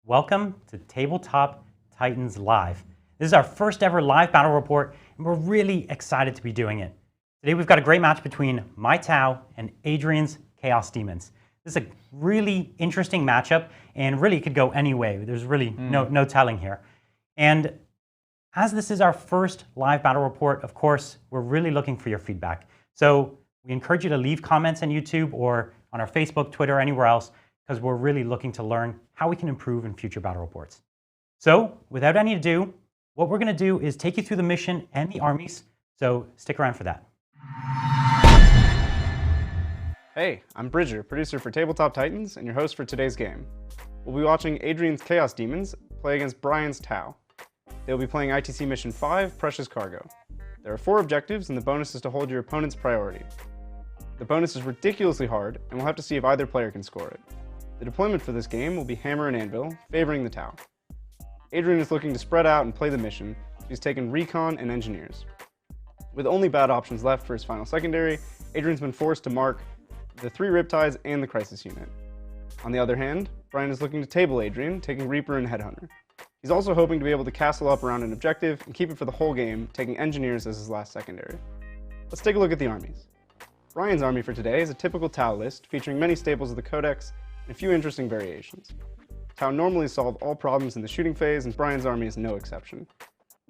Welcome to Tabletop Titans Live. This is our first ever live battle report, and we're really excited to be doing it. Today we've got a great match between my Tau and Adrian's Chaos Demons. This is a really interesting matchup, and really could go any way. There's really no telling here. And as this is our first live battle report, of course, we're really looking for your feedback. So we encourage you to leave comments on YouTube or on our Facebook, Twitter, anywhere else, because we're really looking to learn how we can improve in future battle reports. So without any ado, what we're going to do is take you through the mission and the armies, so stick around for that. Hey, I'm Bridger, producer for Tabletop Titans and your host for today's game. We'll be watching Adrian's Chaos Demons play against Brian's Tau. They'll be playing ITC Mission 5, Precious Cargo. There are 4 objectives, and the bonus is to hold your opponent's priority. The bonus is ridiculously hard, and we'll have to see if either player can score it. The deployment for this game will be Hammer and Anvil, favoring the Tau. Adrian is looking to spread out and play the mission, so he's taken Recon and Engineers. With only bad options left for his final secondary, Adrian's been forced to mark the 3 Riptides and the Crisis Unit. On the other hand, Brian is looking to table Adrian, taking Reaper and Headhunter. He's also hoping to be able to castle up around an objective and keep it for the whole game, taking Engineers as his last secondary. Let's take a look at the armies. Brian's army for today is a typical Tau list, featuring many staples of the Codex and a few interesting variations. Tau normally solve all problems in the shooting phase, and Brian's army is no exception.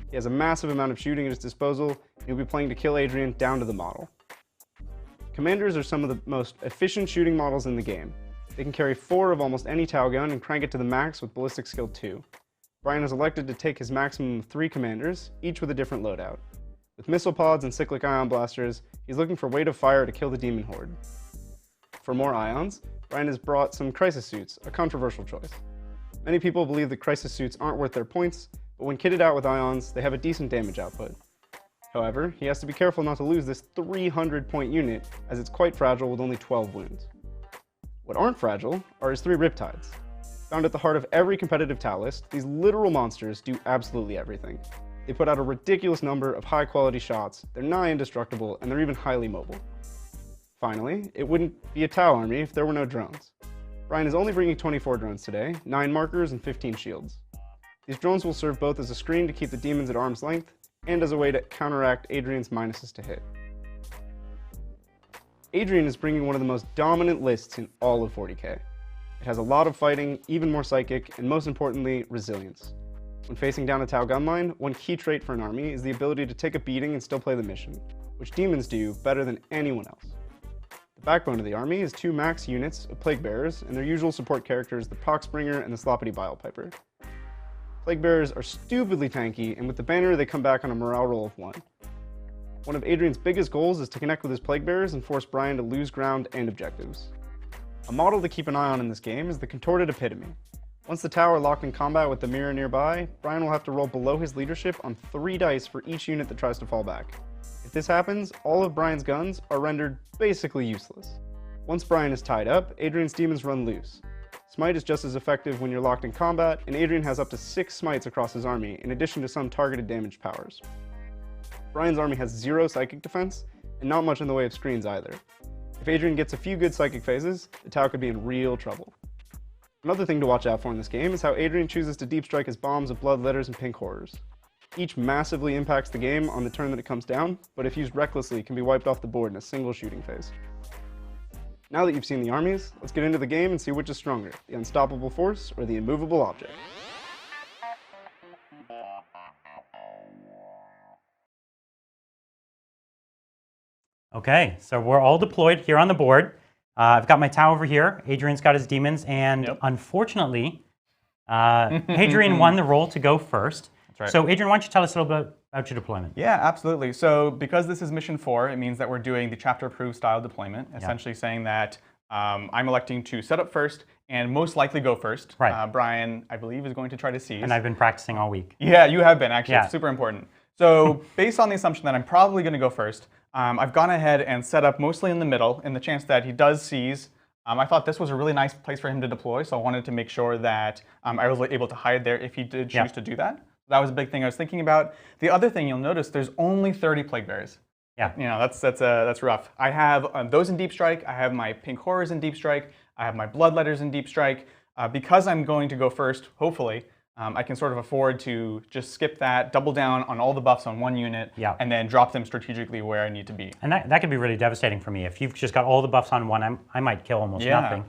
He has a massive amount of shooting at his disposal, and he'll be playing to kill Adrian down to the model. Commanders are some of the most efficient shooting models in the game. They can carry 4 of almost any Tau gun and crank it to the max with Ballistic Skill 2. Brian has elected to take his maximum of 3 commanders, each with a different loadout. With missile pods and cyclic ion blasters, he's looking for weight of fire to kill the demon horde. For more ions, Brian has brought some crisis suits, a controversial choice. Many people believe that crisis suits aren't worth their points, but when kitted out with ions, they have a decent damage output. However, he has to be careful not to lose this 300-point unit, as it's quite fragile with only 12 wounds. What aren't fragile are his 3 Riptides. Found at the heart of every competitive Tau list, these literal monsters do absolutely everything. They put out a ridiculous number of high-quality shots, they're nigh indestructible, and they're even highly mobile. Finally, it wouldn't be a Tau army if there were no drones. Brian is only bringing 24 drones today, 9 markers and 15 shields. These drones will serve both as a screen to keep the demons at arm's length, and as a way to counteract Adrian's minuses to hit. Adrian is bringing one of the most dominant lists in all of 40k. It has a lot of fighting, even more psychic, and most importantly, resilience. When facing down a Tau gunline, one key trait for an army is the ability to take a beating and still play the mission, which demons do better than anyone else. The backbone of the army is 2 max units of plaguebearers and their usual support characters, the Poxbringer and the Sloppity Bilepiper. Plaguebearers are stupidly tanky, and with the banner they come back on a morale roll of 1. One of Adrian's biggest goals is to connect with his Plaguebearers and force Brian to lose ground and objectives. A model to keep an eye on in this game is the Contorted Epitome. Once the Tau are locked in combat with the mirror nearby, Brian will have to roll below his leadership on 3 dice for each unit that tries to fall back. If this happens, all of Brian's guns are rendered basically useless. Once Brian is tied up, Adrian's demons run loose. Smite is just as effective when you're locked in combat, and Adrian has up to 6 smites across his army, in addition to some targeted damage powers. Brian's army has 0 psychic defense, and not much in the way of screens either. If Adrian gets a few good psychic phases, the Tau could be in real trouble. Another thing to watch out for in this game is how Adrian chooses to deep strike his bombs of bloodletters and pink horrors. Each massively impacts the game on the turn that it comes down, but if used recklessly can be wiped off the board in a single shooting phase. Now that you've seen the armies, let's get into the game and see which is stronger, the unstoppable force or the immovable object. Okay, so we're all deployed here on the board. I've got my Tau over here, Adrian's got his demons, and unfortunately, Adrian won the role to go first. That's right. So Adrian, why don't you tell us a little bit about your deployment? Yeah, absolutely. So because this is mission 4, it means that we're doing the chapter approved style deployment, essentially saying that I'm electing to set up first and most likely go first. Right. Brian, I believe, is going to try to seize. And I've been practicing all week. Yeah, you have been, actually. Yeah. It's super important. So based on the assumption that I'm probably going to go first, I've gone ahead and set up mostly in the middle in the chance that he does seize. I thought this was a really nice place for him to deploy, so I wanted to make sure that I was able to hide there if he did choose to do that. That was a big thing I was thinking about. The other thing you'll notice, there's only 30 Plaguebearers. Yeah. You know, that's rough. I have those in Deep Strike. I have my Pink Horrors in Deep Strike. I have my Bloodletters in Deep Strike. because I'm going to go first, hopefully, I can sort of afford to just skip that, double down on all the buffs on one unit, and then drop them strategically where I need to be. And that could be really devastating for me. If you've just got all the buffs on one, I might kill almost nothing.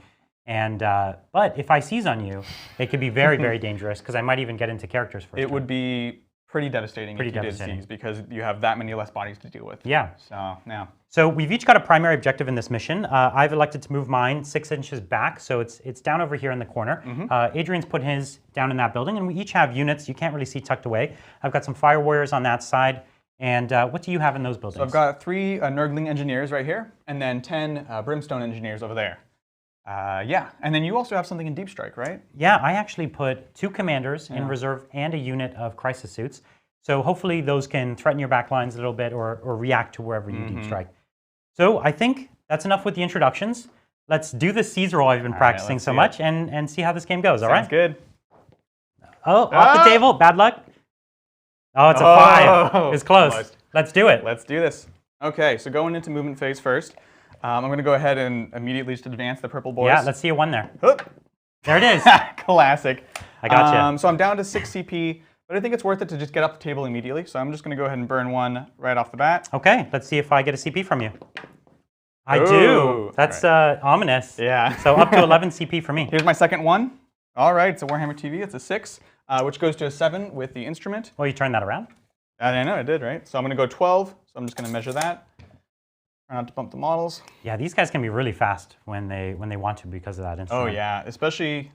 And but if I seize on you, it could be very, very dangerous because I might even get into characters first. It would be pretty devastating if you did seize because you have that many less bodies to deal with. Yeah. So, yeah. So we've each got a primary objective in this mission. I've elected to move mine 6 inches back, so it's down over here in the corner. Adrian's put his down in that building, and we each have units you can't really see tucked away. I've got some fire warriors on that side. And what do you have in those buildings? So I've got 3 Nurgling engineers right here, and then 10 Brimstone engineers over there. Yeah, and then you also have something in Deep Strike, right? Yeah, I actually put 2 commanders in reserve and a unit of crisis suits. So hopefully those can threaten your backlines a little bit or react to wherever you deep strike. So I think that's enough with the introductions. Let's do the seize roll I've been practicing so much and see how this game goes, all right? Sounds good. Oh, off the table, bad luck. Oh, it's a 5. It's close. Almost. Let's do it. Let's do this. Okay, so going into movement phase first. I'm going to go ahead and immediately just advance the purple boys. Yeah, let's see a 1 there. Oop. There it is. Classic. I got you. So I'm down to 6 CP, but I think it's worth it to just get up the table immediately. So I'm just going to go ahead and burn 1 right off the bat. Okay, let's see if I get a CP from you. I do. That's ominous. Yeah. So up to 11 CP for me. Here's my second one. All right, it's a Warhammer TV. It's a 6, which goes to a 7 with the instrument. Well, you turned that around? I know, I did, right? So I'm going to go 12. So I'm just going to measure that. Try not to bump the models. Yeah, these guys can be really fast when they want to because of that instrument. Oh yeah, especially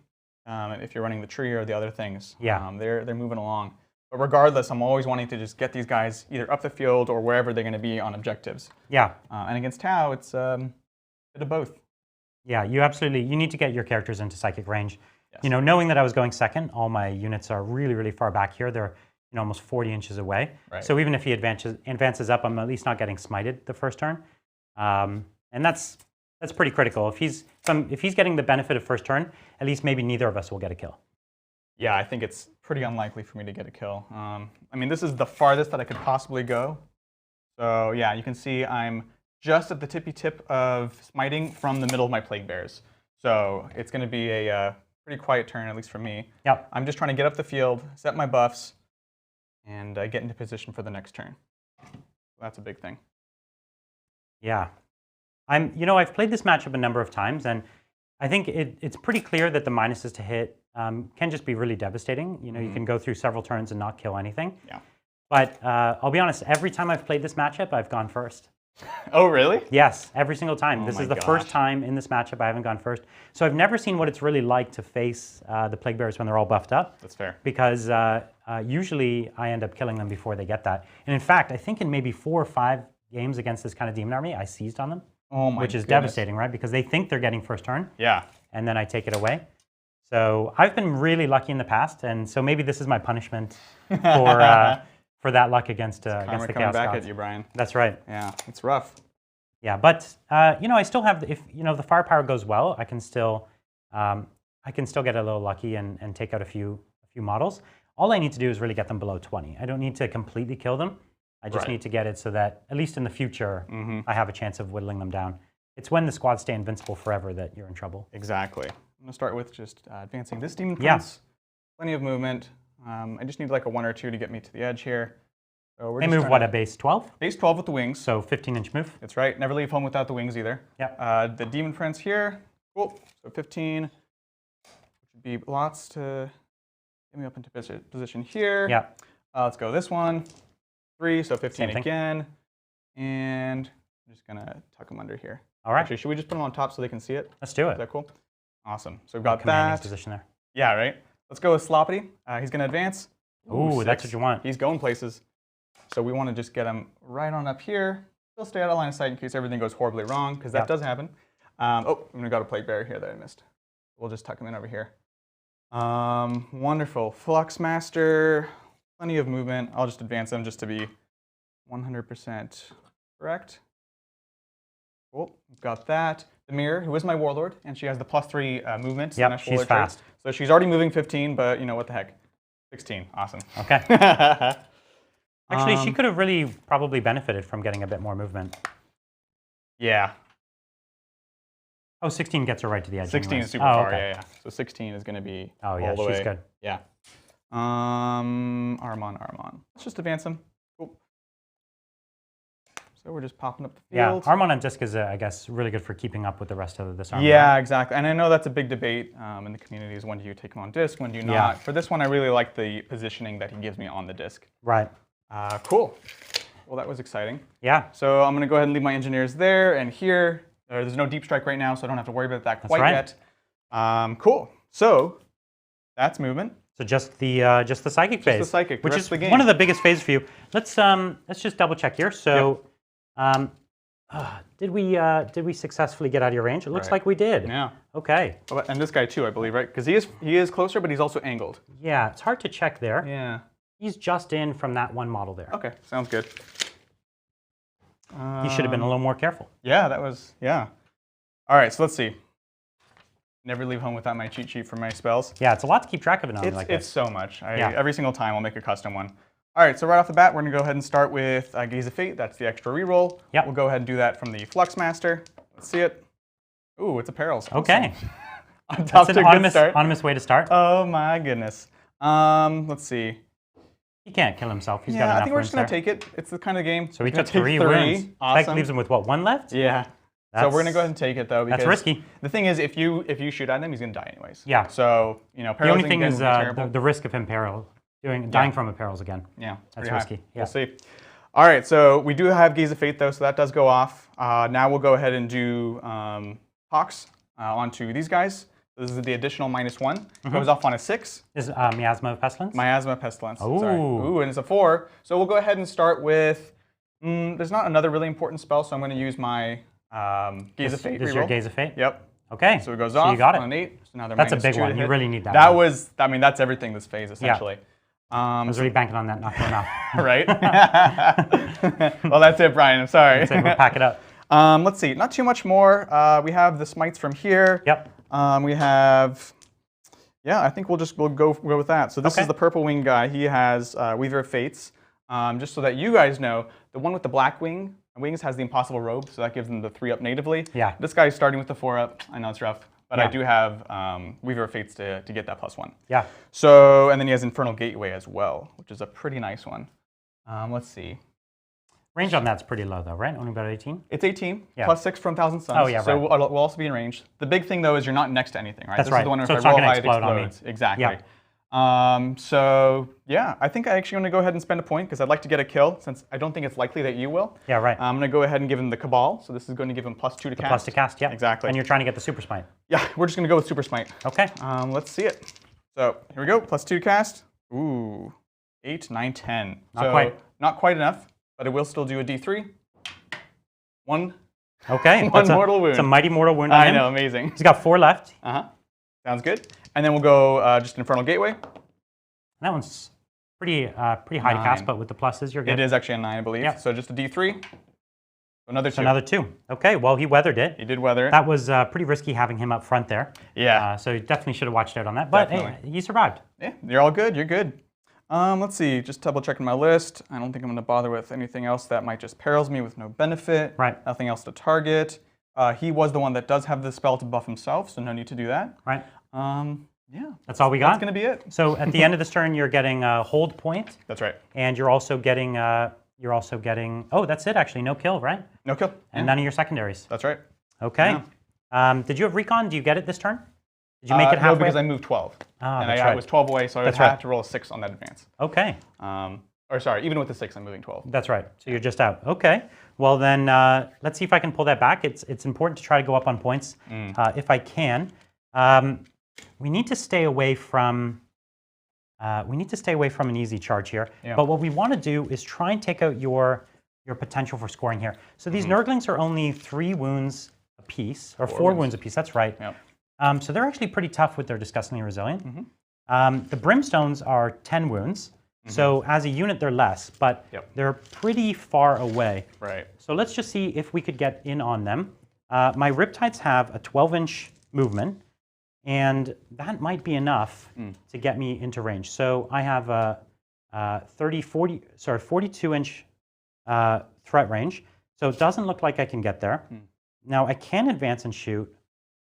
if you're running the tree or the other things. Yeah. They're moving along. But regardless, I'm always wanting to just get these guys either up the field or wherever they're going to be on objectives. Yeah. And against Tau, it's a bit of both. Yeah, you need to get your characters into psychic range. Yes. You know, knowing that I was going second, all my units are really, really far back here. They're almost 40 inches away. Right. So even if he advances up, I'm at least not getting smited the first turn. And that's pretty critical. If he's getting the benefit of first turn, at least maybe neither of us will get a kill. Yeah, I think it's pretty unlikely for me to get a kill. I mean, this is the farthest that I could possibly go. So yeah, you can see I'm just at the tippy tip of smiting from the middle of my plague bears. So it's going to be a pretty quiet turn, at least for me. Yep. I'm just trying to get up the field, set my buffs, and get into position for the next turn. That's a big thing. Yeah. I've played this matchup a number of times, and I think it's pretty clear that the minuses to hit can just be really devastating. You know, you can go through several turns and not kill anything. Yeah. But I'll be honest, every time I've played this matchup, I've gone first. Oh, really? Yes, every single time. This is the first gosh. time in this matchup I haven't gone first. So I've never seen what it's really like to face the plague bearers when they're all buffed up. That's fair. Because usually I end up killing them before they get that. And in fact, I think in maybe 4 or 5 games against this kind of demon army, I seized on them. Oh my Which is goodness. devastating, right? Because they think they're getting first turn. Yeah. And then I take it away. So I've been really lucky in the past, and so maybe this is my punishment for that luck against the Karma Chaos coming back Gods. at you, Brian. That's right. Yeah, it's rough. Yeah, but I still have if the firepower goes well, I can still get a little lucky and take out a few models. All I need to do is really get them below 20. I don't need to completely kill them. I just need to get it so that at least in the future I have a chance of whittling them down. It's when the squads stay invincible forever that you're in trouble. Exactly. I'm going to start with just advancing this demon prince. Plenty of movement. I just need like a 1 or 2 to get me to the edge here. So we're They move what, a base 12? Base 12 with the wings. So 15-inch move. That's right. Never leave home without the wings either. Yep. The demon prince here. Cool. So 15. Which would be lots to get me up into position here. Yeah. Let's go this one. 3. So 15 Same thing. again. And I'm just going to tuck them under here. All right. Actually, should we just put them on top so they can see it? Let's do Is it. that cool? Awesome. So we've got Commanding that. position there. Yeah, right. Let's go with Sloppity. He's going to advance. Ooh, that's 6. what you want. He's going places. So we want to just get him right on up here. Still stay out of line of sight in case everything goes horribly wrong, because that does happen. Oh, I'm going to got a plague bearer here that I missed. We'll just tuck him in over here. Wonderful. Flux Master. Plenty of movement. I'll just advance him just to be 100% correct. Cool. Got that. The Mirror, who is my warlord, and she has the +3 movement. Yep, she's fast. So she's already moving 15, but what the heck. 16. Awesome. Okay. Actually, she could have really probably benefited from getting a bit more movement. Yeah. Oh, 16 gets her right to the edge. 16 anyways. is super Oh, far, okay. yeah. So 16 is going to be Oh, yeah, all the she's way. good. Yeah. Armon. Let's just advance him. Cool. So we're just popping up the Yeah, field. Armon on disc is, I guess, really good for keeping up with the rest of this army. Yeah, exactly. And I know that's a big debate in the community is when do you take him on disc, when do you not. Yeah. For this one, I really like the positioning that he gives me on the disc. Right. Cool. Well, that was exciting. Yeah. So I'm going to go ahead and leave my engineers there and here. There's no deep strike right now, so I don't have to worry about that quite right. yet. Cool. So that's movement. So just the psychic phase, the psychic, the which rest is of the game. one of the biggest phases for you. Let's just double check here. So, did we successfully get out of your range? It looks Right. like we did. Yeah. Okay. Oh, and this guy too, I believe, right? Because he is closer, but he's also angled. Yeah, it's hard to check there. Yeah. He's just in from that one model there. Okay, sounds good. He should have been a little more careful. Yeah, that was, yeah. All right, so let's see. Never leave home without my cheat sheet for my spells. Yeah, it's a lot to keep track of it on like It's this. so much. Yeah. Every single time I'll make a custom one. All right, so right off the bat, we're going to go ahead and start with Gaze of Fate. That's the extra reroll. Yep. We'll go ahead and do that from the Flux Master. Let's see it. Ooh, it's a Perils. Okay. On top That's to an a good start. autonomous way to start. Oh my goodness. Let's see. He can't kill himself. He's got Yeah, enough I think we're just going wounds to take it. It's the kind of game. So he We're took gonna take 3 wounds. That Awesome. leaves him with what, 1 left? Yeah. So we're going to go ahead and take it though. Because That's risky. The thing is, if you shoot at him, he's going to die anyways. Yeah. So, you know, The only Perils thing again is would be terrible. the risk of him dying from a perils again. Yeah, it's That's pretty high. risky. Yeah. We'll see. All right, so we do have Gaze of Fate though, so that does go off. Now we'll go ahead and do Hawks onto these guys. This is the additional -1. Goes off on a 6. Is Miasma of Pestilence? Miasma Pestilence. Ooh. Sorry. Ooh, and it's a 4. So we'll go ahead and start with. There's not another really important spell, so I'm going to use my Gaze of Fate. This is your Gaze of Fate? Yep. Okay. So it goes So off you got it. on an 8. So now they're That's a -2 big to one. You hit. really need that That one. was. I mean, that's everything this phase essentially. I was really banking on that not going off. Right? Well, that's it, Brian. I'm sorry. So we'll pack it up. Let's see. Not too much more. We have the smites from here. Yep. We have. Yeah, I think we'll go with that. So this Okay. is the purple wing guy. He has Weaver of Fates. Just so that you guys know, the one with the black wings has the Impossible Robe, so that gives them the 3-up natively. Yeah. This guy's starting with the 4-up. I know it's rough, but I Yeah. do have Weaver of Fates to get that +1. Yeah. So, and then he has Infernal Gateway as well, which is a pretty nice one. Let's see. Range on that's pretty low though, right? Only about 18? It's 18, Yeah. +6 from Thousand Suns. Oh, yeah, so right. we'll also be in range. The big thing, though, is you're not next to anything, right? That's This right. is the one where So if it's I not roll gonna high, it explode on me. explodes. Exactly. Yeah. So, yeah, I think I actually want to go ahead and spend a point because I'd like to get a kill since I don't think it's likely that you will. Yeah, right. I'm going to go ahead and give him the Cabal. So this is going to give him +2 to cast. Plus to cast, yeah. Exactly. And you're trying to get the super smite. Yeah, we're just going to go with Super Smite. Okay. Let's see it. So here we go, +2 cast. Ooh, 8, 9, 10. Not quite. Not quite enough, but it will still do a D3. 1. Okay. One mortal wound. It's a mighty mortal wound on I him. know, amazing. He's got 4 left. Sounds good. And then we'll go just Infernal Gateway. That one's pretty high to cast, 9. but with the pluses, you're good. It is actually a 9, I believe. Yep. So just a D3. Another 2. So another 2. Okay, well, he weathered it. He did weather it. That was pretty risky having him up front there. Yeah. So you definitely should have watched out on that. But hey, Definitely. he survived. Yeah, you're all good. You're good. Let's see. Just double checking my list. I don't think I'm going to bother with anything else that might just perils me with no benefit. Right. Nothing else to target. He was the one that does have the spell to buff himself, so no need to do that. Right. Yeah. That's all we got. That's going to be it. So at the end of this turn, you're getting a hold point, That's right. and you're also getting. Oh, that's it. Actually, no kill, right? No kill. And none of your secondaries. That's right. Okay. Did you have recon? Do you get it this turn? Did you make it No, halfway? because I moved 12. Ah, and that's I right. was 12 away, so I would That's have right. to roll a 6 on that advance. Okay. Or sorry, even with the 6, I'm moving 12. That's right. So you're just out. Okay. Well then, let's see if I can pull that back. It's important to try to go up on points if I can. We need to stay away from. An easy charge here. Yeah. But what we want to do is try and take out your potential for scoring here. So these Nurglings are only 3 wounds apiece, or 4 wounds apiece. That's right. Yep. So they're actually pretty tough with their Disgustingly Resilient. The Brimstones are 10 wounds. So as a unit, they're less, but they're pretty far away. Right. So let's just see if we could get in on them. My Riptides have a 12-inch movement, and that might be enough to get me into range. So I have a 42-inch threat range, so it doesn't look like I can get there. Now I can advance and shoot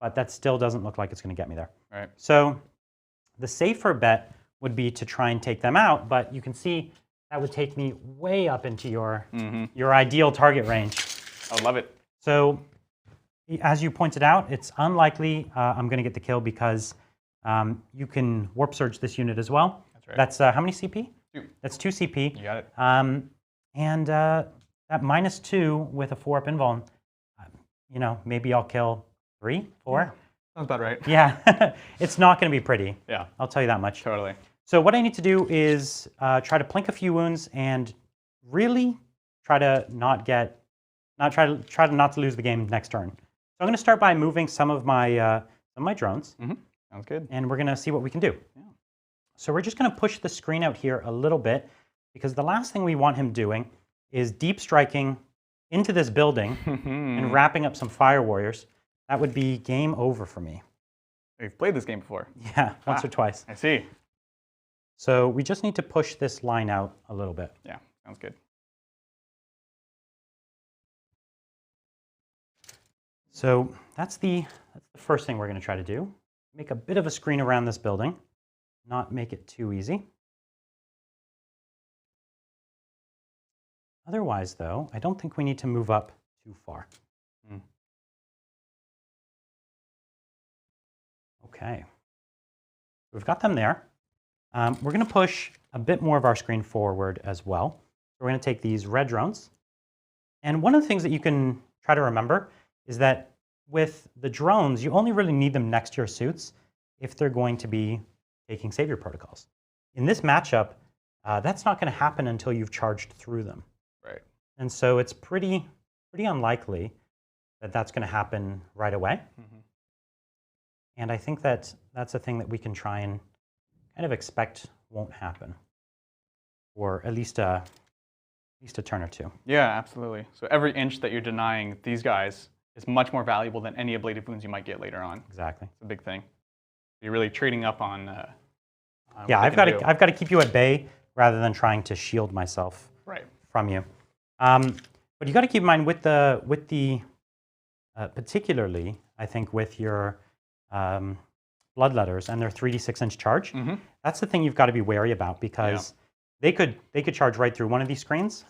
but that still doesn't look like it's going to get me there. Right. So the safer bet would be to try and take them out, but you can see that would take me way up into your ideal target range. I love it. So as you pointed out, it's unlikely I'm going to get the kill because you can warp surge this unit as well. That's right. That's how many CP? 2. That's 2 CP. You got it. And that -2 with a 4-up invuln, you know, maybe I'll kill 3, 4. Yeah. Sounds about right. Yeah, it's not going to be pretty. Yeah. I'll tell you that much. Totally. So what I need to do is try to plink a few wounds and really try to not lose the game next turn. So I'm going to start by moving some of my drones, Sounds good. and we're going to see what we can do. Yeah. So we're just going to push the screen out here a little bit because the last thing we want him doing is deep striking into this building and wrapping up some fire warriors. That would be game over for me. We've played this game before. Yeah, once or twice. I see. So we just need to push this line out a little bit. Yeah, sounds good. So that's the first thing we're going to try to do. Make a bit of a screen around this building, not make it too easy. Otherwise, though, I don't think we need to move up too far. Okay. We've got them there. We're going to push a bit more of our screen forward as well. We're going to take these red drones. And one of the things that you can try to remember is that with the drones, you only really need them next to your suits if they're going to be taking savior protocols. In this matchup, that's not going to happen until you've charged through them. Right. And so it's pretty unlikely that that's going to happen right away. And I think that that's a thing that we can try and kind of expect won't happen, or at least a turn or two. Yeah, absolutely. So every inch that you're denying these guys is much more valuable than any ablative wounds you might get later on. Exactly. It's a big thing. You're really trading up on. Yeah, I've got to keep you at bay rather than trying to shield myself from you. But you got to keep in mind with the particularly, I think, with your bloodletters and their 3d6-inch charge, that's the thing you've got to be wary about because they could charge right through one of these screens,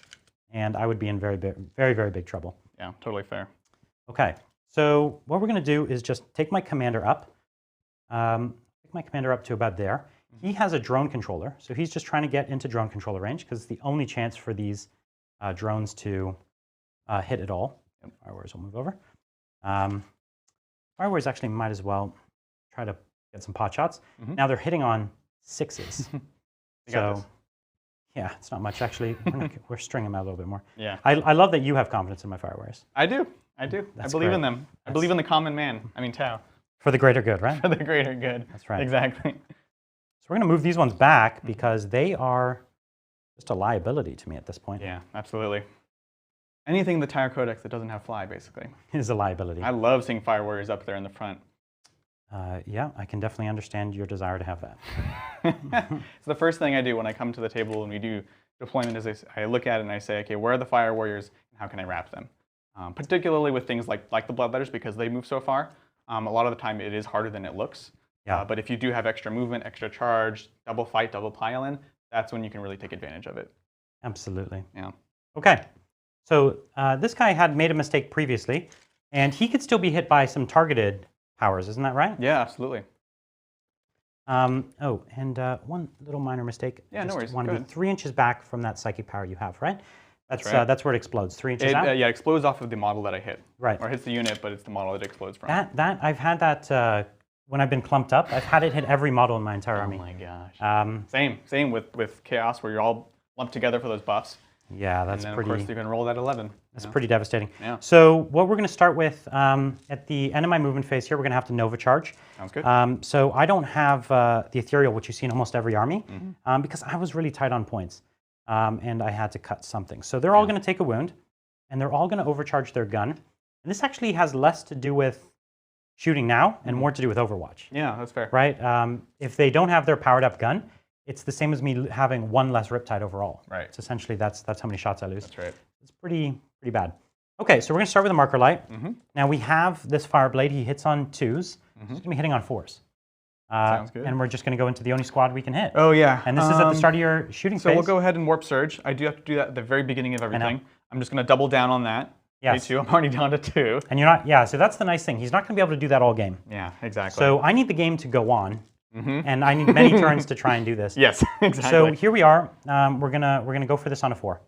and I would be in very big trouble. Yeah, totally fair. Okay, so what we're going to do is just take my commander up. Take my commander up to about there. He has a drone controller, so he's just trying to get into drone controller range because it's the only chance for these drones to hit at all. Fire warriors will move over. Fire warriors actually might as well try to get some pot shots. Now they're hitting on 6s. So, yeah, it's not much actually. We're stringing them out a little bit more. Yeah. I love that you have confidence in my fire warriors. I do. I believe in them. I believe in the common man. I mean, Tau. For the greater good, right? For the greater good. That's right. Exactly. So we're going to move these ones back because they are just a liability to me at this point. Yeah, absolutely. Anything in the Tire Codex that doesn't have fly, basically. Is a liability. I love seeing fire warriors up there in the front. Yeah, I can definitely understand your desire to have that. It's the first thing I do when I come to the table and we do deployment is I look at it and I say, okay, where are the fire warriors and how can I wrap them? Particularly with things like the bloodletters because they move so far. A lot of the time it is harder than it looks. Yeah. But if you do have extra movement, extra charge, double fight, double pile in, that's when you can really take advantage of it. Absolutely. Yeah. Okay. So this guy had made a mistake previously, and he could still be hit by some targeted powers, isn't that right? Yeah, absolutely. Oh, and one little minor mistake. Yeah, no worries. Just want to be 3 inches back from that psychic power you have, right? That's right. That's where it explodes. 3 inches out. Yeah, it explodes off of the model that I hit. Right. Or hits the unit, but it's the model it explodes from. That I've had that when I've been clumped up. I've had it hit every model in my entire army. Oh my gosh. Same with Chaos, where you're all lumped together for those buffs. Yeah, that's and then, pretty. Of course, you can roll that 11. That's pretty devastating. Yeah. So what we're going to start with at the end of my movement phase here, we're going to have to Nova charge. Sounds good. So I don't have the ethereal, which you see in almost every army, because I was really tight on points, and I had to cut something. So they're all going to take a wound, and they're all going to overcharge their gun. And this actually has less to do with shooting now and more to do with Overwatch. Yeah, that's fair. Right? If they don't have their powered up gun, it's the same as me having one less Riptide overall. Right. It's essentially that's how many shots I lose. That's right. It's pretty bad. Okay, so we're going to start with a marker light. Now we have this fire blade. He hits on 2s. He's going to be hitting on 4s. Sounds good. And we're just going to go into the only squad we can hit. Oh, yeah. And this is at the start of your shooting phase. So we'll go ahead and warp surge. I do have to do that at the very beginning of everything. I'm just going to double down on that. Yes. Me too. I'm already down to 2. And you're not, yeah, so that's the nice thing. He's not going to be able to do that all game. Yeah, exactly. So I need the game to go on. And I need many turns to try and do this. Yes, exactly. So here we are. We're gonna go for this on a 4.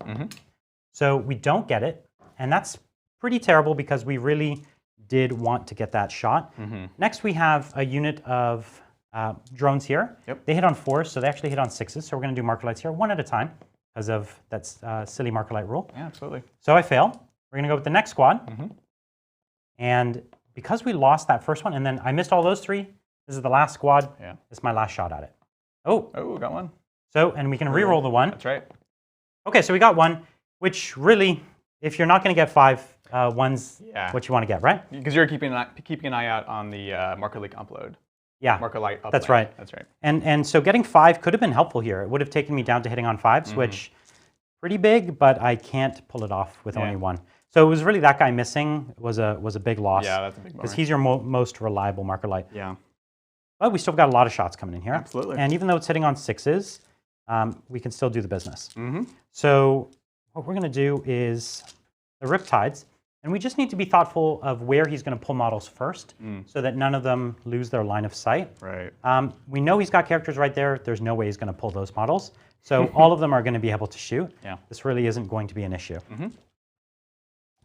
So we don't get it, and that's pretty terrible because we really did want to get that shot. Next we have a unit of drones here. Yep. They hit on 4s, so they actually hit on 6s. So we're gonna do marker lights here, one at a time, because of that silly marker light rule. Yeah, absolutely. So I fail. We're gonna go with the next squad. And because we lost that first one, and then I missed all those 3, this is the last squad. Yeah. This is my last shot at it. Oh. Oh, got one. So, and we can re-roll the 1. That's right. Okay, so we got 1, which really, if you're not going to get 5, 1's what you want to get, right? Because you're keeping an eye out on the marker light upload. Yeah. Marker light upload. That's right. That's right. And so getting 5 could have been helpful here. It would have taken me down to hitting on 5s, which pretty big, but I can't pull it off with only 1. So it was really that guy missing was a big loss. Yeah, that's a big bummer. Because he's your most reliable marker light. Yeah. But we still got a lot of shots coming in here. Absolutely. And even though it's hitting on 6s, we can still do the business. So what we're going to do is the Riptides, and we just need to be thoughtful of where he's going to pull models first so that none of them lose their line of sight. Right. We know he's got characters right there. There's no way he's going to pull those models. So all of them are going to be able to shoot. Yeah. This really isn't going to be an issue.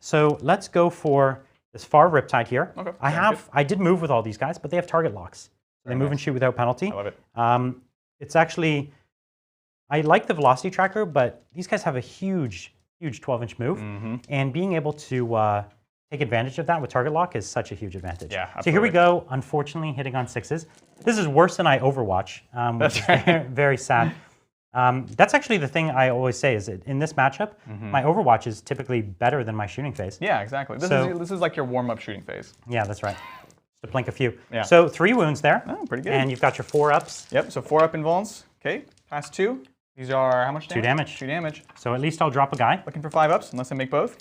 So let's go for this far Riptide here. Okay. I did move with all these guys, but they have target locks. They move and shoot without penalty. I love it. It's actually, I like the velocity tracker, but these guys have a huge 12-inch move. And being able to take advantage of that with target lock is such a huge advantage. Yeah, so here we go, unfortunately hitting on 6s. This is worse than I Overwatch, which is very, very sad. That's actually the thing I always say is that in this matchup, my Overwatch is typically better than my shooting phase. Yeah, exactly. This is like your warm-up shooting phase. Yeah, that's right. To blink a few. Yeah. So 3 wounds there. Oh, pretty good. And you've got your 4-ups. Yep, so 4-up invulns. Okay, pass 2. These are how much damage? 2 damage. 2 damage. So at least I'll drop a guy. Looking for 5-ups, unless I make both.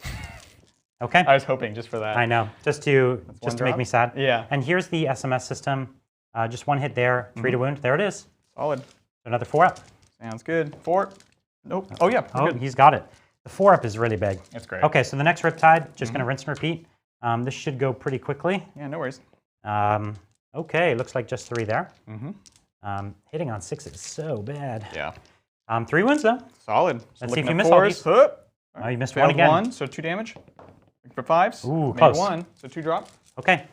Okay. I was hoping just for that. I know, just to make me sad. Yeah. And here's the SMS system. Just 1 hit there, 3 to wound. There it is. Solid. Another 4-up. Sounds good. 4. Nope. Oh, yeah. Oh, Good. he's got it. The 4-up is really big. That's great. Okay, so the next Riptide, just going to rinse and repeat. This should go pretty quickly. Yeah, no worries. Okay, looks like just 3 there. Hitting on 6 is so bad. Yeah. 3 wounds though. Solid. So Let's see if looking you at miss all 4s. these. Hup. Oh, you missed Failed 1 again. 1, so 2 damage. Looking for 5s. Ooh, Made close. 1, so 2 drop. Okay.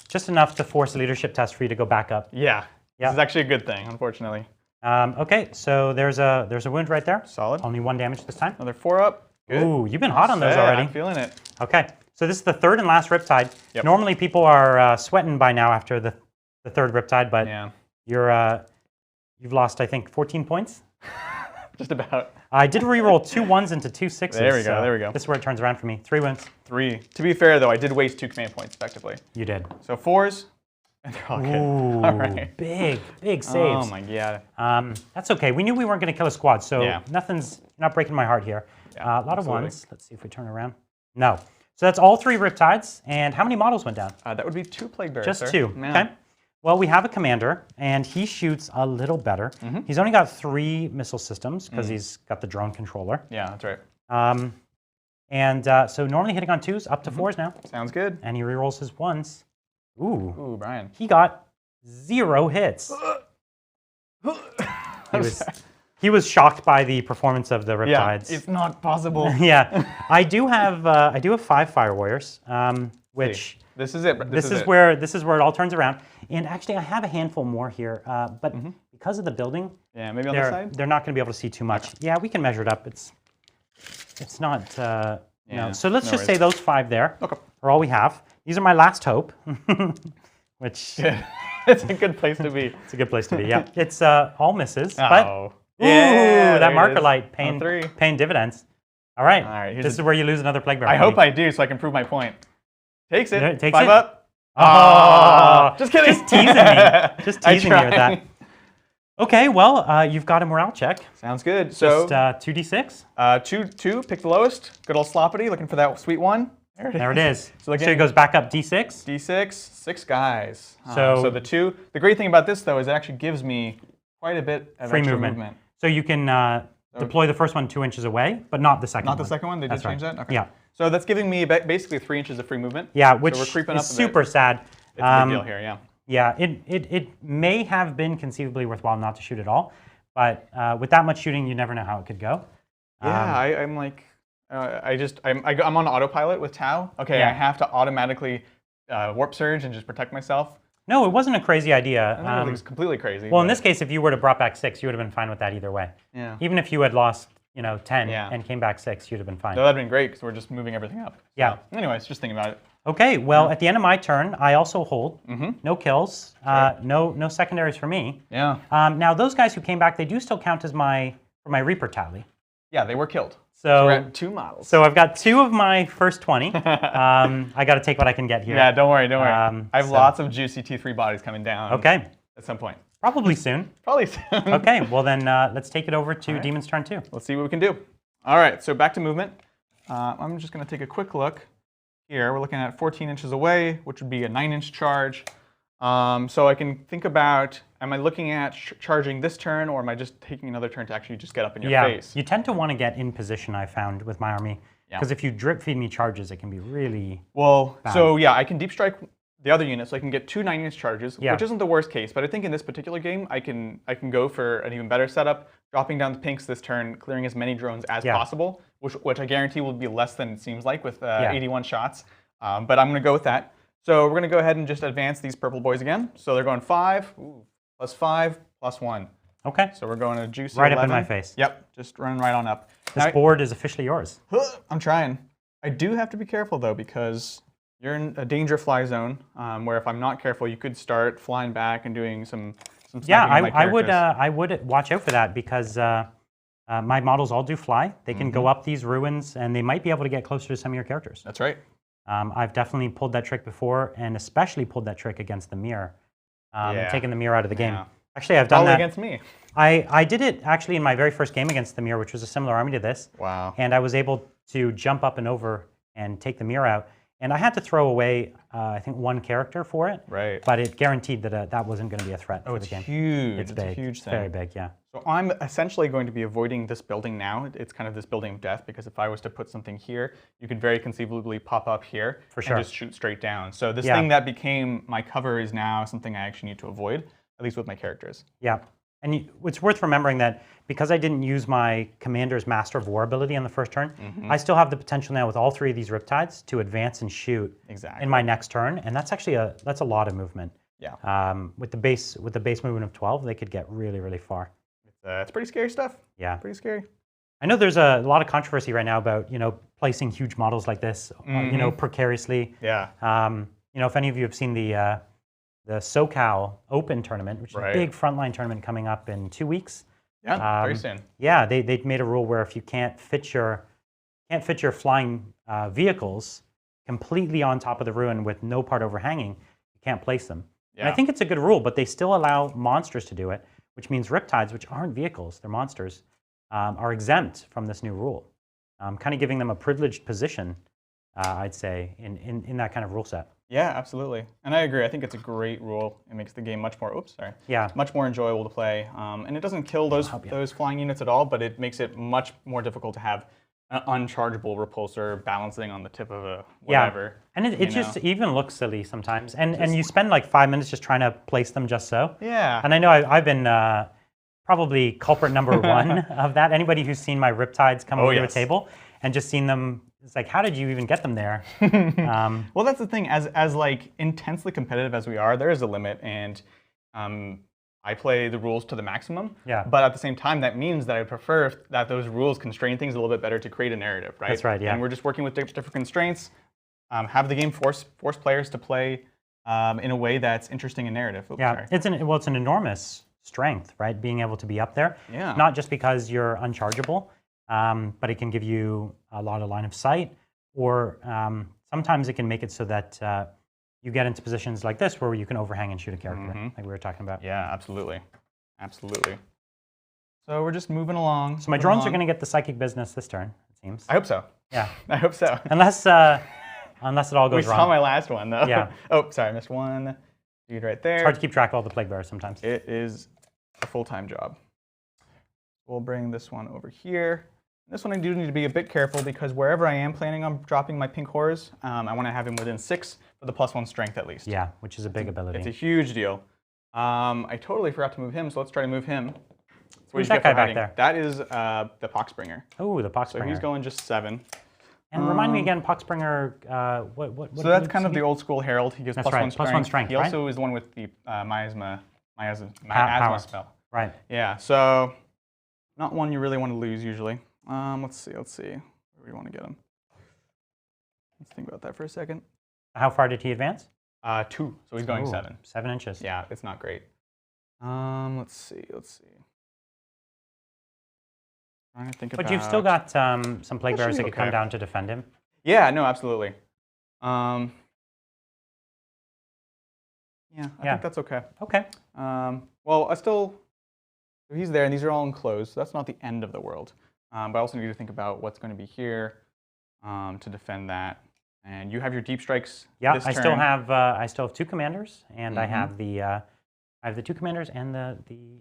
Just enough to force a leadership test for you to go back up. Yeah. Yeah. This is actually a good thing, unfortunately. Okay, so there's a wound right there. Solid. Only 1 damage this time. Another 4-up. Good. Ooh, you've been hot on those already. I'm feeling it. Okay, so this is the 3rd and last Riptide. Yep. Normally people are sweating by now after the 3rd Riptide, but you've lost, I think, 14 points. Just about. I did re-roll 2 1s into 2 6s. There we go, so there we go. This is where it turns around for me. 3 wounds. 3. To be fair, though, I did waste 2 command points, effectively. You did. So 4s, and they're all good. Ooh, All right. big saves. Oh, my God. That's okay. We knew we weren't going to kill a squad, so Yeah. nothing's not breaking my heart here. Yeah, a lot absolutely. of 1s. Let's see if we turn around. No. So that's all 3 Riptides. And how many models went down? That would be 2 plague bearers, Just sir. 2. Yeah. Okay. Well, we have a commander, and he shoots a little better. He's only got 3 missile systems because he's got the drone controller. Yeah, that's right. So normally hitting on 2s, up to 4s now. Sounds good. And he rerolls his 1s. Ooh. Ooh, Brian. He got 0 hits. He was shocked by the performance of the Riptides. Yeah, it's not possible. Yeah, I do have 5 Fire Warriors, which This is it. this is where it all turns around. And actually, I have a handful more here, but because of the building, yeah, maybe on this side. they're not going to be able to see too much. Yeah, we can measure it up. It's not. No. So let's just say those 5 there are all we have. These are my last hope, which It's a good place to be. it's a good place to be. Yeah, it's all misses, but ooh, that marker light paying dividends. All right, this is where you lose another plague bearer. I hope I do, so I can prove my point. Takes it. There, takes 5 it. up. Oh, Just kidding. Just teasing me. Just teasing me with that. Okay, well, you've got a morale check. Sounds good. So Just 2d6. two, pick the lowest. Good old Sloppity, looking for that sweet one. There it is. So So it goes back up d6. D6, 6 guys. So the 2. The great thing about this, though, is it actually gives me quite a bit of Free extra movement. So you can deploy the first one 2 inches away, but not the second one. Not the second one? They did change that? Okay. Yeah. So that's giving me basically 3 inches of free movement. Yeah, which so we're creeping is up a super bit. sad. It's a big deal here, yeah. Yeah, it may have been conceivably worthwhile not to shoot at all, but with that much shooting, you never know how it could go. Yeah, I'm like, I'm on autopilot with Tau. Okay, Yeah. I have to automatically warp surge and just protect myself. No, it wasn't a crazy idea. It was completely crazy. Well, in this case, if you were to brought back 6, you would have been fine with that either way. Yeah. Even if you had lost, 10 Yeah. and came back 6, you'd have been fine. No, that'd been great because we're just moving everything up. Yeah. So, anyways, just thinking about it. Okay, well, at the end of my turn, I also hold. No kills, no secondaries for me. Yeah. Now, those guys who came back, they do still count as for my Reaper tally. Yeah, they were killed. So we're at 2 models. So I've got 2 of my first 20. I got to take what I can get here. Yeah, don't worry, don't worry. I have so- lots of juicy T3 bodies coming down. Okay, At some point. probably soon. Probably soon. Okay, well then let's take it over to Demon's turn 2. Let's see what we can do. All right, so back to movement. I'm just going to take a quick look here. We're looking at 14 inches away, which would be a 9-inch charge. So I can think about, am I looking at charging this turn, or am I just taking another turn to actually just get up in your face? You tend to want to get in position, I found, with my army. Because if you drip feed me charges, it can be really Well, bad. so yeah, I can deep strike the other unit, so I can get 2 9-inch charges, Yeah. which isn't the worst case. But I think in this particular game, I can go for an even better setup, dropping down the pinks this turn, clearing as many drones as possible, which I guarantee will be less than it seems like with 81 shots. But I'm going to go with that. So we're going to go ahead and just advance these purple boys again. So they're going 5, plus 5, plus 1. Okay. So we're going to juicy Right 11. up in my face. Yep, just running right on up. This board is officially yours. I'm trying. I do have to be careful, though, because you're in a danger fly zone, where if I'm not careful, you could start flying back and doing some sniping Yeah, of my characters. I would watch out for that because my models all do fly. They can go up these ruins, and they might be able to get closer to some of your characters. That's right. I've definitely pulled that trick before, and especially pulled that trick against the mirror, taking the mirror out of the game. Yeah. Actually, I've done Probably that. against me. I did it actually in my very first game against the mirror, which was a similar army to this. Wow. And I was able to jump up and over and take the mirror out. And I had to throw away, I think, 1 character for it. Right. But it guaranteed that that wasn't going to be a threat for the game. Huge. It's It's big. a huge It's thing. very big, yeah. So I'm essentially going to be avoiding this building now. It's kind of this building of death, because if I was to put something here, you could very conceivably pop up here For sure. and just shoot straight down. So this Yeah. thing that became my cover is now something I actually need to avoid, at least with my characters. Yeah. And it's worth remembering that because I didn't use my Commander's Master of War ability on the first turn, I still have the potential now with all 3 of these Riptides to advance and shoot in my next turn, and that's actually that's a lot of movement. Yeah. With the base movement of 12, they could get really, really far. It's pretty scary stuff. Yeah. Pretty scary. I know there's a lot of controversy right now about placing huge models like this, precariously. Yeah. If any of you have seen the SoCal Open tournament, which is a big frontline tournament coming up in 2 weeks. Yeah, very soon. Yeah, they made a rule where if you can't fit your flying vehicles completely on top of the ruin with no part overhanging, you can't place them. And I think it's a good rule, but they still allow monsters to do it, which means Riptides, which aren't vehicles, they're monsters, are exempt from this new rule. Kind of giving them a privileged position, I'd say, in that kind of rule set. Yeah, absolutely. And I agree. I think it's a great rule. It makes the game much more, Yeah. much more enjoyable to play. And it doesn't kill those flying units at all, but it makes it much more difficult to have an unchargeable repulsor balancing on the tip of a whatever. Yeah. And it just even looks silly sometimes. And you spend like 5 minutes just trying to place them just so. Yeah. And I know I've been probably culprit number 1 of that. Anybody who's seen my Riptides come over to a table and just seen them, it's like, how did you even get them there? Well, that's the thing. As like intensely competitive as we are, there is a limit, and I play the rules to the maximum. Yeah. But at the same time, that means that I prefer that those rules constrain things a little bit better to create a narrative, right? That's right. Yeah. And we're just working with different constraints. Have the game force players to play in a way that's interesting and narrative. Oops, Yeah. sorry. It's an enormous strength, right? Being able to be up there. Yeah. Not just because you're unchargeable, but it can give you a lot of line of sight, or sometimes it can make it so that you get into positions like this where you can overhang and shoot a character, like we were talking about. Yeah, absolutely. Absolutely. So we're just moving along. So my drones are going to get the psychic business this turn, it seems. I hope so. Yeah. I hope so. Unless unless it all goes We wrong. saw my last one, though. Yeah. Oh, sorry, I missed one. Dude right there. It's hard to keep track of all the plague bearers sometimes. It is a full-time job. We'll bring this one over here. This one I do need to be a bit careful because wherever I am planning on dropping my pink horrors, I want to have him within 6 for the +1 strength at least. Yeah, which is a big ability. It's a huge deal. I totally forgot to move him, so let's try to move him. Who's that guy back there? That is the Poxbringer. Oh, the Poxbringer. So he's going just 7. And remind me again, Poxbringer, what So that's kind of the old school Herald. He gives That's right, +1 strength, He right? also is the one with the miasma Power. spell. Right. Yeah, so not one you really want to lose usually. Let's see. Where do we want to get him? Let's think about that for a second. How far did he advance? 2, so he's going Ooh, 7. 7 inches. Yeah, it's not great. Let's see. Trying to think about. But you've still got some plague That bearers should that be could come okay. down to defend him. Yeah, no, absolutely. Yeah, I think that's okay. Okay. Well, so he's there, and these are all enclosed, so that's not the end of the world. But I also need to think about what's going to be here to defend that. And you have your deep strikes. Yeah, this I turn. still have 2 commanders, and I have the 2 commanders and the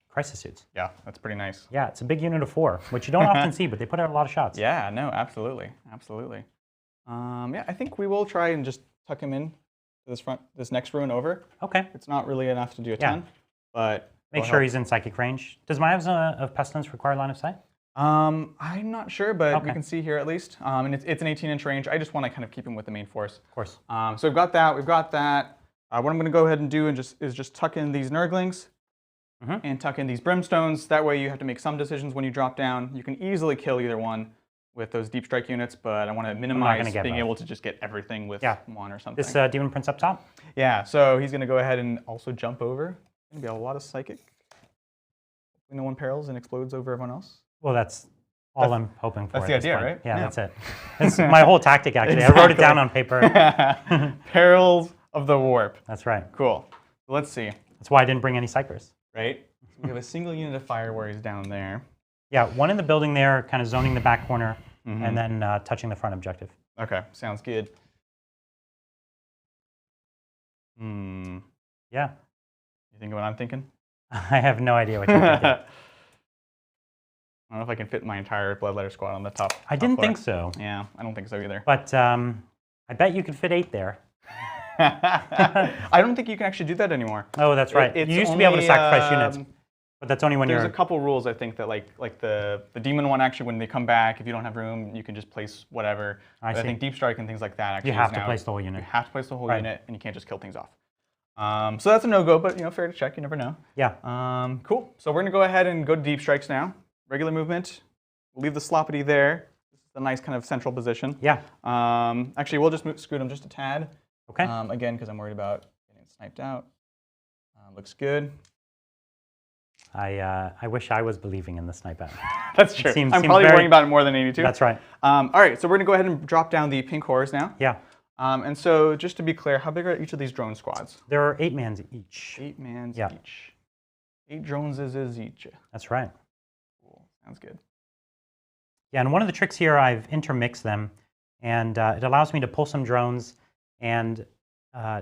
crisis suits. Yeah, that's pretty nice. Yeah, it's a big unit of 4, which you don't often see, but they put out a lot of shots. Yeah, no, absolutely. Yeah, I think we will try and just tuck him in to this next ruin over. Okay. It's not really enough to do a ton, but Make sure he's in psychic range. Does Miasma of Pestilence require line of sight? I'm not sure, but we Okay. can see here at least. And it's an 18-inch range. I just want to kind of keep him with the main force. Of course. So we've got that. What I'm going to go ahead and do is just tuck in these Nurglings and tuck in these Brimstones. That way you have to make some decisions when you drop down. You can easily kill either one with those deep strike units, but I want to minimize being able to just get everything with one or something. This Demon Prince up top? Yeah, so he's going to go ahead and also jump over. Going to be a lot of psychic. No one perils and explodes over everyone else. Well, that's all I'm hoping for. That's the at this idea, point. right? Yeah, Yeah. that's it. That's my whole tactic, actually. I wrote it down on paper. Perils of the warp. That's right. Cool. Let's see. That's why I didn't bring any Cypress. Right? So we have a single unit of fire warriors down there. Yeah, one in the building there, kind of zoning the back corner, and then touching the front objective. Okay, sounds good. Yeah. You think of what I'm thinking? I have no idea what you're thinking. I don't know if I can fit my entire Bloodletter squad on the top. I didn't think so. Yeah, I don't think so either. But I bet you could fit 8 there. I don't think you can actually do that anymore. Oh, that's right. You used to be able to sacrifice units, but that's only when There's you're... a couple rules, I think, that like the demon one, actually, when they come back, if you don't have room, you can just place whatever. I But I see. think Deep Strike and things like that actually You have is to now- place the whole unit. You have to place the whole Right. unit, and you can't just kill things off. So that's a no-go, but fair to check. You never know. Yeah. Cool. So we're gonna go ahead and go to Deep Strikes now. Regular movement. We'll leave the Sloppity there. This is a nice kind of central position. Yeah. Actually, we'll just scoot him just a tad. Okay. Again, because I'm worried about getting sniped out. Looks good. I wish I was believing in the snipe out. That's true. Seems I'm probably worrying about it more than 82. That's right. All right, so we're gonna go ahead and drop down the pink horrors now. Yeah. And so just to be clear, how big are each of these drone squads? There are 8 mans each. 8 mans Yeah. each. 8 drones is each. That's right. Cool. Sounds good. Yeah, and one of the tricks here, I've intermixed them, and it allows me to pull some drones and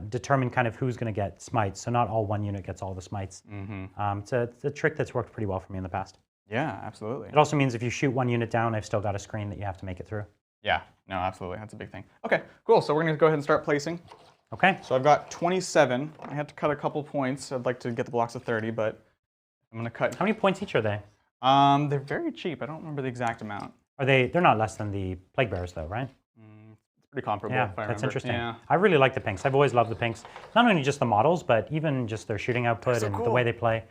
determine kind of who's going to get smites. So not all one unit gets all the smites. It's a trick that's worked pretty well for me in the past. Yeah, absolutely. It also means if you shoot one unit down, I've still got a screen that you have to make it through. Yeah, no, absolutely. That's a big thing. Okay, cool. So we're going to go ahead and start placing. Okay. So I've got 27. I had to cut a couple points. I'd like to get the blocks of 30, but I'm going to cut. How many points each are they? They're very cheap. I don't remember the exact amount. Are they? They're not less than the plague bearers, though, right? It's pretty comparable. Yeah, if I that's remember. interesting. Yeah. I really like the pinks. I've always loved the pinks. Not only just the models, but even just their shooting output so and the cool. way they play.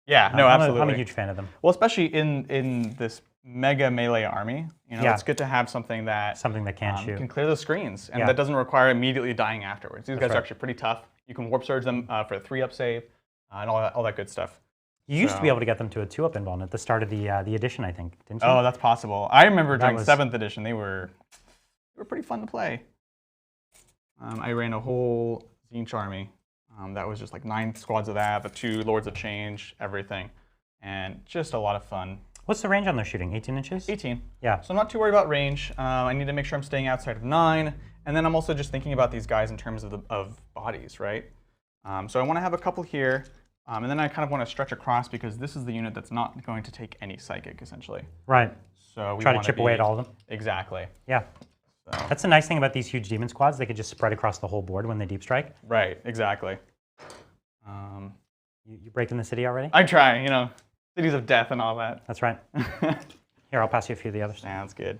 Yeah, no, absolutely. I'm a huge fan of them. Well, especially in this mega melee army, it's good to have something that can shoot. can clear the screens, and Yeah. that doesn't require immediately dying afterwards. These guys right. are actually pretty tough. You can warp surge them for a 3-up save and all that good stuff. You used to be able to get them to a 2-up involvement at the start of the edition, I think, didn't you? Oh, that's possible. I remember during was- 7th edition, they were pretty fun to play. I ran a whole Zinch army. That was just like 9 squads of that, the 2 Lords of Change, everything. And just a lot of fun. What's the range on their shooting? 18 inches? 18. Yeah. So I'm not too worried about range. I need to make sure I'm staying outside of 9. And then I'm also just thinking about these guys in terms of bodies, right? So I want to have a couple here. And then I kind of want to stretch across because this is the unit that's not going to take any psychic, essentially. Right. So we try to chip away at all of them. Exactly. Yeah. So. That's the nice thing about these huge demon squads. They could just spread across the whole board when they deep strike. Right, exactly. You breaking the city already? I try, you know, cities of death and all that. That's right. Here, I'll pass you a few of the others. Sounds good.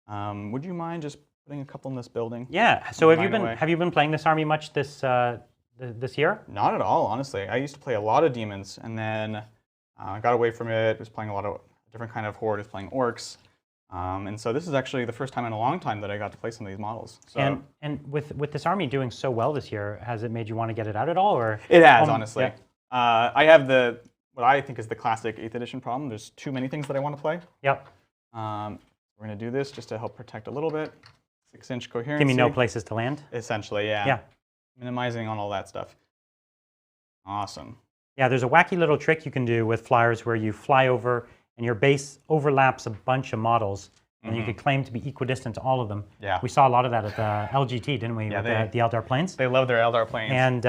Would you mind just putting a couple in this building? Yeah. So have you been playing this army much this year? Not at all, honestly. I used to play a lot of demons, and then I got away from it. Was playing a lot of different kind of horde. Was playing orcs, and so this is actually the first time in a long time that I got to play some of these models. So and with this army doing so well this year, has it made you want to get it out at all, or? It has, honestly. Yeah. I have what I think is the classic 8th edition problem. There's too many things that I want to play. Yep. We're going to do this just to help protect a little bit. 6-inch coherency. Give me no places to land. Essentially, yeah. Yeah. Minimizing on all that stuff. Awesome. Yeah, there's a wacky little trick you can do with flyers where you fly over and your base overlaps a bunch of models, and you could claim to be equidistant to all of them. Yeah. We saw a lot of that at the LGT, didn't we? Yeah, with the Eldar planes. They love their Eldar planes. And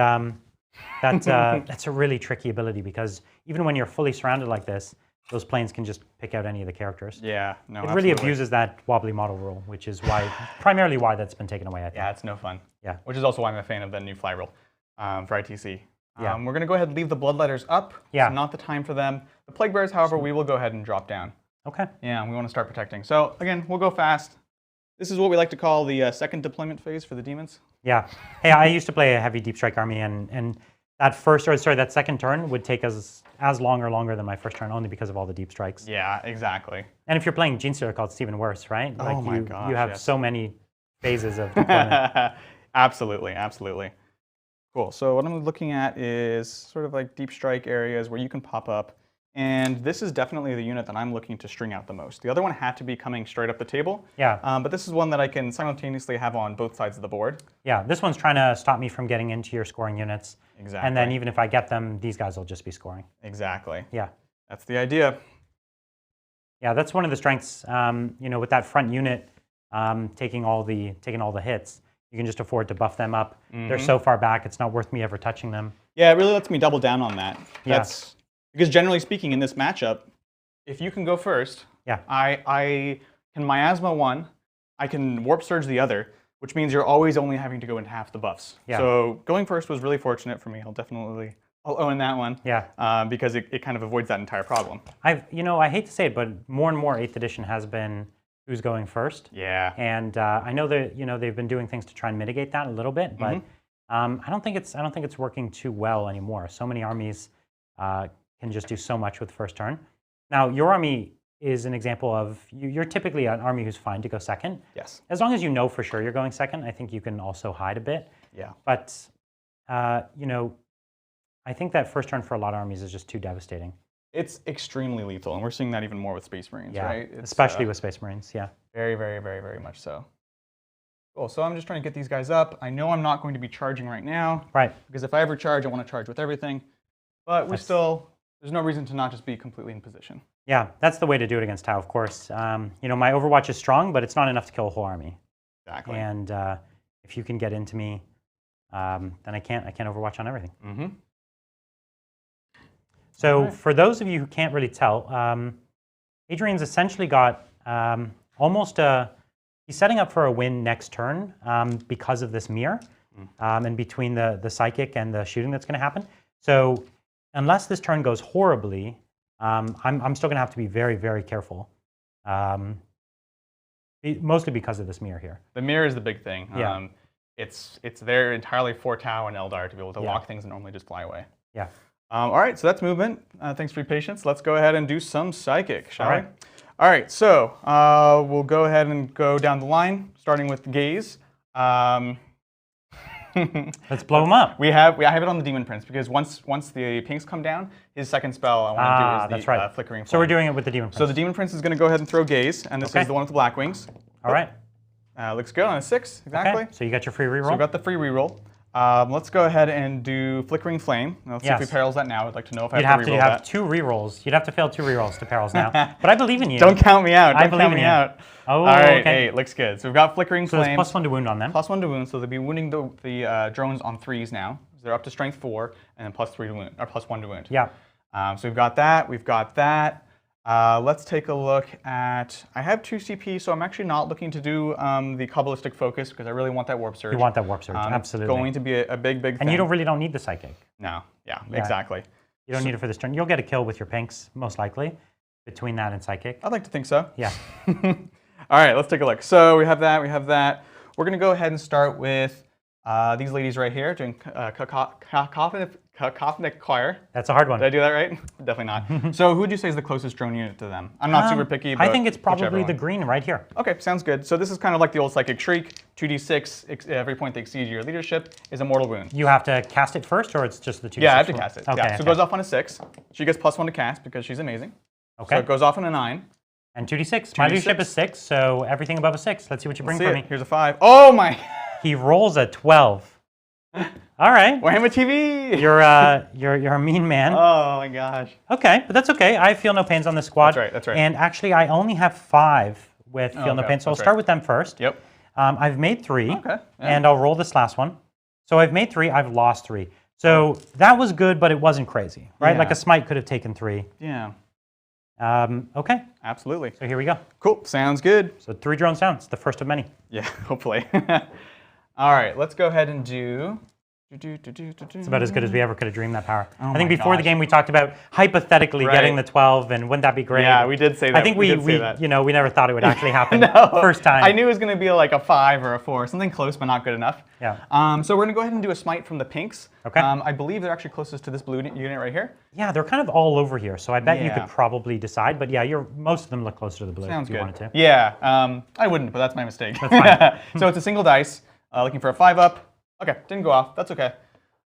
that's a really tricky ability because even when you're fully surrounded like this, those planes can just pick out any of the characters. Yeah, no, it really abuses that wobbly model rule, which is primarily why that's been taken away, I think. Yeah, it's no fun. Yeah. Which is also why I'm a fan of the new fly rule for ITC. Yeah. We're going to go ahead and leave the Bloodletters up. Yeah. It's not the time for them. The Plague Bearers, however, we will go ahead and drop down. Okay. Yeah, we want to start protecting. So again, we'll go fast. This is what we like to call the second deployment phase for the demons. Yeah. Hey, I used to play a heavy deep strike army, and that second turn would take us as long or longer than my first turn, only because of all the deep strikes. Yeah, exactly. And if you're playing Gene Stealer, it's even worse, right? Oh like my gosh, you have yes. so many phases of deployment. Absolutely, absolutely. Cool. So what I'm looking at is sort of like deep strike areas where you can pop up. And this is definitely the unit that I'm looking to string out the most. The other one had to be coming straight up the table. Yeah. But this is one that I can simultaneously have on both sides of the board. Yeah, this one's trying to stop me from getting into your scoring units. Exactly. And then even if I get them, these guys will just be scoring. Exactly. Yeah. That's the idea. Yeah, that's one of the strengths. With that front unit taking all the hits, you can just afford to buff them up. They're so far back, it's not worth me ever touching them. Yeah, it really lets me double down on that. Yeah. Because generally speaking, in this matchup, if you can go first, yeah, I can miasma one, I can warp surge the other, which means you're always only having to go into half the buffs. Yeah. So going first was really fortunate for me. I'll own that one. Yeah. Because it kind of avoids that entire problem. I hate to say it, but more and more 8th edition has been who's going first. Yeah. And I know that they've been doing things to try and mitigate that a little bit, but I don't think it's working too well anymore. So many armies can just do so much with first turn. Now your army is an example of you're typically an army who's fine to go second. Yes. As long as you know for sure you're going second, I think you can also hide a bit. Yeah. But I think that first turn for a lot of armies is just too devastating. It's extremely lethal, and we're seeing that even more with Space Marines, right? Especially with Space Marines, yeah. Very, very, very, very much so. Cool, so I'm just trying to get these guys up. I know I'm not going to be charging right now. Right. Because if I ever charge, I want to charge with everything. But there's no reason to not just be completely in position. Yeah, that's the way to do it against Tau, of course. My Overwatch is strong, but it's not enough to kill a whole army. Exactly. And if you can get into me, then I can't Overwatch on everything. Mm-hmm. So for those of you who can't really tell, Adrian's essentially got he's setting up for a win next turn because of this mirror and between the psychic and the shooting that's going to happen. So unless this turn goes horribly, I'm still going to have to be very, very careful. Mostly because of this mirror here. The mirror is the big thing. Yeah. It's there entirely for Tau and Eldar to be able to lock things and normally just fly away. Yeah. All right, so that's movement. Thanks for your patience. Let's go ahead and do some psychic, shall we? All right. All right, so we'll go ahead and go down the line, starting with Gaze. Let's blow him up. I have it on the Demon Prince because once the pinks come down, his second spell I want to do is the Flickering Flame. So we're doing it with the Demon Prince. So the Demon Prince is going to go ahead and throw Gaze, and this is the one with the black wings. All right. Looks good on a 6, exactly. Okay, so you got your free So reroll. we got the free reroll. Let's go ahead and do Flickering Flame. Let's see if we perils that now. I'd like to know if I You'd have have to to reroll have that. 2 rerolls. You'd have to fail 2 rerolls to perils now. But I believe in you. Don't count me out. Don't believe count in me you. out. Oh, All right, okay. 8. Looks good. So we've got Flickering So Flame. there's +1 to wound on them. +1 to wound, so they'll be wounding the drones on 3s now. So they're up to strength 4, and then +3 to wound, or +1 to wound. Yeah. So we've got that. We've got that. Let's take a look at. I have 2 CP, so I'm actually not looking to do the Kabbalistic Focus because I really want that Warp Surge. You want that Warp Surge, absolutely. It's going to be a big thing. And you really don't need the Psychic. No. Yeah. Exactly. You don't need it for this turn. You'll get a kill with your pinks, most likely, between that and Psychic. I'd like to think so. Yeah. All right, let's take a look. So we have that. We have that. We're going to go ahead and start with these ladies right here doing Cacophonic Choir. That's a hard one. Did I do that right? Definitely not. So who would you say is the closest drone unit to them? I'm not super picky, but I think it's probably whichever the one. green right here. Okay, sounds good. So this is kind of like the old Psychic Shriek. 2d6, every point they exceed your leadership is a mortal wound. You have to cast it first, or it's just the 2d6? Yeah, I have to cast it. Okay, Yeah. So it goes off on a 6. She gets +1 to cast because she's amazing. Okay. So it goes off on a 9. And 2d6. My leadership is 6, so everything above a 6. Let's see what you bring Let's for see me. it. Here's a 5. Oh my! He rolls a 12. All right. Warhammer TV! You're a mean man. Oh my gosh. Okay, but that's okay. I feel no pains on this squad. That's right, that's right. And actually, I only have 5 with feel no okay, pains, so I'll that's start right. with them first. Yep. I've made 3. Okay, yeah. And I'll roll this last one. So I've made 3. I've lost 3. So that was good, but it wasn't crazy, right? Yeah. Like a smite could have taken 3. Yeah. Okay. Absolutely. So here we go. Cool. Sounds good. So 3 drones down. It's the first of many. Yeah, hopefully. All right, let's go ahead and do. It's about as good as we ever could have dreamed that power. Oh I think my before the gosh. game we talked about hypothetically Right. getting the 12, and wouldn't that be great? Yeah, we did say that. I think we did say that. you know, we never thought it would actually happen No, first time. I knew it was going to be like a 5 or a 4, something close but not good enough. Yeah. So we're going to go ahead and do a smite from the pinks. Okay. I believe they're actually closest to this blue unit right here. Yeah, they're kind of all over here, so I bet you Yeah. could probably decide. But yeah, most of them look closer to the blue Sounds if you good. wanted to. Yeah, I wouldn't, but that's my mistake. That's fine. So it's a single dice, looking for a 5 up. Okay, didn't go off. That's okay.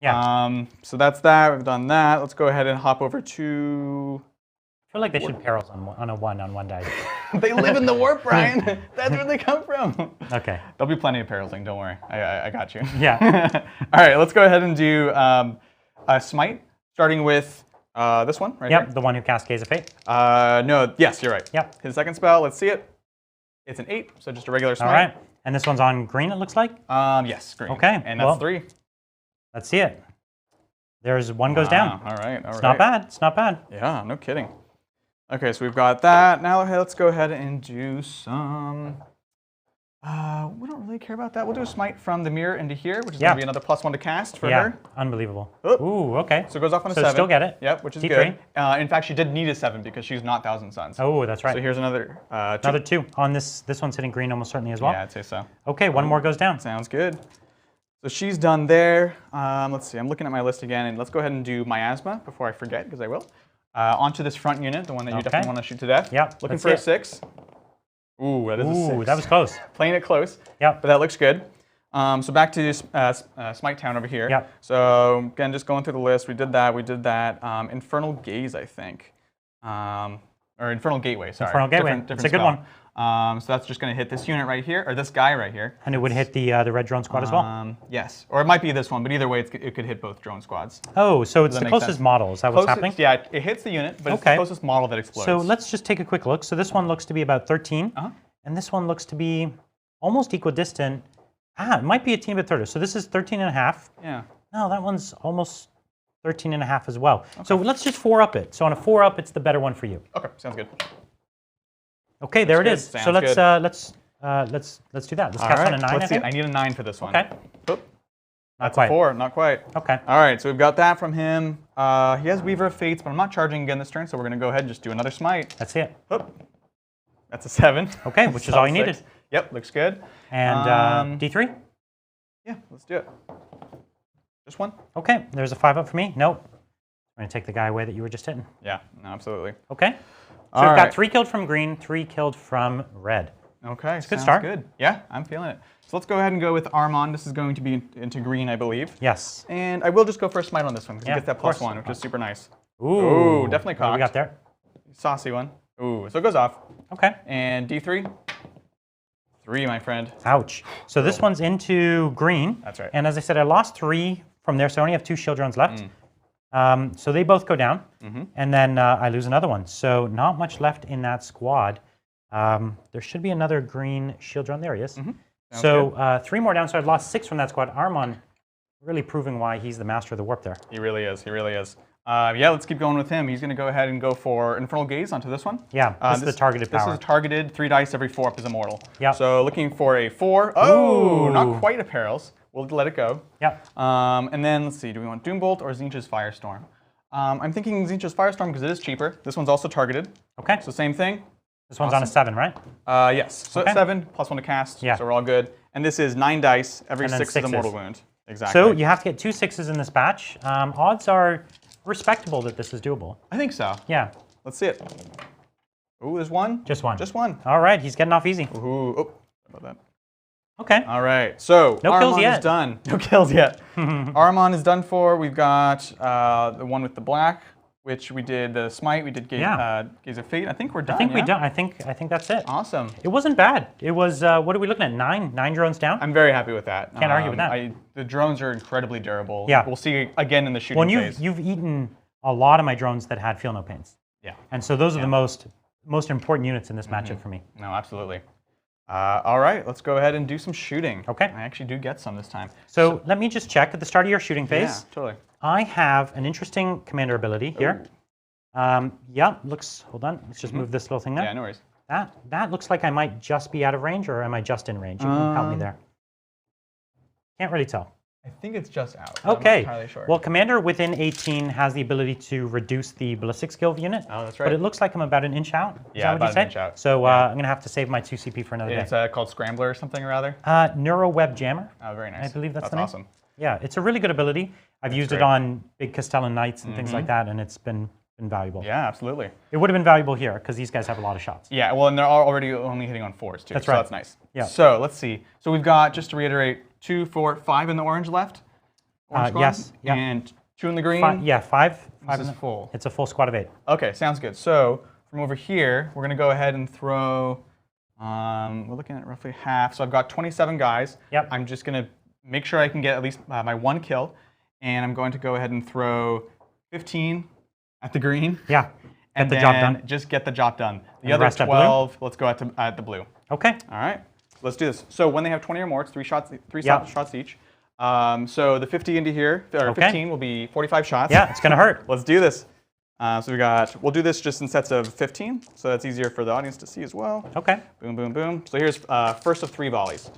Yeah. So that's that. We've done that. Let's go ahead and hop over to. I feel like they should perils on a 1 on 1 dice. They live in the warp, Brian. That's where they come from. Okay. There'll be plenty of periling. Don't worry. I got you. Yeah. All right. Let's go ahead and do a smite, starting with this one right Yep, here. the one who cast Gaze of Fate. No. Yes, you're right. Yep. Hit the second spell. Let's see it. It's an 8, so just a regular smite. All right. And this one's on green, it looks like. Yes, green. Okay, And that's well, 3. Let's see it. There's 1 goes down. All right. It's not bad. It's not bad. Yeah, no kidding. Okay, so we've got that. Now let's go ahead and do some. We don't really care about that. We'll do a smite from the mirror into here, which is going to be another +1 to cast for Yeah, her. unbelievable. Oop. Ooh, okay. So it goes off on a So 7. still get it. Yep, which is T3. good. In fact, she did need a 7 because she's not Thousand Suns. Oh, that's right. So here's another 2. Another 2 on this. This one's hitting green almost certainly as well. Yeah, I'd say so. Okay, 1 more goes down. Sounds good. So she's done there. Let's see. I'm looking at my list again, and let's go ahead and do miasma before I forget, because I will. Onto this front unit, the one that you definitely want to shoot to death. Yep. Looking for a 6. Ooh, that is a 6. Ooh, that was close. Playing it close. Yep. But that looks good. So back to Smite Town over here. Yep. So again, just going through the list, we did that. Infernal Gaze, I think. Or Infernal Gateway, sorry. Infernal Gateway. Different It's a good spell. one. So that's just going to hit this unit right here, or this guy right here. And it would hit the red drone squad as well. Yes, or it might be this one, but either way, it could hit both drone squads. Oh, so it's that the make closest sense? model. Is that what's happening? Yeah, it hits the unit, but it's Okay. the closest model that explodes. So let's just take a quick look. So this one looks to be about 13. And this one looks to be almost equidistant. It might be a teeny bit further. So this is 13.5. Yeah. No, that one's almost 13.5 as well. Okay. So let's just 4-up it. So on a 4-up, it's the better one for you. Okay, sounds good. Okay, there it is. Sounds so let's good. let's do that. Let's All cast right, on a 9. let's I see. think. I need a 9 for this one. Okay. Oop. Not That's quite. a 4, not quite. Okay. All right, so we've got that from him. He has Weaver of Fates, but I'm not charging again this turn, so we're going to go ahead and just do another smite. That's it. Oop. That's a 7. Okay, which is all you needed. Yep, looks good. And D3? Yeah, let's do it. Just one? Okay, there's a 5-up for me. Nope. I'm going to take the guy away that you were just hitting. Yeah, no, absolutely. Okay. So All we've got right. 3 killed from green, 3 killed from red. Okay, It's a good sounds start. good. Yeah, I'm feeling it. So let's go ahead and go with Armand. This is going to be into green, I believe. Yes. And I will just go for a smite on this one because Yeah, he gets that of course. +1, which is super nice. Ooh, definitely What cocked. do we got there? Saucy one. Ooh, so it goes off. Okay. And D3. 3, my friend. Ouch. So this one's into green. That's right. And as I said, I lost 3 from there, so I only have 2 shield drones left. So they both go down, and then I lose another one. So not much left in that squad. There should be another green shield drone. There he is. So 3 more down, so I've lost 6 from that squad. Armon really proving why he's the master of the warp there. He really is. He really is. Yeah, let's keep going with him. He's going to go ahead and go for Infernal Gaze onto this one. Yeah, this is the targeted power. This is targeted. 3 dice every 4 up is immortal. Yeah. So looking for a 4. Oh, Ooh. not quite a Perils. We'll let it go. Yeah. And then let's see. Do we want Doombolt or Zinch's Firestorm? I'm thinking Zinch's Firestorm because it is cheaper. This one's also targeted. Okay. So same thing. This one's on a 7, right? Yes. So Okay. 7 plus 1 to cast. Yeah. So we're all good. And this is 9 dice every And then 6 is a sixes. mortal wound. Exactly. So you have to get 2 6s in this batch. Odds are respectable that this is doable. I think so. Yeah. Let's see it. Ooh, there's 1. Just 1. Just 1. All right, he's getting off easy. Ooh. Oh, sorry about that. Okay. All right, so No kills Armon yet. is done. No kills yet. Armon is done for. We've got the one with the black, which we did the smite. We did Gaze of Fate. I think we're done. I think yeah? we done. I think that's it. Awesome. It wasn't bad. It was what are we looking at? 9 drones down. I'm very happy with that. Can't argue with that. The drones are incredibly durable. Yeah. We'll see again in the shooting Well, phase. you've eaten a lot of my drones that had feel no pains. Yeah. And so those are the most important units in this matchup for me. No, absolutely. All right, let's go ahead and do some shooting. Okay. I actually do get some this time. So let me just check at the start of your shooting phase. Yeah, totally. I have an interesting commander ability here. Yeah, looks, hold on, let's just move this little thing there. Yeah, no worries. That looks like I might just be out of range, or am I just in range? You can help me there. Can't really tell. I think it's just out. Okay. I'm not entirely sure. Well, commander within 18 has the ability to reduce the ballistic skill unit. Oh, that's right. But it looks like I'm about an inch out. Is Yeah, that what you about an said? inch out. So Yeah. I'm going to have to save my 2 CP for another It's day. called Scrambler or something or other. Neuroweb Jammer. Oh, very nice. I believe that's the That's name. awesome. Yeah, it's a really good ability. I've used it great. on big Castellan Knights and things like that, and it's been valuable. Yeah, absolutely. It would have been valuable here, because these guys have a lot of shots. Yeah, well, and they're already only hitting on 4s too. That's so right. That's nice. Yeah. So let's see. So we've got, just to reiterate, 2, 4, 5 in the orange left. Orange squad, yes, yeah. And 2 in the green. Five. This is full. It's a full squad of 8. Okay, sounds good. So from over here, we're going to go ahead and throw, we're looking at roughly half. So I've got 27 guys. Yep. I'm just going to make sure I can get at least my 1 kill. And I'm going to go ahead and throw 15 at the green. Yeah, And the job then done. just get the job done. The And other rest at blue? 12, let's go at the blue. Okay. All right, let's do this. So when they have 20 or more, it's 3 shots, Yep. shots each. So the 50 into here, or Okay. 15 will be 45 shots. Yeah, it's going to hurt. Let's do this. So we'll do this just in sets of 15, so that's easier for the audience to see as well. Okay. Boom, boom, boom. So here's first of 3 volleys.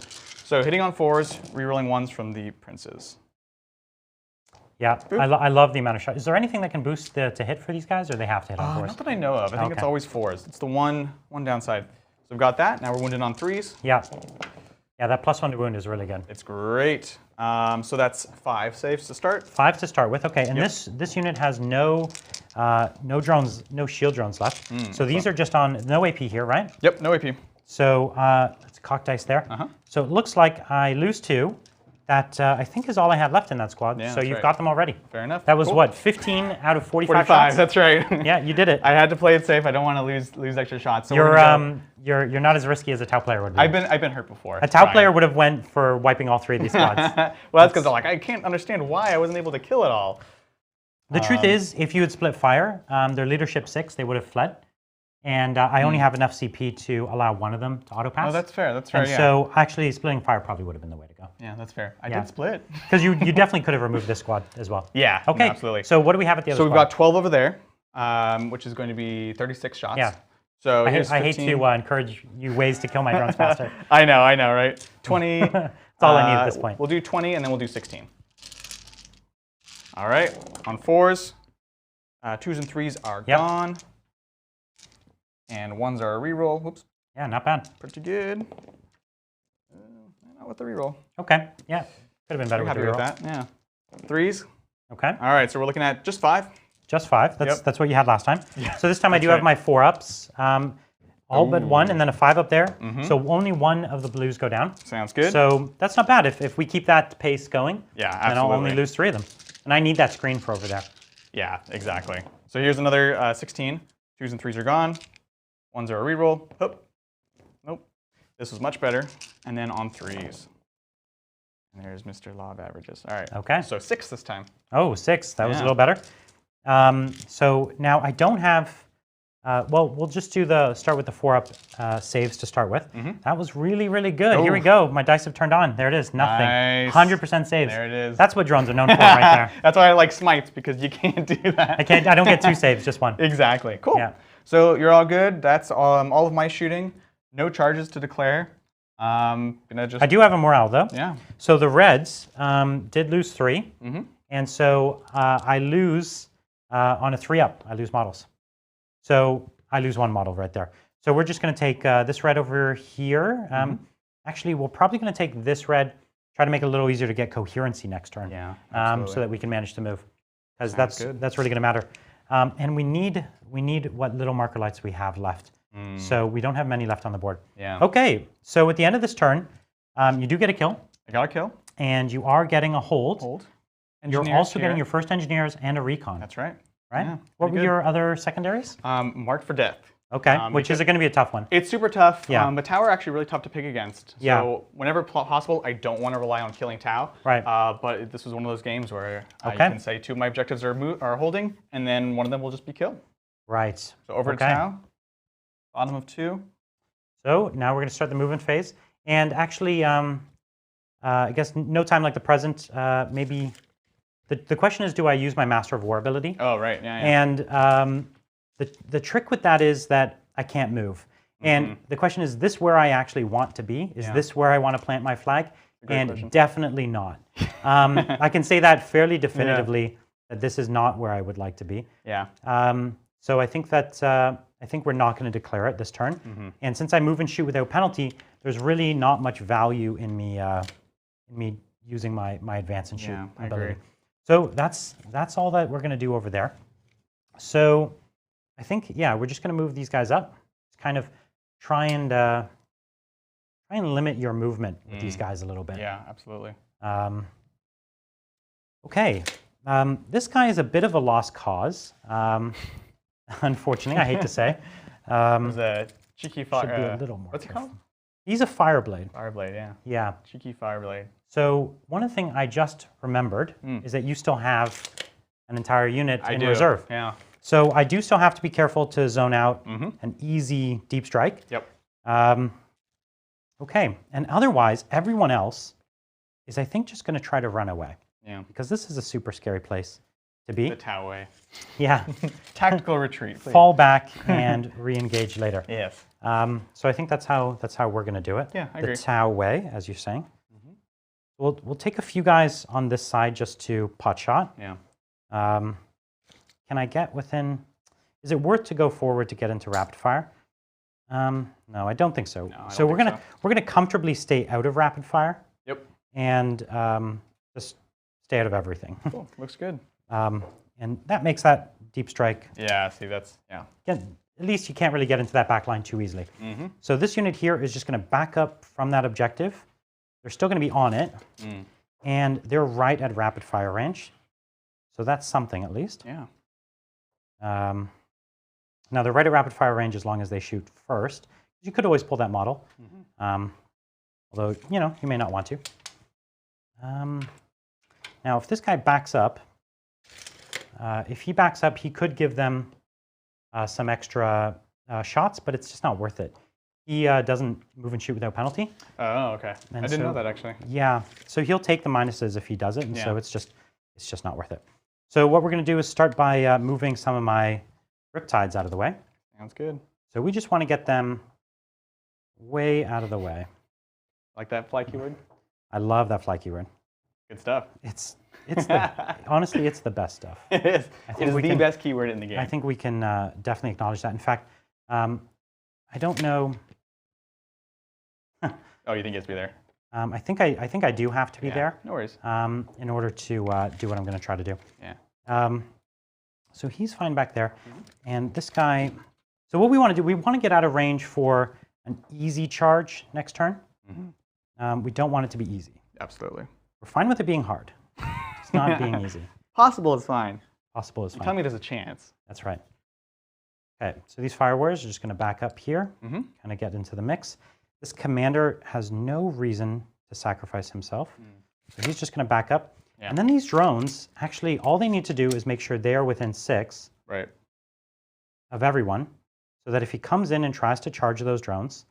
So hitting on 4s, rerolling 1s from the princes. Yeah, I love the amount of shots. Is there anything that can boost to hit for these guys, or they have to hit on 4s? Not that I know of. I think it's Okay. always 4s. It's the one downside. So we've got that. Now we're wounded on 3s. Yeah. Yeah, that +1 to wound is really good. It's great. So that's 5 saves to start. 5 to start with. Okay, and this unit has no drones, no shield drones left. So these are just on no AP here, right? Yep, no AP. So let's cock dice there. So it looks like I lose 2. That I think is all I had left in that squad. Yeah, so that's you've right. got them already. Fair enough. That was Cool. what, 15 out of 45 45, shots? that's right. Yeah, you did it. I had to play it safe. I don't want to lose extra shots. So You're not as risky as a Tau player would be. I've been hurt before. A Tau player would have went for wiping all 3 of these squads. Well, that's because I'm like, I can't understand why I wasn't able to kill it all. The truth is, if you had split fire, their leadership 6, they would have fled. And I only have enough CP to allow one of them to auto pass. Oh, that's fair. That's fair. And yeah. so actually splitting fire probably would have been the way to go. Yeah, that's fair. I Yeah. did split. Because you definitely could have removed this squad as well. Yeah. Okay. No, absolutely. So what do we have at the other So we've squad? got 12 over there, which is going to be 36 shots. Yeah. So I here's hate 15. to encourage you ways to kill my drones faster. I know, right? 20. That's all I need at this point. We'll do 20 and then we'll do 16. All right. On 4s, 2s and 3s are gone. And 1s are a reroll. Whoops. Yeah, not bad. Pretty good. Not with the reroll. Okay. Yeah. Could have been better with Happy the with reroll. that. Yeah. 3s. Okay. All right. So we're looking at just 5. Just 5. That's what you had last time. Yeah, So this time I do that's have my 4-ups. All but 1 and then a 5 up there. So only 1 of the blues go down. Sounds good. So that's not bad if we keep that pace going. Yeah, Then I'll absolutely. only lose 3 of them. And I need that screen for over there. Yeah, exactly. So here's another 16. 2s and 3s are gone. 1s are a reroll. Nope. This was much better. And then on 3s. And there's Mr. Law of Averages. All right. Okay. So 6 this time. Oh, 6. That was a Yeah. little better. So now I don't have. Well, we'll just do start with the 4-up saves to start with. That was really, really good. Here we go. My dice have turned on. There it is. Nothing. Nice. 100% saves. There it is. That's what drones are known for right there. That's why I like smites, because you can't do that. I don't get 2 saves, just 1. Exactly. Cool. Yeah. So you're all good. That's all of my shooting. No charges to declare. Gonna just. I do have a morale though. Yeah. So the Reds did lose 3, and so I lose on a 3-up. I lose models. So I lose 1 model right there. So we're just going to take this red over here. Actually, we're probably going to take this red, try to make it a little easier to get coherency next turn. Yeah. So that we can manage to move, because good. that's really going to matter. And we need what little marker lights we have left. So we don't have many left on the board. Yeah. Okay. So at the end of this turn, you do get a kill, I got a kill. and you are getting a hold. Hold. You're Engineers also here. getting your first engineers and a recon. That's right. right? Yeah, What pretty were good. your other secondaries? Marked for death. Okay, which is going to be a tough one. It's super tough. Yeah. But Tau are actually really tough to pick against. Yeah. So whenever possible, I don't want to rely on killing Tau. Right. But this was one of those games where you Okay. can say 2 of my objectives are holding, and then one of them will just be killed. Right. So over to Tau. Bottom of 2. So now we're going to start the movement phase. And actually, I guess no time like the present, maybe... The question is, do I use my Master of War ability? Oh, right. Yeah, yeah. And the trick with that is that I can't move. And the question is this where I actually want to be? Is this where I want to plant my flag? And question. definitely not. I can say that fairly definitively that this is not where I would like to be. Yeah. So I think that I think we're not going to declare it this turn. And since I move and shoot without penalty, there's really not much value in me using my advance and shoot Yeah, I ability. agree. So that's all that we're going to do over there. So I think we're just going to move these guys up. Just kind of try and limit your movement with these guys a little bit. Yeah, absolutely. Okay, this guy is a bit of a lost cause. Unfortunately, I hate to say. There's a cheeky Should fire. be a little more What's it careful. called? He's a Fireblade. Fireblade, yeah. Yeah. Cheeky Fireblade. So one thing I just remembered is that you still have an entire unit in reserve. Yeah. So I do still have to be careful to zone out an easy deep strike. Yep. Okay, and otherwise, everyone else is, I think, just going to try to run away. Yeah. Because this is a super scary place to be. The Tau way. Yeah. Tactical retreat, please. Fall back and re-engage later. Yes. So I think that's how we're going to do it. Yeah, I the agree. Tau way, as you're saying. We'll take a few guys on this side just to pot shot. Yeah. Can I get within? Is it worth to go forward to get into rapid fire? No, I don't think so. No, I So don't think we're gonna comfortably stay out of rapid fire Yep. and just stay out of everything. Cool. Looks good. And that makes that deep strike. Yeah, see, that's, yeah. At least you can't really get into that back line too easily. So this unit here is just going to back up from that objective. They're still going to be on it, and they're right at rapid fire range. So that's something at least. Yeah. Now they're right at rapid fire range as long as they shoot first. You could always pull that model, although you may not want to. Now if this guy backs up, he could give them some extra shots, but it's just not worth it. He doesn't move and shoot without penalty. Oh, okay. And I didn't so- know that, actually. Yeah, so he'll take the minuses if he does it, and so Yeah. it's just not worth it. So what we're going to do is start by moving some of my Riptides out of the way. Sounds good. So we just want to get them way out of the way. Like that fly keyword? I love that fly keyword. Good stuff. It's honestly, it's the best stuff. It is. I think It is we the can- best keyword in the game. I think we can definitely acknowledge that. In fact, I don't know. Oh, you think it has to be there? I think I do have to be Yeah, there no worries. in order to do what I'm going to try to do. Yeah. So he's fine back there, and this guy. So what we want to do, we want to get out of range for an easy charge next turn. We don't want it to be easy. Absolutely. We're fine with it being hard. It's not being easy. Possible is fine. Possible is Tell fine. me there's a chance. That's right. Okay, so these fire warriors are just going to back up here, Mm-hmm. kind of get into the mix. This commander has no reason to sacrifice himself. So he's just going to back up. Yeah. And then these drones, actually, all they need to do is make sure they are within 6 Right. of everyone, so that if he comes in and tries to charge those drones,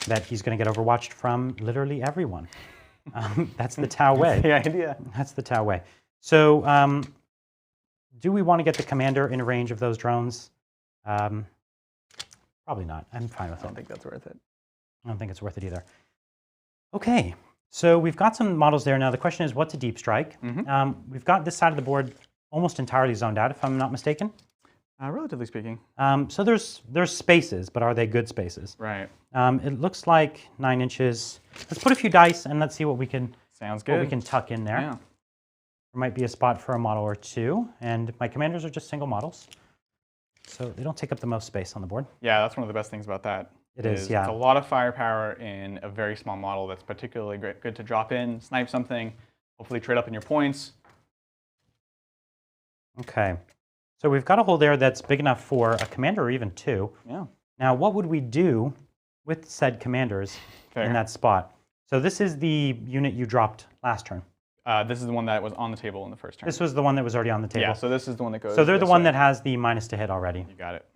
that he's going to get overwatched from literally everyone. That's the Tau way. That's the idea. That's the Tau way. So do we want to get the commander in range of those drones? Probably not. I'm fine with I don't it. think that's worth it. I don't think it's worth it either. Okay, so we've got some models there now. The question is what to deep strike. We've got this side of the board almost entirely zoned out, if I'm not mistaken. Relatively speaking. So there's spaces, but are they good spaces? Right. It looks like 9 inches. Let's put a few dice and let's see what we can Sounds good. tuck in there. Yeah. There might be a spot for a model or two, and my commanders are just single models, so they don't take up the most space on the board. Yeah, that's one of the best things about that. It is, yeah. It's a lot of firepower in a very small model that's particularly good to drop in, snipe something, hopefully trade up in your points. Okay, so we've got a hole there that's big enough for a commander or even 2. Yeah. Now, what would we do with said commanders in that spot? So this is the unit you dropped last turn. This is the one that was on the table in the first turn. This was the one that was already on the table. Yeah, so this is the one that goes So they're the this one way. that has the minus to hit already. You got it.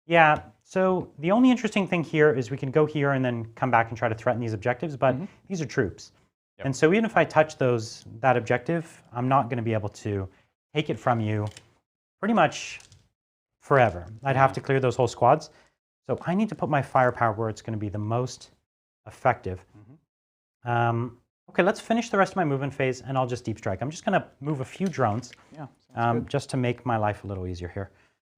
Yeah, so the only interesting thing here is we can go here and then come back and try to threaten these objectives, but these are troops. Yep. And so even if I touch that objective, I'm not going to be able to take it from you pretty much forever. I'd have to clear those whole squads. So I need to put my firepower where it's going to be the most effective. Okay, let's finish the rest of my movement phase, and I'll just deep strike. I'm just going to move a few drones just to make my life a little easier here.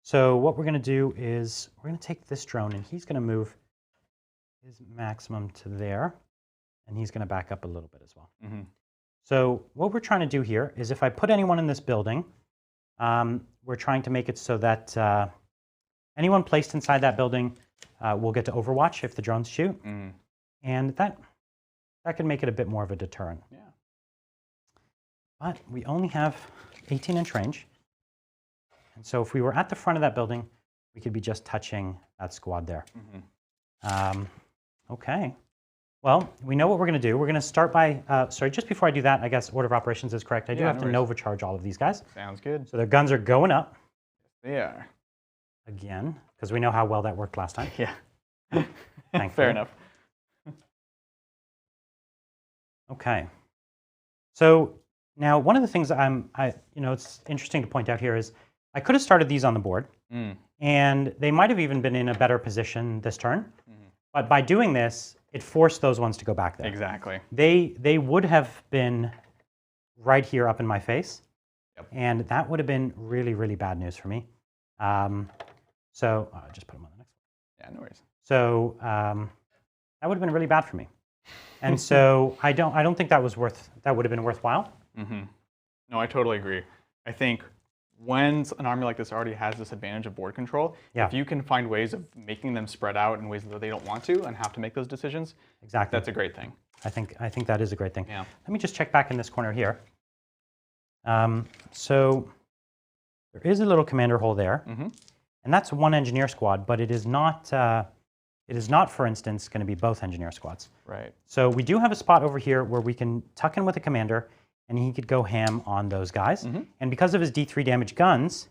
So what we're going to do is we're going to take this drone, and he's going to move his maximum to there, and he's going to back up a little bit as well. So what we're trying to do here is if I put anyone in this building, we're trying to make it so that anyone placed inside that building will get to overwatch if the drones shoot, and that can make it a bit more of a deterrent. Yeah. But we only have 18-inch range. And so if we were at the front of that building, we could be just touching that squad there. Okay. Well, we know what we're going to do. We're going to start by, sorry, just before I do that, I guess order of operations is correct. I do have to Nova charge all of these guys. Sounds good. So their guns are going up. They are. Again, because we know how well that worked last time. Yeah. Fair enough. Okay. So now one of the things it's interesting to point out here is I could have started these on the board, and they might have even been in a better position this turn. But by doing this, it forced those ones to go back there. Exactly. They would have been right here up in my face, and that would have been really, really bad news for me. So I'll just put them on the next one. Yeah, no worries. So that would have been really bad for me. And so I don't think that would have been worthwhile. No, I totally agree. I think when an army like this already has this advantage of board control, if you can find ways of making them spread out in ways that they don't want to and have to make those decisions, exactly, that's a great thing. I think that is a great thing. Yeah. Let me just check back in this corner here. So there is a little commander hole there, and that's one engineer squad, but it is not. It is not, for instance, going to be both engineer squads. Right. So we do have a spot over here where we can tuck in with a commander, and he could go ham on those guys. And because of his D3 damage guns,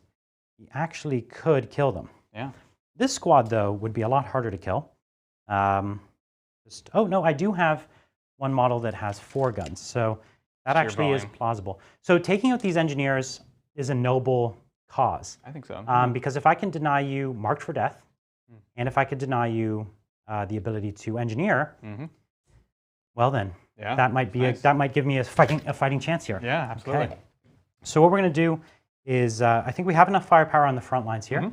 he actually could kill them. Yeah. This squad, though, would be a lot harder to kill. Oh, no, I do have one model that has 4 guns. So that actually is plausible. So taking out these engineers is a noble cause. I think so. Because if I can deny you marked for death, and if I could deny you the ability to engineer, well then, that might be that might give me a fighting chance here. Yeah, absolutely. Okay. So what we're going to do is, I think we have enough firepower on the front lines here. We're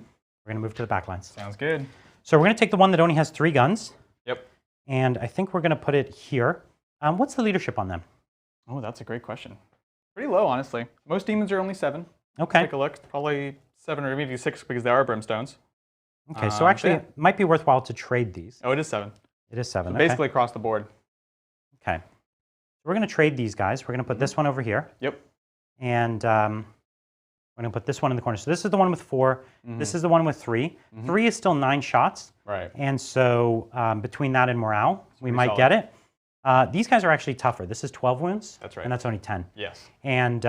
going to move to the back lines. Sounds good. So we're going to take the one that only has 3 guns. Yep. And I think we're going to put it here. What's the leadership on them? Oh, that's a great question. Pretty low, honestly. Most demons are only 7. Okay. Take a look. Probably 7 or maybe 6 because they are brimstones. Okay, so actually it might be worthwhile to trade these. Oh, it is 7. It is 7. So basically across the board. Okay. So we're going to trade these guys. We're going to put this one over here. Yep. And we're going to put this one in the corner. So this is the one with 4. This is the one with 3. 3 is still 9 shots. Right. And so between that and morale, we might solid. get it. These guys are actually tougher. This is 12 wounds. That's right. And that's only 10. Yes. And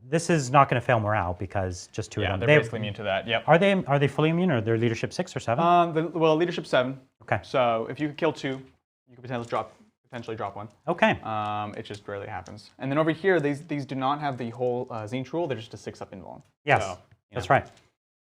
this is not going to fail morale because just two Yeah, of them. they're basically immune to that. Yep. Are they fully immune, or they're leadership 6 or 7? Well, leadership 7. Okay. So if you could kill 2, you could potentially drop 1. Okay. It just rarely happens. And then over here, these do not have the whole Zinch rule. They're just a 6-up invuln. Yes, So, that's right.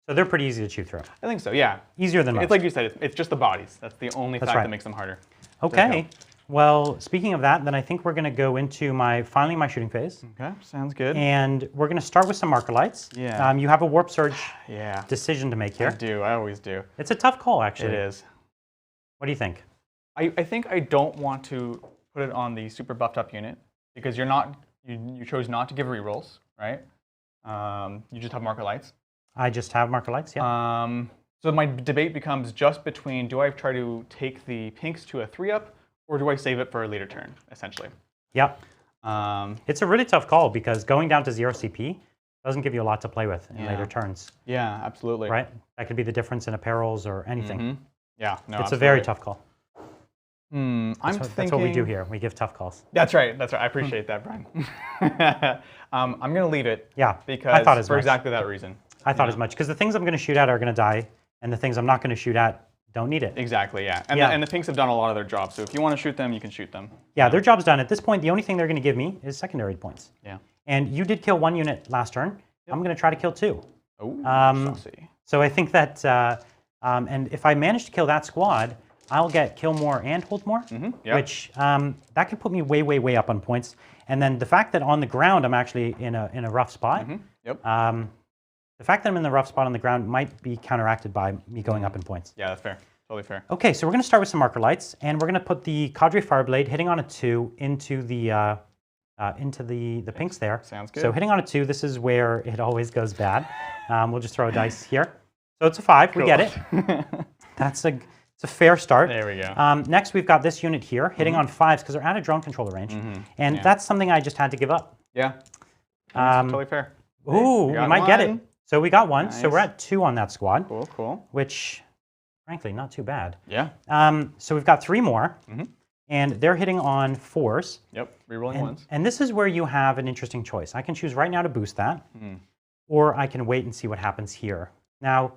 So they're pretty easy to chew through. I think so. Yeah. Easier than most. It's like you said. It's just the bodies. That's the only fact right. that makes them harder. Okay. Well, speaking of that, then I think we're going to go into finally my shooting phase. Okay. Sounds good. And we're going to start with some marker lights. Yeah. You have a warp surge Yeah. decision to make here. I do. I always do. It's a tough call, actually. It is. What do you think? I think I don't want to put it on the super buffed up unit because you chose not to give rerolls, right? You just have marker lights. I just have marker lights, yeah. So my debate becomes just between, do I try to take the pinks to a 3-up or do I save it for a later turn, essentially? Yep. Um, It's a really tough call because going down to 0 CP doesn't give you a lot to play with in later turns, yeah, absolutely. right? That could be the difference in apparels or anything. Mhm. Yeah, no, It's a very tough call. I'm thinking. That's what we do here. We give tough calls. That's right. That's right. I appreciate that, Brian. I'm going to leave it. Yeah, Because I thought as for much. exactly that reason. I thought as much because the things I'm going to shoot at are going to die, and the things I'm not going to shoot at don't need it. Exactly. Yeah. And, Yeah. and the pinks have done a lot of their job. So if you want to shoot them, you can shoot them. Yeah, their job's done. At this point, the only thing they're going to give me is secondary points. Yeah. And you did kill 1 unit last turn. I'm going to try to kill 2. Oh, saucy. So I think that, and if I manage to kill that squad, I'll get kill more and hold more, yeah. which that could put me way, way, way up on points. And then the fact that on the ground I'm actually in a rough spot, Yep. the fact that I'm in the rough spot on the ground might be counteracted by me going up in points. Yeah, that's fair. Totally fair. Okay, so we're going to start with some marker lights, and we're going to put the Cadre Fireblade hitting on a 2 into the pinks there. Sounds good. So hitting on a 2, this is where it always goes bad. We'll just throw a dice here. So it's a 5. We get it. It's a fair start. There we go. Next, we've got this unit here hitting on 5s because they're out of drone controller range, and that's something I just had to give up. Yeah. That's totally fair. Ooh, we might get it. So we got 1. So Nice. we're at 2 on that squad, Cool, cool. which, frankly, not too bad. Yeah. So we've got 3 more, and they're hitting on 4s. Yep. Rerolling ones. And this is where you have an interesting choice. I can choose right now to boost that, or I can wait and see what happens here. Now,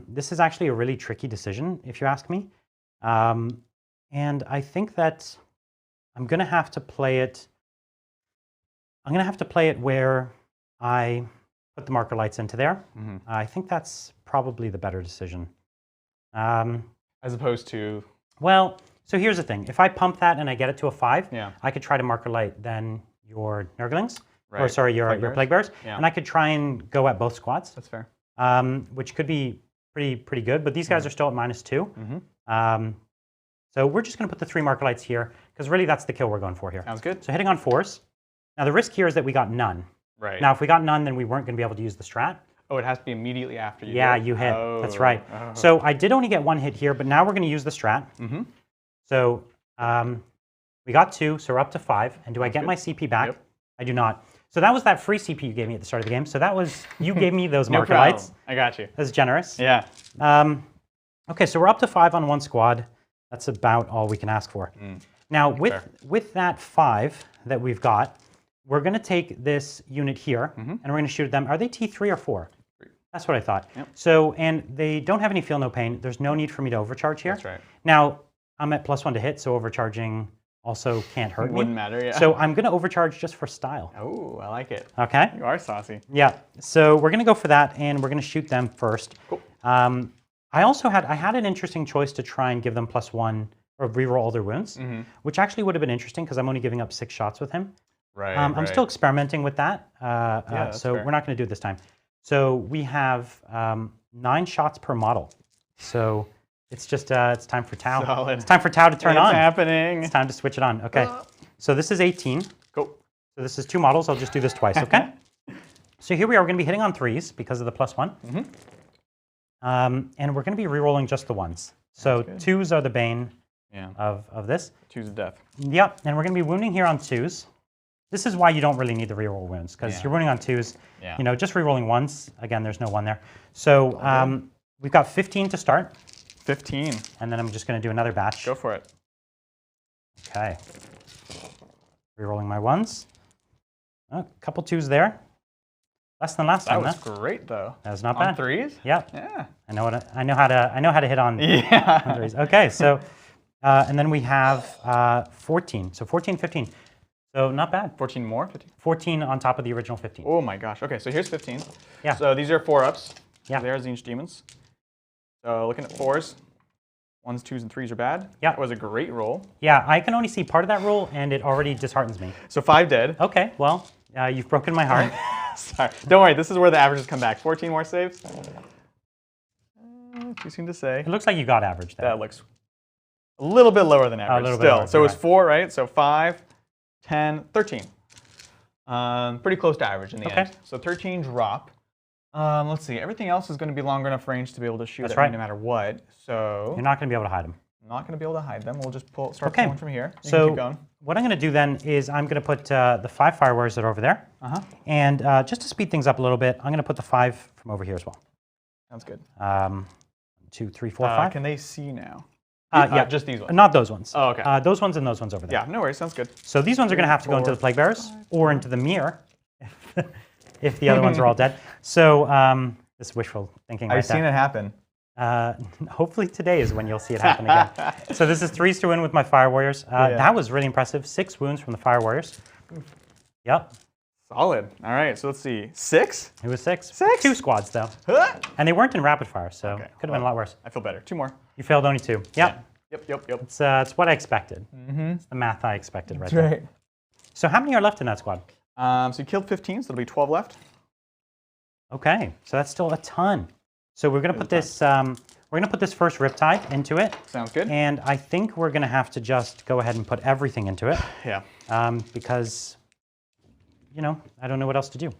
this is actually a really tricky decision, if you ask me. And I think that I'm going to have to play it. I'm going to have to play it where I put the marker lights into there. I think that's probably the better decision. As opposed to. Well, so here's the thing. If I pump that and I get it to a 5, Yeah. I could try to marker light then your Nurglings, or Right. sorry, your Plague Bearers, Yeah. and I could try and go at both squads, That's fair. which could be pretty good. But these guys are still at -2. So we're just going to put the 3 marker lights here because really that's the kill we're going for here. Sounds good. So hitting on 4s. Now the risk here is that we got none. Right. Now if we got none, then we weren't going to be able to use the strat. Oh, it has to be immediately after you. Yeah, hit. you hit. Oh. That's right. Oh. So I did only get 1 hit here, but now we're going to use the strat. So we got 2, so we're up to 5. And do I get my CP back? Yep. I do not. So that was that free CP you gave me at the start of the game. So that was, you gave me those No marker problem. lights. I got you. That's generous. Yeah. Okay, so we're up to 5 on 1 squad. That's about all we can ask for. Now, with that 5 that we've got, we're going to take this unit here, and we're going to shoot at them. Are they T3 or 4? 3. That's what I thought. Yep. So, and they don't have any feel no pain. There's no need for me to overcharge here. That's right. Now, I'm at +1 to hit, so overcharging also can't hurt Wouldn't me. matter, yeah. So I'm going to overcharge just for style. Oh, I like it. Okay? You are saucy. Yeah. So we're going to go for that, and we're going to shoot them first. Cool. I also had an interesting choice to try and give them +1 or reroll all their wounds, which actually would have been interesting because I'm only giving up 6 shots with him. Right. I'm still experimenting with that, that's so fair. we're not going to do it this time. So we have 9 shots per model. So it's just it's time for Tau. Solid. It's time for Tau to turn It's on. happening. It's time to switch it on. Okay. So this is 18. Go. So this is 2 models. I'll just do this twice. Okay. So here we are. We're going to be hitting on 3s because of the +1. And we're going to be rerolling just the 1s. So 2s are the bane of this. 2s of death. Yep. And we're going to be wounding here on 2s. This is why you don't really need the reroll wounds because you're wounding on 2s. Yeah. You know, just rerolling 1s. Again, there's no 1 there. So we've got 15 to start. 15. And then I'm just going to do another batch. Go for it. Okay. Rerolling my ones. Oh, a couple twos there. Less than last time. That was great though. That was not on bad. Threes? Yeah. Yeah. I know how to hit on, Yeah. on threes. Okay, so and then we have 14. So 14, 15. So not bad. 14 more? 15? 14 on top of the original 15. Oh my gosh. Okay, so here's 15. Yeah. So these are 4-ups. Yeah. There's Zinj Demons. So looking at 4s. 1s, 2s, and 3s are bad. Yeah. That was a great roll. Yeah, I can only see part of that roll, and it already disheartens me. So 5 dead. Okay, well, you've broken my heart. Sorry. Don't worry, this is where the averages come back. 14 more saves. Too soon to say. It looks like you got average there. That looks a little bit lower than average. A little bit still. lower, So it was right. 4, right? So 5, 10, 13. Pretty close to average in the Okay. end. So 13 drop. Let's see. Everything else is going to be long enough range to be able to shoot That's at me right. no matter what. So You're not going to be able to hide them. I'm not going to be able to hide them. We'll just start Okay. pulling from here. You can So keep going. what I'm going to do then is I'm going to put the 5 firewires that are over there. Uh-huh. And just to speed things up a little bit, I'm going to put the 5 from over here as well. Sounds good. 2, 3, 4, 5. Can they see now? Yeah, Just these ones. Not those ones. Oh, okay. Those ones and those ones over there. Yeah, no worries. Sounds good. So these ones are going to have to go into the plague bearers or into the mirror if the other ones are all dead. So this is wishful thinking right I've seen there. it happen. Hopefully today is when you'll see it happen again. So this is 3s to win with my fire warriors. That was really impressive. 6 wounds from the fire warriors. Yep. Solid. All right, so let's see. 6? It was 6. 6? 2 squads though. Huh? And they weren't in rapid fire, so Okay, could have been a lot worse. I feel better. 2 more. You failed only 2. Yep. Yep. It's what I expected. It's the math I expected right there. Right. So how many are left in that squad? So you killed 15, so there'll be 12 left. Okay, so that's still a ton. So we're gonna put this. We're gonna put this first riptide into it, Sounds good. and I think we're gonna have to just go ahead and put everything into it Yeah. because, you know, I don't know what else to do.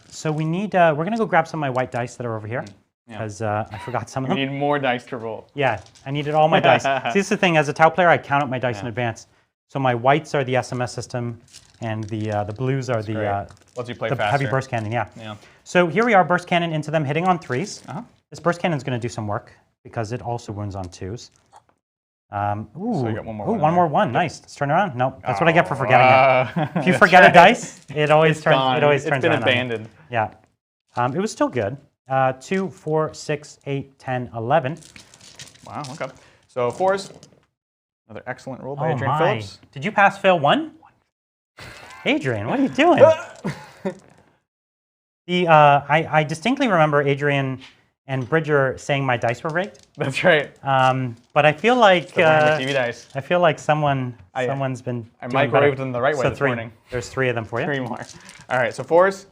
So we need. We're gonna go grab some of my white dice that are over here Yeah. because I forgot some of We them. need more dice to roll. Yeah, I needed all my dice. See, this is the thing. As a Tau player, I count up my dice in advance. So my whites are the SMS system, and the blues are the Lets you play the faster. heavy burst cannon. Yeah. Yeah. So here we are, burst cannon into them, hitting on 3s. Uh-huh. This burst cannon is going to do some work because it also wounds on 2s. So you got one more ooh, one in one there. more one. Nice. Let's turn around. Nope, that's what I get for forgetting it. If you forget a dice, it always turns. Gone. It always It's turns been around on you. abandoned. Yeah. It was still good. 2, 4, 6, 8, 10, 11. Wow, okay. So 4s. Another excellent roll by Oh Adrian my. Phillips. Did you pass fail 1? Adrian, what are you doing? I distinctly remember Adrian and Bridger saying my dice were rigged. That's right. But I feel like The TV dice. I feel like someone's been. I doing better. microwaved them the right way So this 3. morning. There's 3 of them for you. 3 more. All right, so 4s.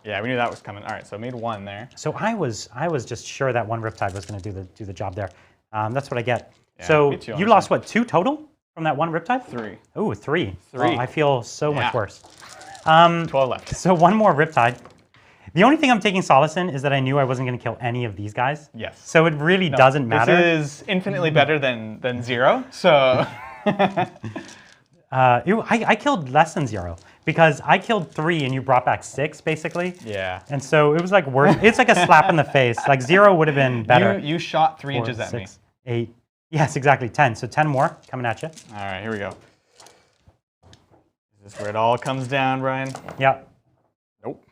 Yeah, we knew that was coming. All right, so I made 1 there. So I was just sure that one Riptide was going to do the job there. That's what I get. Yeah, so me too, you lost what, 2 total from that one Riptide? 3. Oh, 3. 3. Oh, I feel so much Yeah. worse. 12 left. So one more Riptide. The only thing I'm taking solace in is that I knew I wasn't going to kill any of these guys. Yes. So it really doesn't matter. This is infinitely better than 0. So I killed less than 0 because I killed 3 and you brought back 6 basically. yeah. And so it was like worse. It's like a slap in the face. Like 0 would have been better. You shot 3 4, inches at 6, 8. Yes, exactly. 10. So 10 more coming at you. me. All right, here we go. Is this where it all comes down, Brian? Yeah. Nope.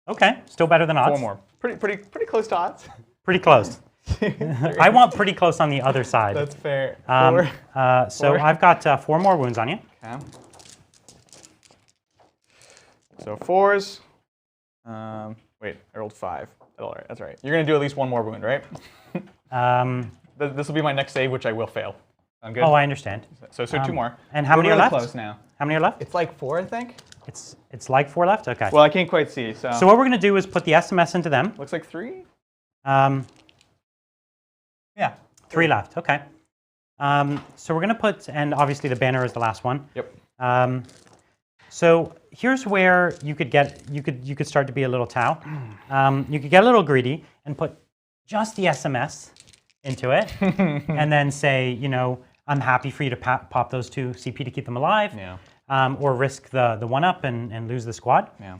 Okay. Still better than odds. 4 more. Pretty close to odds. Pretty close. I want pretty close on the other side. That's fair. 4. So 4. I've got 4 more wounds on you. Okay. So 4s. Wait, I rolled 5. All right, that's right. You're gonna do at least 1 more wound, right? This will be my next save, which I will fail. Sound good? Oh, I understand. So 2 more. And how We're many are really left? Close now. How many are left? It's like 4, I think. It's like 4 left? Okay. Well, I can't quite see. So So what we're going to do is put the SMS into them. looks like 3. Yeah. 3 left. Okay. So we're going to put, and obviously the banner is the last one. Yep. So here's where you could start to be a little Tau. You could get a little greedy and put just the SMS into it, and then say, you know, I'm happy for you to pop those 2 CP to keep them alive, Yeah. or risk the 1-up and lose the squad. Yeah.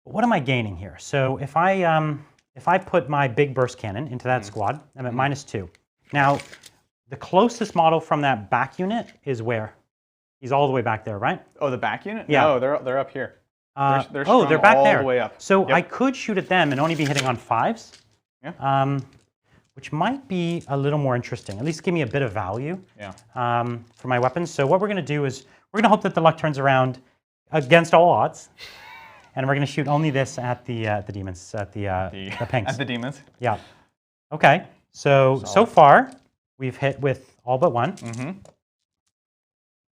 But what am I gaining here? So if I if I put my big burst cannon into that squad, I'm at -2. Now, the closest model from that back unit is where? He's all the way back there, right? Oh, the back unit? Yeah. No, they're up here. They're oh, they're back all there. the way up. So Yep. I could shoot at them and only be hitting on 5s. Yeah. Which might be a little more interesting. At least give me a bit of value. Yeah. For my weapons. So what we're going to do is we're going to hope that the luck turns around against all odds, and we're going to shoot only this at the demons, at the pinks. At the demons. Yeah. Okay. So far we've hit with all but one,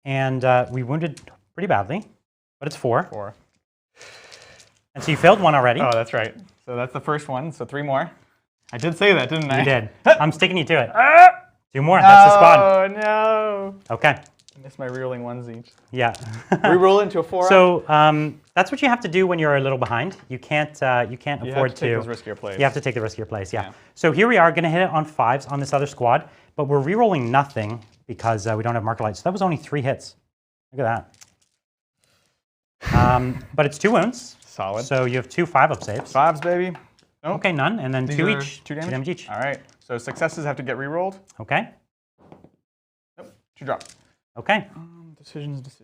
and we wounded pretty badly, but it's 4. 4. And so you failed one already. Oh, that's right. So that's the first one. So 3 more. I did say that, didn't I? You did. I'm sticking you to it. 2 more. That's the squad. Oh no! Okay. I missed my rerolling ones each. Yeah. Reroll into a 4. So that's what you have to do when you're a little behind. You can't afford have to take those riskier plays. You have to take the riskier plays. Yeah. So here we are going to hit it on 5s on this other squad, but we're rerolling nothing because we don't have marker lights. So that was only 3 hits. Look at that. But it's 2 wounds. Solid. So you have 2 5-up saves. 5s, baby. Nope. Okay, none, and then These 2 are each. 2 damage? 2 damage each. All right. So successes have to get rerolled. Okay. Nope. 2 drop. Okay. Decisions.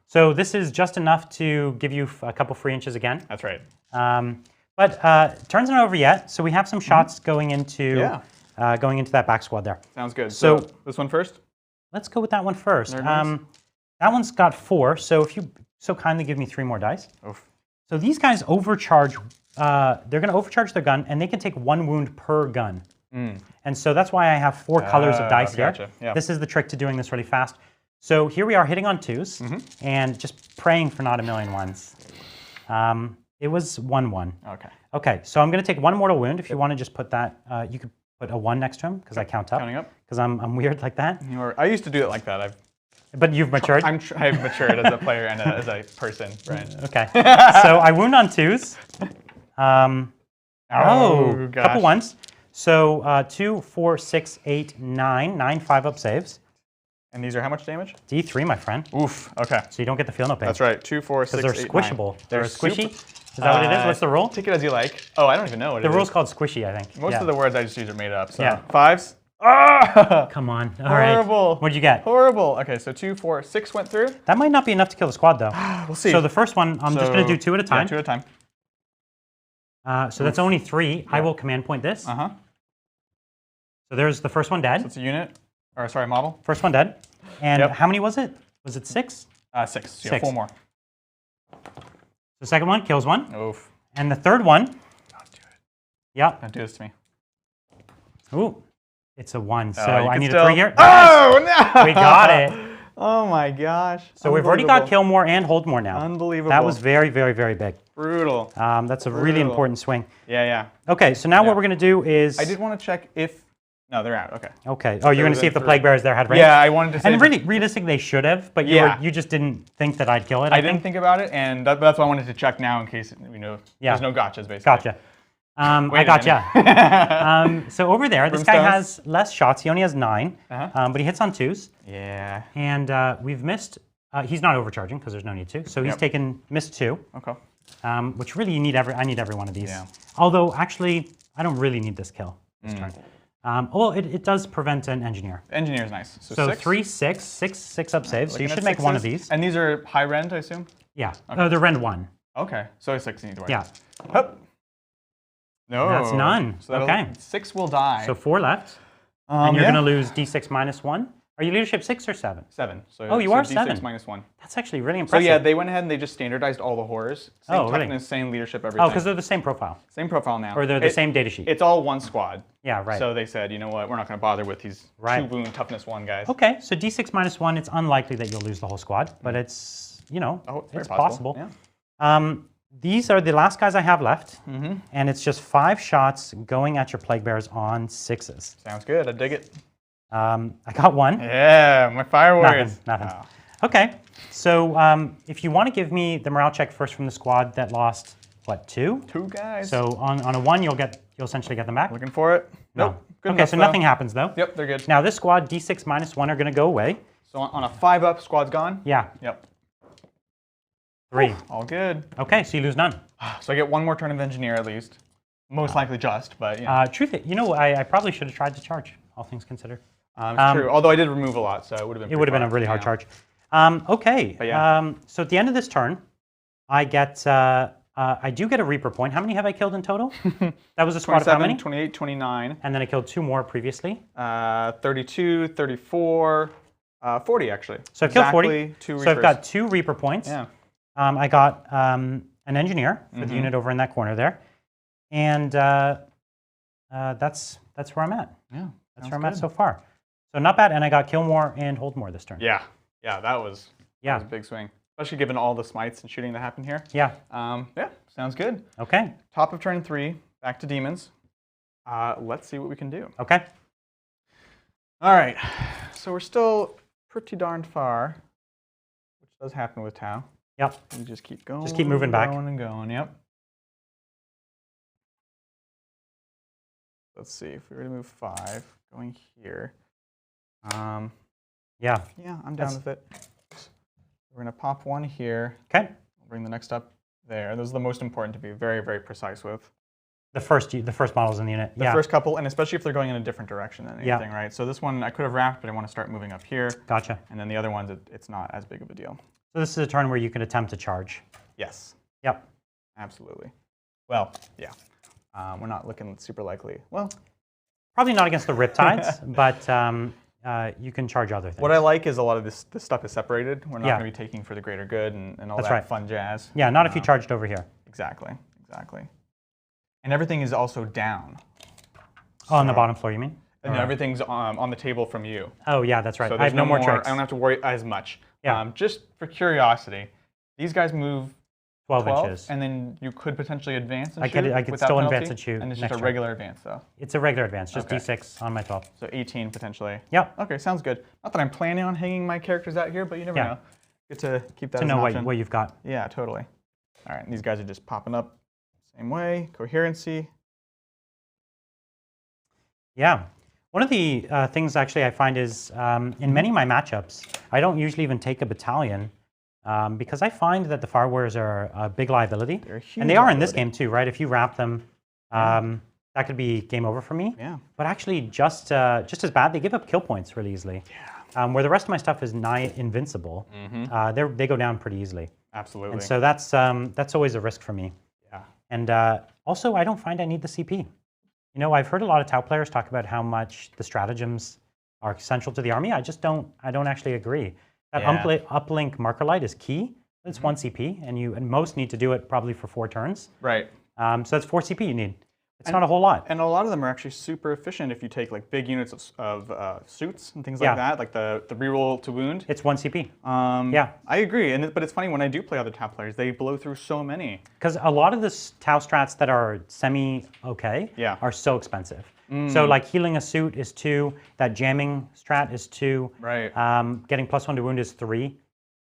So this is just enough to give you a couple free inches again. That's right. But turns not over yet, so we have some shots going into that back squad there. Sounds good. So this one first? Let's go with that one first. There it goes. That one's got 4, so if you so kindly give me 3 more dice. Oof. So these guys overcharge, they're going to overcharge their gun, and they can take 1 wound per gun. And so that's why I have 4 colors of dice here. Gotcha. Yeah. This is the trick to doing this really fast. So here we are hitting on 2s, and just praying for not a million 1s. It was 1-1. Okay. Okay, so I'm going to take 1 mortal wound. If you want to just put that, you could put a 1 next to him, because I count up. Counting up. Because I'm weird like that. I used to do it like that. But you've matured? I've matured as a player and as a person, Brian. Okay. So I wound on 2s. A couple 1s. So 2, 4, 6, 8, 9. 9 5-up saves. And these are how much damage? D3, my friend. Oof. Okay. So you don't get the feel no pain. That's right. 2, 4, 6, 8, 9. Because they're squishable. They're squishy. Is Is that what it is? What's the rule? Take it as you like. Oh, I don't even know what it is. The rule's called squishy, I think. Most of the words I just use are made up. So Yeah. 5s. Ah! Come on. All right. Horrible. What'd you get? Horrible. Okay, so 2, 4, 6 went through. That might not be enough to kill the squad, though. We'll see. So the first one, I'm just going to do 2 at a time. Yeah, 2 at a time. So that's only 3. I will command point this. Uh-huh. So there's the first one dead. So it's a unit. Or, sorry, model. First one dead. And Yep. how many was it? Was it 6? 6. Yeah, 6. 4 more. The second one kills 1. Oof. And the third one, Don't do it. yep. Don't do this to me. Ooh, it's a 1. So you I can need still... a 3 here. Oh, no! We got it. Oh, my gosh. So we've already got kill more and hold more now. Unbelievable. That was very, very, very big. Brutal. That's a really important swing. Yeah. Okay, so now what we're going to do is... I did want to check if... No, they're out. Okay. Okay. Oh, you're going to see if the through. plague bearers there had range? Yeah, I wanted to say... And really, realistically, they should have, but you just didn't think that I'd kill it, I didn't think about it, and that's why I wanted to check now in case, there's no gotchas, basically. Gotcha. I gotcha. So over there, this guy has less shots. He only has 9, but he hits on 2s. Yeah. And we've missed... he's not overcharging, because there's no need to. So he's missed 2. Okay. Which really, I need every one of these. Yeah. Although, actually, I don't really need this kill this turn. Well, it does prevent an engineer. Engineer's nice. So 6? 3, 6, 6 up saves. So you should make 1 of these. And these are high rend, I assume? Yeah. Okay. They're rend 1. Okay. So 6 you need to worry. Yeah. Hup. No. That's none. So okay. 6 will die. So 4 left. And you're going to lose D6 minus 1. Are you leadership 6 or 7? 7. So, you are D6 7. minus 1. That's actually really So impressive. yeah, they went ahead and they just standardized all the horrors. Same really? toughness, same leadership, everything. Oh, because they're the same profile. Same profile now. Or they're the same data sheet. It's all one squad. Yeah, right. So they said, you know what, we're not going to bother with these 2 wound toughness 1 guys. Okay, so D6 minus 1, it's unlikely that you'll lose the whole squad, but it's, it's possible. Yeah. These are the last guys I have left, and it's just 5 shots going at your plague bearers on 6s. Sounds good. I dig it. I got 1. Yeah, my fire warriors. Nothing. Okay, so if you want to give me the morale check first from the squad that lost, what, 2? 2 guys. So on a 1, you'll essentially get them back. Looking for it. Nope. Good Okay, enough, so though. nothing happens though. Yep, they're good. Now this squad, D6 minus 1 are going to go away. So on a 5-up, squad's gone? Yeah. Yep. 3. All good. Okay, so you lose none. So I get 1 more turn of engineer at least. Most likely just, but yeah. I probably should have tried to charge, all things considered. It's true. Although I did remove a lot, so it would have been. It would have been a really hard charge. Okay. But yeah. So at the end of this turn, I get I do get a Reaper point. How many have I killed in total? That was a squad of how many? 28, 29. And then I killed 2 more previously. 32, 34, 40 actually. So I killed 40. Exactly 2 So Reapers. I've got 2 Reaper points. Yeah. I got an engineer for the unit over in that corner there, and that's where I'm at. Yeah. That's where I'm at so far. So not bad, and I got kill more and hold more this turn. Yeah. Yeah, that was a big swing. Especially given all the smites and shooting that happened here. Yeah. Yeah, sounds good. Okay. Top of turn 3, back to Demons. Let's see what we can do. Okay. All right. So we're still pretty darn far, which does happen with Tau. Yep. We just keep going. Just keep moving back. Going and going, yep. Let's see, if we were to move 5, going here. Yeah. Yeah, I'm down with it. We're going to pop 1 here. Okay. We'll bring the next up there. Those are the most important to be very, very precise with. The first models in the unit. The first couple, and especially if they're going in a different direction than anything, right? So this one I could have wrapped, but I want to start moving up here. Gotcha. And then the other ones, it's not as big of a deal. So this is a turn where you can attempt to charge. Yes. Yep. Absolutely. Well, yeah. We're not looking super likely. Well, probably not against the Riptides, but you can charge other things. What I like is a lot of this stuff is separated. We're not Yeah. going to be taking for the greater good and all That's that right. fun jazz. Yeah, not if you charged over here. Exactly. Exactly. And everything is also down. Oh, on the bottom floor, you mean? And everything's on the table from you. Oh, yeah, that's right. So I have no more tricks. I don't have to worry as much. Yeah. Just for curiosity, these guys move 12 inches. and then you could potentially advance and I shoot could without still penalty, advance and shoot and it's next just a turn. regular advance, though. It's a regular advance, just Okay. D6 on my 12. So 18 potentially. Yep. Okay, sounds good. Not that I'm planning on hanging my characters out here, but you never know. Good to keep that To as know an option. what you've got. Yeah, totally. All right, and these guys are just popping up same way. Coherency. Yeah. One of the things actually I find is in many of my matchups, I don't usually even take a battalion because I find that the Fire Warriors are a big liability. They're a huge and they are in this liability. game too, right? If you wrap them, that could be game over for me. Yeah. But actually, just as bad, they give up kill points really easily. Yeah. Where the rest of my stuff is nigh invincible, they go down pretty easily. Absolutely. And so that's always a risk for me. Yeah. And also, I don't find I need the CP. You know, I've heard a lot of Tau players talk about how much the stratagems are essential to the army. I don't actually agree. That uplink marker light is key. It's 1 CP, and most need to do it probably for 4 turns. Right. So that's 4 CP you need. It's not a whole lot. And a lot of them are actually super efficient if you take like big units of suits and things like that, like the reroll to wound. It's 1 CP. Yeah, I agree. But it's funny when I do play other Tau players, they blow through so many. Because a lot of the Tau strats that are semi-okay are so expensive. So like healing a suit is 2, that jamming strat is 2, right? Getting +1 to wound is 3.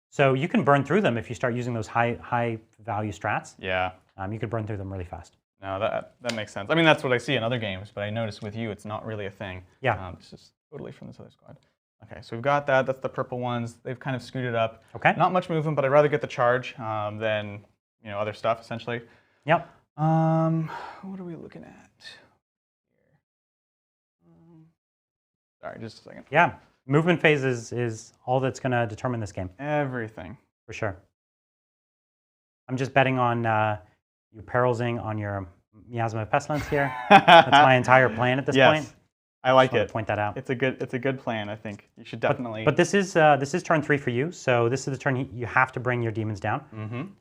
So you can burn through them if you start using those high value strats. Yeah. You could burn through them really fast. No, that makes sense. I mean, that's what I see in other games, but I notice with you, it's not really a thing. Yeah. This is totally from this other squad. Okay, so we've got that. That's the purple ones. They've kind of scooted up. Okay. Not much movement, but I'd rather get the charge than other stuff essentially. Yep. What are we looking at? Sorry, just a second. Yeah. Movement phase is all that's going to determine this game. Everything. For sure. I'm just betting on you perilsing on your Miasma of Pestilence here. That's my entire plan at this point. I like Just it. want to point that out. It's a good plan. I think you should definitely. But this is turn 3 for you. So this is the turn you have to bring your demons down.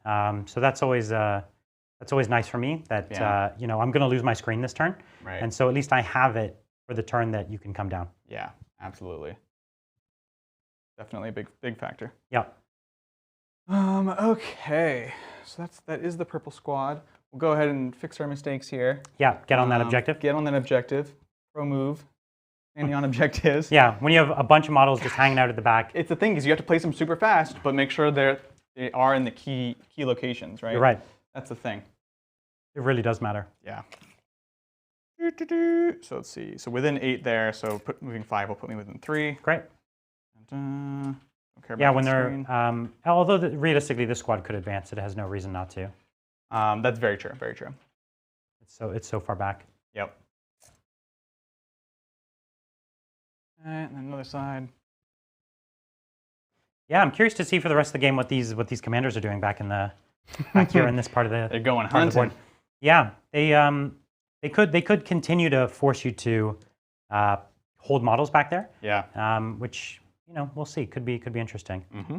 So that's always nice for me. That I'm going to lose my screen this turn, right. And so at least I have it for the turn that you can come down. Yeah, absolutely. Definitely a big factor. Yep. Okay, so that is the purple squad. We'll go ahead and fix our mistakes here. Yeah, get on that objective. Get on that objective. Pro move. Standing on objectives. Yeah, when you have a bunch of models just hanging out at the back. It's the thing is you have to place them super fast, but make sure they are in the key locations, right? You're right. That's the thing. It really does matter. Yeah. So let's see. So within 8 there. So moving 5 will put me within 3. Great. Don't care Yeah, about when the they're screen. although realistically this squad could advance, it has no reason not to. That's very true. Very true. It's so far back. Yep. And then another side. Yeah, I'm curious to see for the rest of the game what these commanders are doing back here in this part of the. They're going part of the hunting. board. Yeah, they could continue to force you to hold models back there. Yeah. Which we'll see. Could be interesting. Mm-hmm.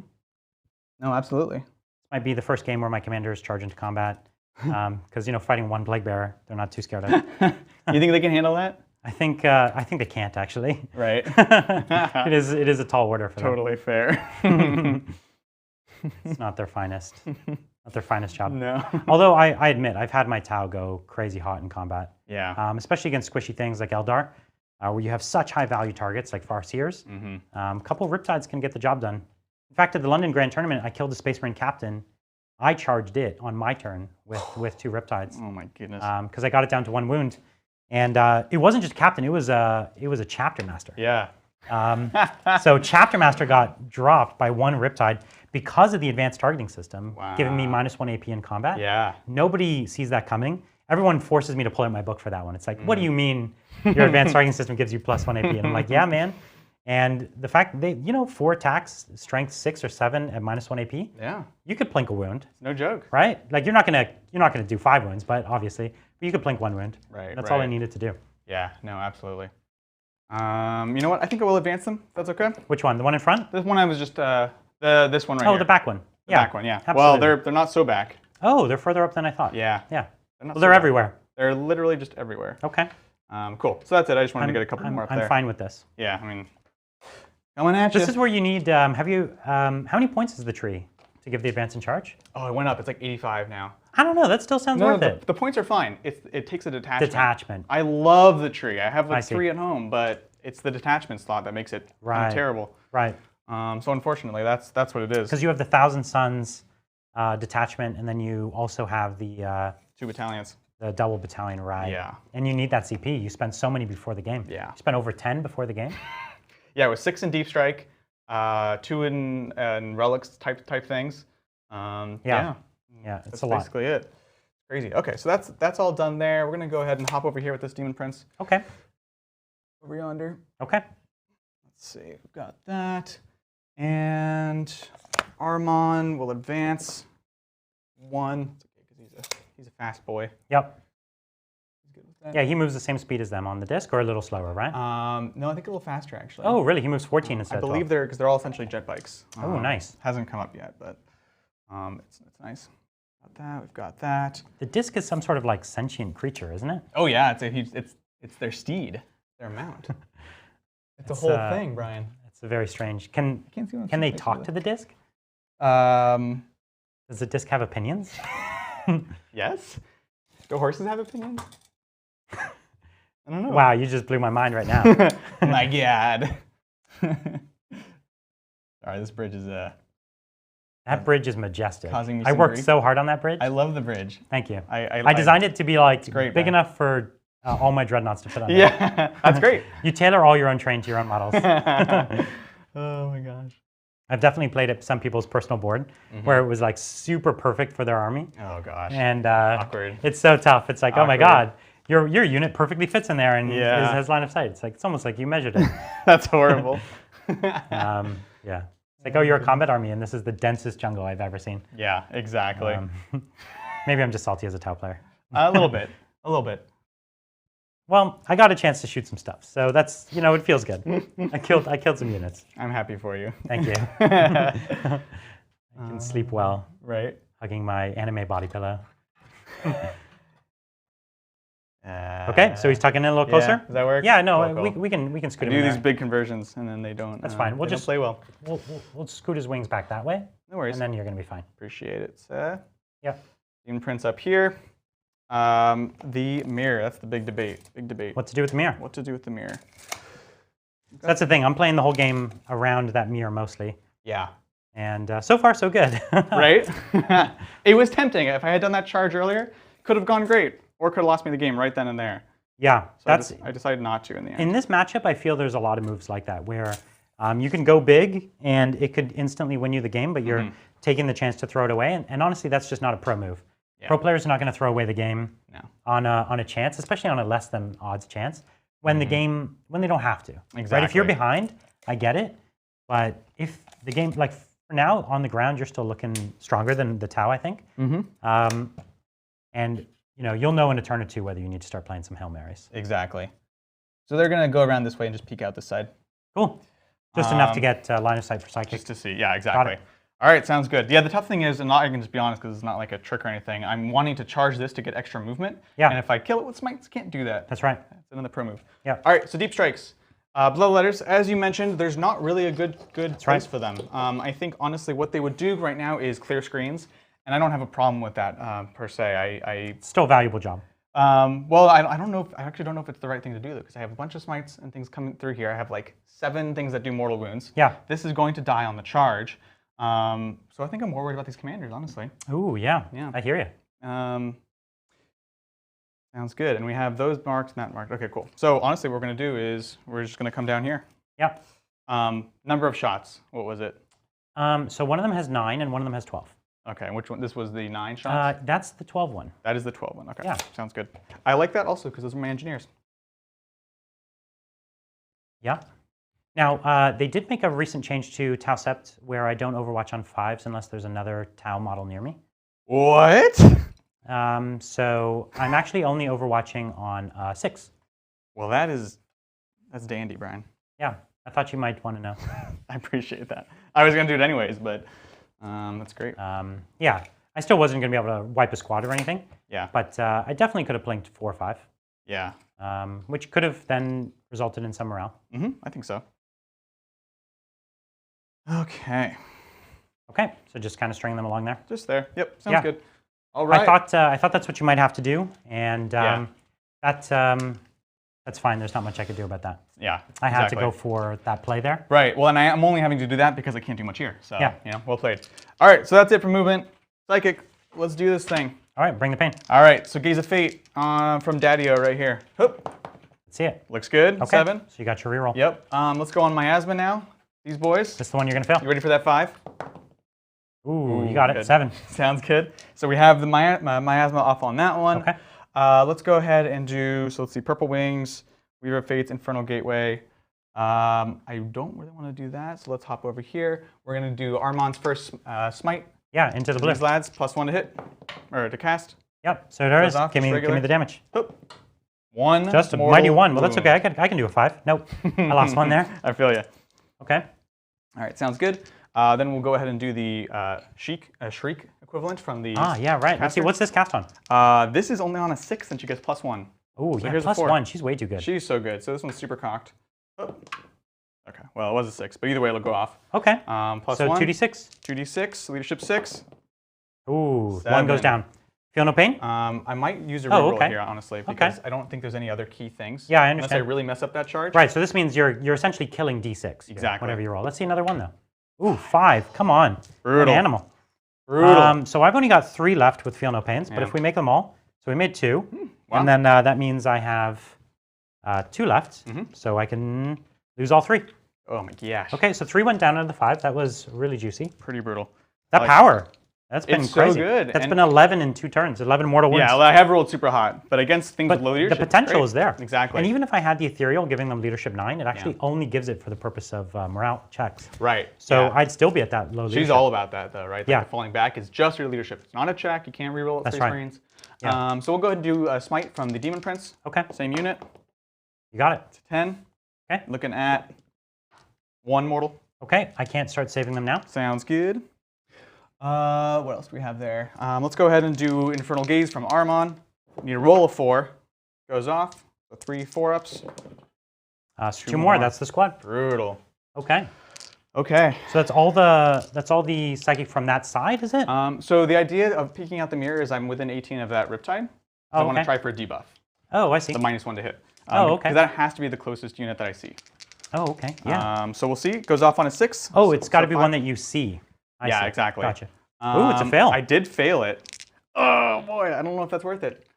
No, absolutely. This might be the first game where my commanders charge into combat because fighting one plaguebearer, they're not too scared of. You think they can handle that? I think they can't actually. Right. It is a tall order for them. Totally fair. It's not their finest. Not their finest job. No. Although I admit, I've had my Tau go crazy hot in combat. Yeah. Especially against squishy things like Eldar, where you have such high value targets like Farseers. Mm-hmm. A couple of Riptides can get the job done. In fact, at the London Grand Tournament, I killed the Space Marine captain. I charged it on my turn with 2 Riptides. Oh my goodness. Because I got it down to 1 wound. And it wasn't just captain, it was a chapter master. Yeah. So chapter master got dropped by 1 Riptide because of the advanced targeting system, Wow. giving me -1 AP in combat. Yeah. Nobody sees that coming. Everyone forces me to pull out my book for that one. It's like, what do you mean your advanced targeting system gives you +1 AP? And I'm like, yeah, man. And the fact they, 4 attacks, strength 6 or 7 at -1 AP, Yeah. you could plink a wound, No joke. right? Like you're not gonna do 5 wounds, but obviously, but you could plink 1 wound. Right. That's all I needed to do. Yeah. No, absolutely. You know what? I think I will advance them. If that's okay. Which one? The one in front? This one I was just this one right here. Oh, the back one. The Yeah. back one. Yeah. Absolutely. Well, they're not so back. Oh, they're further up than I thought. Yeah. Yeah. They're not Well, they're so everywhere. They're literally just everywhere. Okay. Cool. So that's it. I just wanted to get a couple more up I'm there. fine with this. Yeah. I mean, coming at you. This is where you need. How many points is the tree to give the advance in charge? Oh, it went up. It's like 85 now. I don't know. That still sounds No, worth no, it. the points are fine. It takes a detachment. Detachment. I love the tree. I have I like see. 3 at home, but it's the detachment slot that makes it kind Right. of terrible. Right. So unfortunately, that's what it is. Because you have the Thousand Suns detachment, and then you also have the 2 battalions. double battalion ride. Yeah. And you need that CP. You spend so many before the game. Yeah. You spent over 10 before the game. Yeah, it was 6 in deep strike, 2 in relics type things. Yeah. Yeah, it's That's a lot. basically it. Crazy. Okay, so that's all done there. We're gonna go ahead and hop over here with this Demon Prince Okay. over yonder. Okay. Let's see, we've got that. And Armon will advance 1. It's okay because he's a fast boy. Yep. He's good with that. Yeah, he moves the same speed as them on the disc, or a little slower, right? No, I think a little faster actually. Oh, really? He moves 14 instead I of believe 12. because they're all essentially jet bikes. Oh, nice. Hasn't come up yet, but it's nice. Got that. We've got that. The disc is some sort of like sentient creature, isn't it? Oh yeah, it's their steed, their mount. It's a whole thing, Brian. It's a very strange. Can Can't see what I'm they saying. talk to the disc? Does the disc have opinions? Yes. Do horses have opinions? I don't know. Wow, you just blew my mind right now. My God. Sorry, this bridge is That bridge is majestic. Causing me I some worked grief. so hard on that bridge. I love the bridge. Thank you. I designed it to be like great, big man. enough for all my dreadnoughts to fit on. Yeah, that's great. You tailor all your own terrain to your own models. Oh my gosh. I've definitely played at some people's personal board where it was like super perfect for their army. Oh gosh. And Awkward. it's so tough. It's like, oh my Awkward. God, your unit perfectly fits in there and Yeah. has line of sight. It's like it's almost like you measured it. That's horrible. Yeah. It's like, oh, you're a combat army and this is the densest jungle I've ever seen. Yeah, exactly. Maybe I'm just salty as a Tau player. A little bit. A little bit. Well, I got a chance to shoot some stuff, so that's it feels good. I killed some units. I'm happy for you. Thank you. I can sleep well, Right? hugging my anime body pillow. Okay, so he's tucking in a little closer. Yeah, does that work? Yeah, no, Cool, cool. we can scoot I him do in these there. big conversions and then they don't. That's fine. We'll they don't just play well. We'll scoot his wings back that way, No worries. and then you're gonna be fine. Appreciate it. Yeah. Demon Prince up here. The mirror. That's the big debate. Big debate. What to do with the mirror? What to do with the mirror? That's the thing. I'm playing the whole game around that mirror mostly, Yeah. and so far so good. Right? It was tempting. If I had done that charge earlier, could have gone great, or could have lost me the game right then and there. Yeah, So I decided not to in the end. in this matchup. I feel there's a lot of moves like that where you can go big and it could instantly win you the game, but you're taking the chance to throw it away. And honestly, that's just not a pro move. Pro players are not going to throw away the game No. on a chance, especially on a less than odds chance, when the game, when they don't have to. Exactly. Right? If you're behind, I get it. But if the game, like for now, on the ground, you're still looking stronger than the Tau, I think. And you'll know in a turn or two whether you need to start playing some Hail Marys. Exactly. So they're going to go around this way and just peek out this side. Cool. Just enough to get line of sight for Psychic. Just to see. Yeah, exactly. All right, sounds good. Yeah, the tough thing is, and I can just be honest because it's not like a trick or anything, I'm wanting to charge this to get extra movement. Yeah. And if I kill it with smites, can't do that. That's right. That's another pro move. Yeah. All right, so deep strikes. Blood letters, as you mentioned, there's not really a good place for them. I think, honestly, what they would do right now is clear screens, and I don't have a problem with that, per se. Still a valuable job. Well, I don't know. I actually don't know if it's the right thing to do, though, because I have a bunch of smites and things coming through here. I have like 7 things that do mortal wounds. Yeah. This is going to die on the charge. So I think I'm more worried about these commanders, honestly. Ooh, yeah. Yeah. I hear you. Sounds good. And we have those marked and that marked. Okay, cool. So honestly, what we're going to do is we're just going to come down here. Yeah. Number of shots. What was it? So one of them has 9 and one of them has 12. Okay, and which one? This was the 9 shots? That's the 12 one. That is the 12 one. Okay, Yeah. Sounds good. I like that also because those are my engineers. Yeah. Now, they did make a recent change to Tau Sept where I don't overwatch on 5s unless there's another Tau model near me. What? So I'm actually only overwatching on 6. Well, that's dandy, Brian. Yeah, I thought you might want to know. I appreciate that. I was going to do it anyways, but that's great. Yeah, I still wasn't going to be able to wipe a squad or anything. Yeah. But I definitely could have blinked 4 or 5. Yeah. Which could have then resulted in some morale. I think so. Okay. Okay, so just kind of string them along there. Just there. Yep, sounds good. All I right. thought that's what you might have to do, and that's fine. There's not much I could do about that. Yeah, I had to go for that play there. Right. Well, and I'm only having to do that because I can't do much here. So, yeah, well played. All right, so that's it for movement. Psychic, let's do this thing. All right, bring the pain. All right, so Gaze of Fate from Daddy-O right here. Hoop. Let's see it. Looks good. Okay. 7. So you got your reroll. Yep. Let's go on Miasma now. These boys. This is the one you're going to fail. You ready for that 5? Ooh, you got it. Good. 7. Sounds good. So we have the miasma off on that one. Okay. Let's go ahead and do, so let's see, Purple Wings, Weaver of Fates, Infernal Gateway. I don't really want to do that, so let's hop over here. We're going to do Armand's first smite. Yeah, into the blue. These lads, +1 to hit, or to cast. Yep, so there it is. Off, give me the damage. Hoop. 1. Just a mighty 1. Well, that's okay. I can do a 5. Nope, I lost 1 there. I feel you. Okay. All right, sounds good. Then we'll go ahead and do the Shriek equivalent from the yeah, right. Let's see, what's this cast on? This is only on a 6 and she gets +1. Ooh, so yeah, here's +1. She's way too good. She's so good. So this one's super cocked. Oh. Okay, well, it was a 6, but either way, it'll go off. Okay. +1. So 2d6. 2d6, leadership 6. Ooh, 7. 1 goes down. Feel no pain? I might use a reroll okay. here, honestly, because I don't think there's any other key things. Yeah, I understand. Unless I really mess up that charge. Right, so this means you're essentially killing d6. Exactly. Whatever you roll. Let's see another 1, though. Ooh, 5. Come on. Brutal. An animal. Brutal. So I've only got 3 left with Feel No Pains, but Yeah. if we make them all, so we made 2, Wow. and then that means I have 2 left, so I can lose all 3. Oh my gosh. Okay, so 3 went down into the 5. That was really juicy. Pretty brutal. That power. That's been It's crazy. so good. That's been 11 in 2 turns, 11 mortal wounds. Yeah, well, I have rolled super hot, but against things But with low the leadership, potential great. is there. Exactly. And even if I had the Ethereal giving them leadership 9, it actually only gives it for the purpose of morale checks. Right. So yeah. I'd still be at that low leadership. She's all about that, though, right? Like Yeah. the falling back is just your leadership. It's not a check. You can't reroll it That's 3 right. screens. Yeah. So we'll go ahead and do a smite from the Demon Prince. Okay. Same unit. You got it. 10. Okay. Looking at 1 mortal. Okay, I can't start saving them now. Sounds good. What else do we have there? Let's go ahead and do Infernal Gaze from Armand. Need a roll of 4. Goes off. So 3 4-ups. So 2 more. That's the squad. Brutal. Okay. Okay. So that's all the psychic from that side, is it? So the idea of peeking out the mirror is I'm within 18 of that Riptide. So I want to try for a debuff. Oh, I see. The -1 to hit. Oh, okay. Because that has to be the closest unit that I see. Oh, okay. Yeah. So we'll see. It goes off on a 6. Oh, it's got to be 5. one that you see. I see. Exactly. Gotcha. Ooh, it's a fail. I did fail it. Oh boy, I don't know if that's worth it.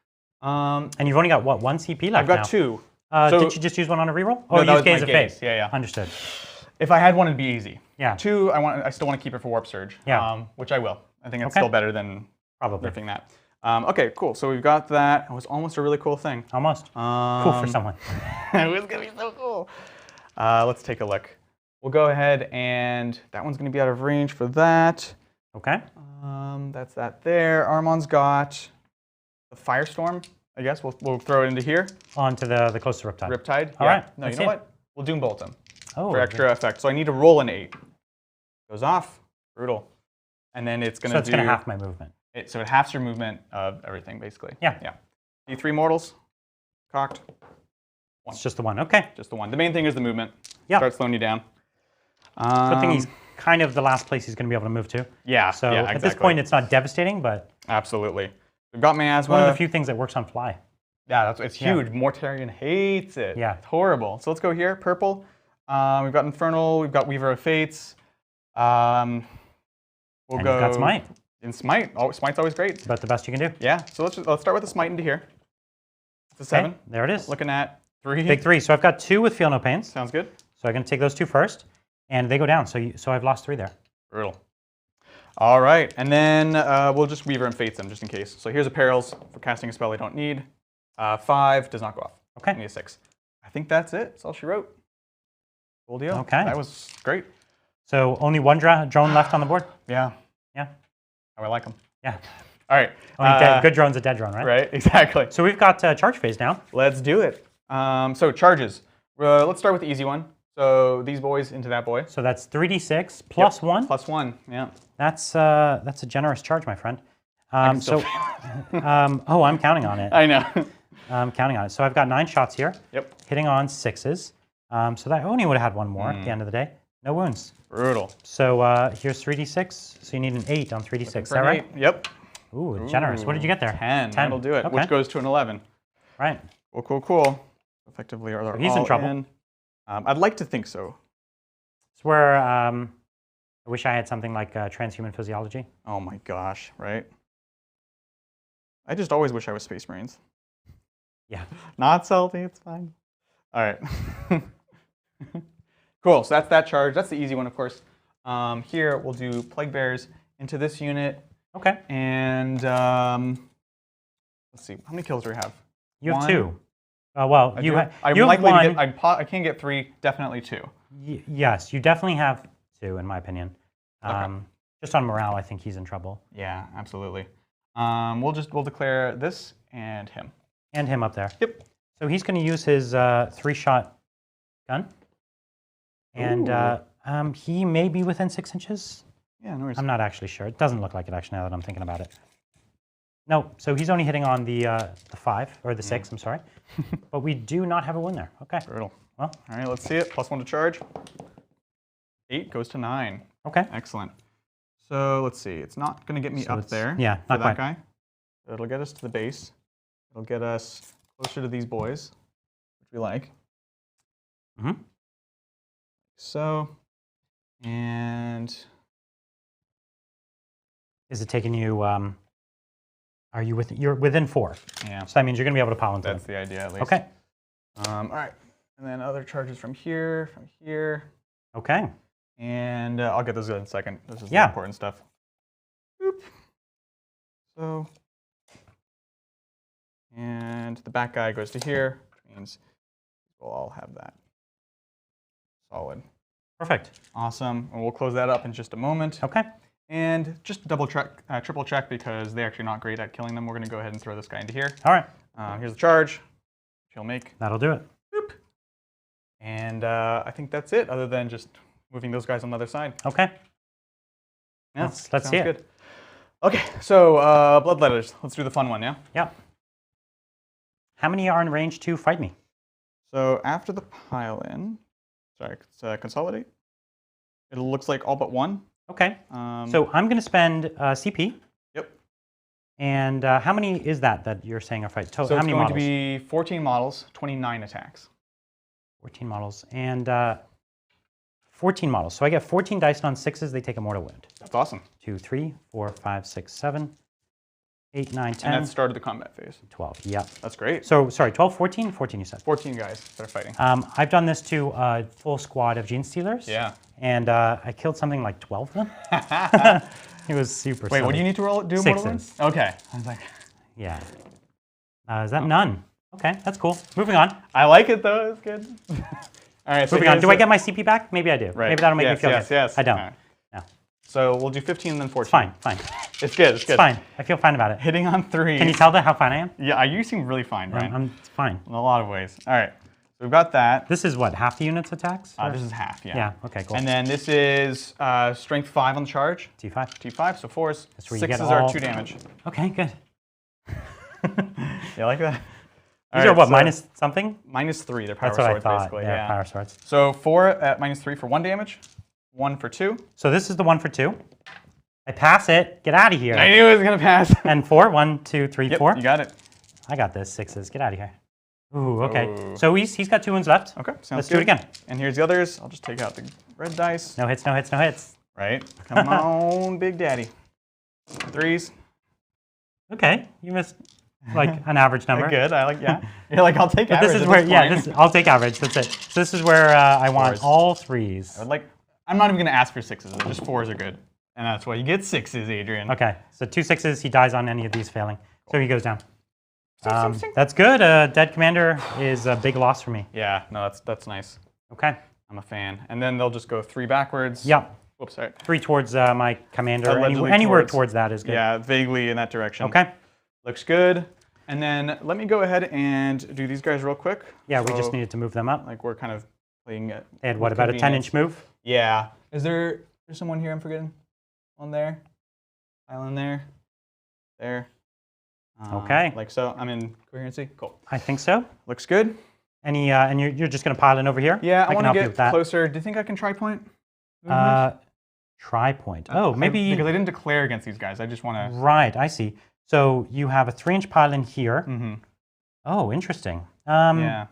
And you've only got what, 1 CP left I've got now? 2. Did you just use one on a reroll? Oh, No, that use was my Gaze of Gaze. Fate. Yeah. Understood. If I had one, it'd be easy. Yeah. 2, I still want to keep it for Warp Surge. Yeah. Which I will. I think it's Okay. still better than Probably. ripping that. Okay, cool. So we've got that. It was almost a really cool thing. Almost. Cool for someone. It was gonna be so cool. Let's take a look. We'll go ahead and that one's gonna be out of range for that. Okay. That's that there. Armand's got the Firestorm. I guess we'll throw it into here. On to the closest Riptide. Riptide. All right. No, you know what? We'll Doom Bolt him Oh, for extra effect. So I need to roll an 8. Goes off. Brutal. And then it's gonna so it's gonna half my movement. So it halves your movement of everything, basically. Yeah. Yeah. D3 mortals. Cocked. It's just the one. Okay. Just the one. The main thing is the movement. Yeah. Start slowing you down. Good thing he's kind of the last place he's going to be able to move to. Yeah. So yeah, at this point, it's not devastating, but absolutely. We've got miasma. one of the few things that works on fly. Yeah, it's huge. Mortarion hates it. Yeah. It's horrible. So let's go here. Purple. We've got Infernal. We've got Weaver of Fates. We'll And go. you've got Smite. In Smite. Oh, Smite's always great. It's about the best you can do. Yeah. So let's start with the Smite into here. It's a 7. Okay, there it is. Looking at 3. Big 3. So I've got 2 with Feel No Pains. Sounds good. So I'm going to take those 2 first, and they go down. So I've lost 3 there. Brutal. All right, and then we'll just Weaver and Fates them just in case. So here's a Perils for casting a spell I don't need. 5 does not go off. Okay. I need a 6. I think that's it. That's all she wrote. Cool deal. Okay. That was great. So only one drone left on the board? Yeah. Yeah. How I like them. Yeah. All right. Only good drone's a dead drone, right? Right, exactly. So we've got charge phase now. Let's do it. So charges. Let's start with the easy one. So these boys into that boy. So that's 3d6 plus 1. Plus 1, yeah. That's a generous charge, my friend. I'm counting on it. I know. I'm counting on it. So I've got 9 shots here. Yep. Hitting on 6s. So that only would have had 1 more at the end of the day. No wounds. Brutal. So here's 3d6. So you need an 8 on 3d6. Is that right? 8. Yep. Ooh, generous. What did you get there? 10. That'll do it. Okay. Which goes to an 11. Right. Cool. Effectively, are So he's in trouble. I'd like to think so. It's where I wish I had something like transhuman physiology. Oh my gosh, right? I just always wish I was Space Marines. Yeah. Not salty, it's fine. All right. Cool, so that's that charge. That's the easy one, of course. Here, we'll do Plague Bearers into this unit. Okay. And let's see, how many kills do we have? You have 1. 2. Well, you have I'm you have likely 1. to get, I can get 3, definitely 2. Yes, you definitely have 2, in my opinion. Okay. Just on morale, I think he's in trouble. Yeah, absolutely. We'll declare this and him. And him up there. Yep. So he's going to use his 3-shot gun. And he may be within 6 inches. Yeah, no worries. I'm not actually sure. It doesn't look like it actually now that I'm thinking about it. No, so he's only hitting on the 5, or the 6, I'm sorry. But we do not have a win there. Okay. Brutal. Well. All right, let's see it. +1 to charge. 8 goes to 9. Okay. Excellent. So let's see. It's not going to get me up there. Yeah, for not that quite. guy. It'll get us to the base. It'll get us closer to these boys, which we like. Mm-hmm. So, and Is it taking you, are you you're within 4. yeah, So that means you're going to be able to pile into that's them. the idea at least. Okay. All right. And then other charges from here, Okay. And I'll get those in a second. This is the Yeah. important stuff. Boop. So, and the back guy goes to here, which means we'll all have that. Solid. Perfect. Awesome. And we'll close that up in just a moment. Okay. And just double check, triple check, because they're actually not great at killing them. We're going to go ahead and throw this guy into here. All right. Here's the charge. He'll make. That'll do it. Boop. And I think that's it, other than just moving those guys on the other side. Okay. Yeah, Let's see it. good. Okay, so Bloodletters. Let's do the fun one, yeah? Yeah. How many are in range to fight me? So after the pile-in, sorry, consolidate. It looks like all but 1. Okay. So I'm going to spend CP. Yep. And how many is that you're saying are fight? So how it's many going models? to be 14 models, 29 attacks. 14 models. And 14 models. So I get 14 dice on 6s. They take a mortal wound. That's awesome. 2, 3, 4, 5, 6, 7, 8, 9, 10. And that started the combat phase. 12. Yep. That's great. So sorry, 12, 14? 14 you said. 14 guys that are fighting. I've done this to a full squad of Gene Stealers. Yeah. And I killed something like 12 of them. It was super Wait, what do you need to do? Mortal 6s. wounds? Okay. I was like, Yeah. Is that none? Okay, that's cool. Moving on. I like it though. It's good. All right. So Moving on. Do I get my CP back? Maybe I do. Right. Maybe that'll make me Yes, feel yes, good. yes. I don't. All right. No. So we'll do 15 and then 14. It's fine. Fine. It's good. It's good. It's fine. I feel fine about it. Hitting on 3. Can you tell how fine I am? Yeah, you seem really fine, Brian. It's fine. In a lot of ways. All right. So we've got that. This is what, half the unit's attacks? This is half, yeah. Yeah, okay, cool. And then this is strength 5 on the charge. T5. T5, so 4s. That's where you get 6s are all- 2 damage. Okay, good. You like that? These are what, minus something? -3. They're power That's what swords, I thought. basically. Yeah, power swords. So 4 at -3 for 1 damage, 1 for 2. So this is the 1 for 2. I pass it. Get out of here. I knew it was going to pass. And 4. 1, 2, 3, Yep, 4. you got it. I got this. 6s. Get out of here. Ooh, okay. So he's got 2 wounds left. Okay, sounds Let's good. do it again. And here's the others. I'll just take out the red dice. No hits, no hits, no hits. Right. Come on, Big Daddy. 3s. Okay, you missed like an average number. Good. I like, yeah. You're like, I'll take But average. this is at where, this yeah, point. I'll take average. That's it. So this is where I want 4s. all 3s. I would like, I'm not even going to ask for 6s. Just 4s are good. And that's why you get 6s, Adrian. Okay, so 2 6s. He dies on any of these failing. So he goes down. That's good. Dead commander is a big loss for me. Yeah, no, that's nice. Okay. I'm a fan. And then they'll just go 3 backwards. Yep. Whoops, sorry. 3 towards my commander. Allegedly Anywhere towards- towards that is good. Yeah, vaguely in that direction. Okay. Looks good. And then let me go ahead and do these guys real quick. Yeah, we So, just needed to move them up. like we're kind of playing it. They had what, about a 10-inch move? Yeah. Is there someone here I'm forgetting? One there. Island there. There. Okay. Like so. I'm in coherency. Cool. I think so. Looks good. Any and you're just gonna pile in over here? Yeah, I can want to help you get with that. closer. Do you think I can tri-point? movement? Tri-point. Oh, maybe. Because I didn't declare against these guys. I just want to. Right, I see. So you have a 3-inch pile in here. Mm-hmm. Oh, interesting. Yeah.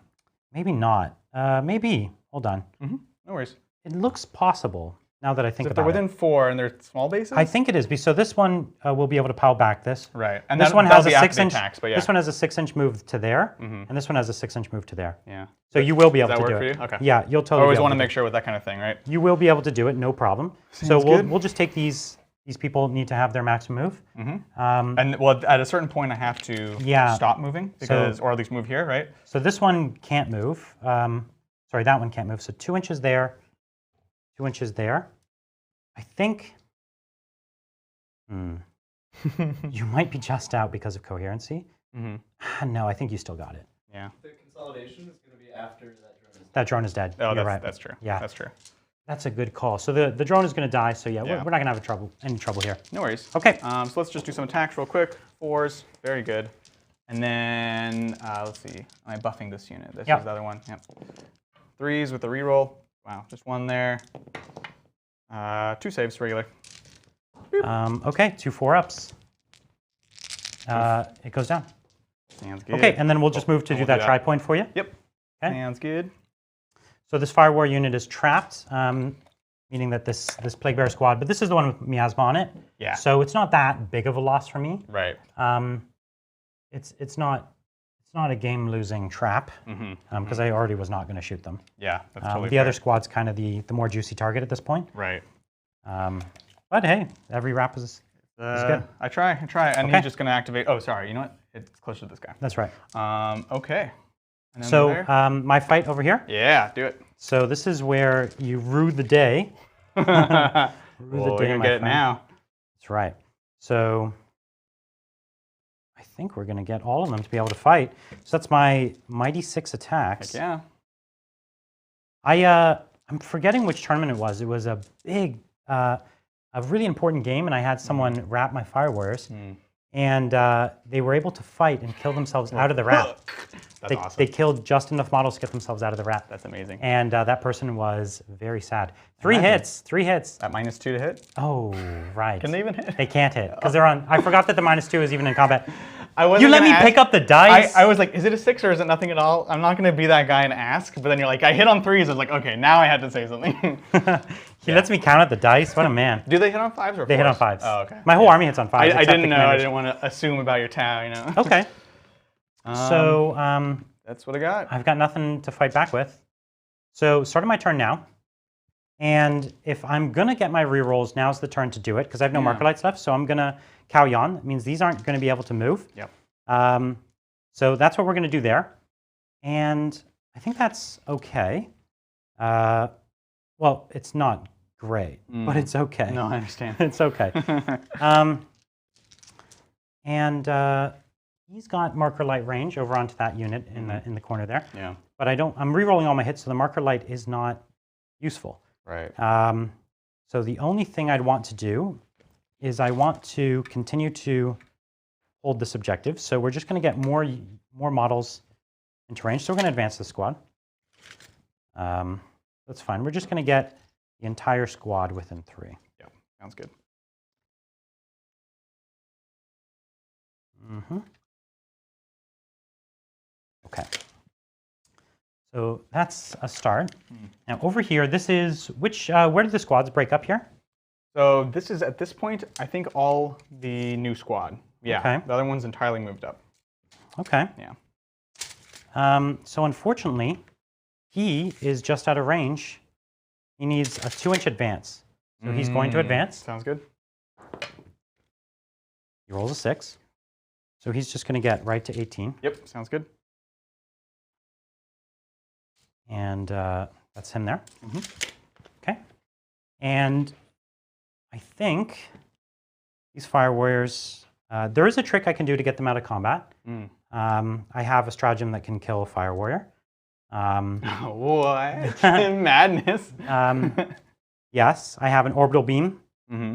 Maybe not. Maybe. Hold on. Mm-hmm. No worries. It looks possible now that I think So if about they're within it. 4 and they're small bases. I think it is. So this one will be able to pile back this. Right. And This one has a 6-inch. Tax, but yeah. This one has a 6-inch move to there, Mhm. and this one has a 6-inch move to there. Yeah. So you will be able Does to that do work it. for you? Okay. Yeah, you'll I totally. always be able want to to make do sure with that kind of thing, right? it. You will be able to do it, no problem. So Sounds good. we'll just take these people need to have their maximum move. Mm-hmm. And well, at a certain point, I have to stop moving because, or at least move here, right? So this one can't move. Sorry, that one can't move. So 2 inches there, 2 inches there. I think you might be just out because of coherency. Mm-hmm. No, I think you still got it. Yeah. The consolidation is going to be after that drone is That drone is dead. Oh, You're right. that's true. Yeah. That's true. That's a good call. So the drone is going to die. So yeah, Yeah. we're not going to have any trouble here. No worries. Okay. So let's just do some attacks real quick. 4s, very good. And then let's see. Am I buffing this unit? This Yep. is the other one. Yep. 3s with the reroll. Wow, just 1 there. 2 saves regular. Okay, 2 4-ups. It goes down. Sounds good. Okay, and then we'll just move to And do we'll that do that. tri-point for you. Yep. Okay. Sounds good. So this Fire War unit is trapped, meaning that this Plaguebearer squad, but this is the one with miasma on it. Yeah. So it's not that big of a loss for me. Right. It's not a game-losing trap because I already was not going to shoot them. Yeah, that's totally The fair. other squad's kind of the more juicy target at this point. Right. But hey, every wrap is good. I try. And Okay. he's just going to activate. Oh, sorry. You know what? It's closer to this guy. That's right. Okay. And then So over there? my fight over here. Yeah, do it. So this is where you rue the day. Rue Well, the you're day, going to my get it friend. now. That's right. So I think we're going to get all of them to be able to fight. So that's my Mighty 6 attacks. Heck yeah. I'm forgetting which tournament it was. It was a big, a really important game, and I had someone wrap my Fire Warriors, and they were able to fight and kill themselves out of the wrap. That's awesome. They killed just enough models to get themselves out of the wrap. That's amazing. And that person was very sad. 3 Imagine. hits, 3 hits. At -2 to hit? Oh, right. Can they even hit? They can't hit because they're on. I forgot that the -2 is even in combat. I wasn't You let me gonna pick ask- up the dice. I was like, is it a 6 or is it nothing at all? I'm not going to be that guy and ask. But then you're like, I hit on 3s. I was like, okay, now I had to say something. He lets me count at the dice. What a man. Do they hit on 5s or 4s? They hit on 5s. Oh, okay. My whole army hits on 5s. I except didn't the know. I commanders. didn't want to assume about your Tau, you know. Okay. So That's what I got. I've got nothing to fight back with. So starting my turn now. And if I'm going to get my rerolls, now's the turn to do it because I have no marker lights left. So I'm going to Cow Yon. That means these aren't going to be able to move. Yep. So that's what we're going to do there. And I think that's okay. Well, it's not great, but it's okay. No, I understand. It's okay. He's got marker light range over onto that unit in the corner there. Yeah. But I'm rerolling all my hits, so the marker light is not useful. Right. So the only thing I'd want to do is I want to continue to hold this objective. So we're just going to get more models into range. So we're going to advance the squad. That's fine. We're just going to get the entire squad within 3. Yeah, sounds good. Okay. So that's a start. Now over here, this is where did the squads break up here? So this is, at this point, I think all the new squad. Yeah, Okay. The other one's entirely moved up. Okay. Yeah. So unfortunately, he is just out of range. He needs a 2-inch advance. So he's going to advance. Sounds good. He rolls a 6. So he's just going to get right to 18. Yep, sounds good. And that's him there. Okay. And I think these fire warriors, there is a trick I can do to get them out of combat. I have a stratagem that can kill a fire warrior. What? Madness. Yes, I have an orbital beam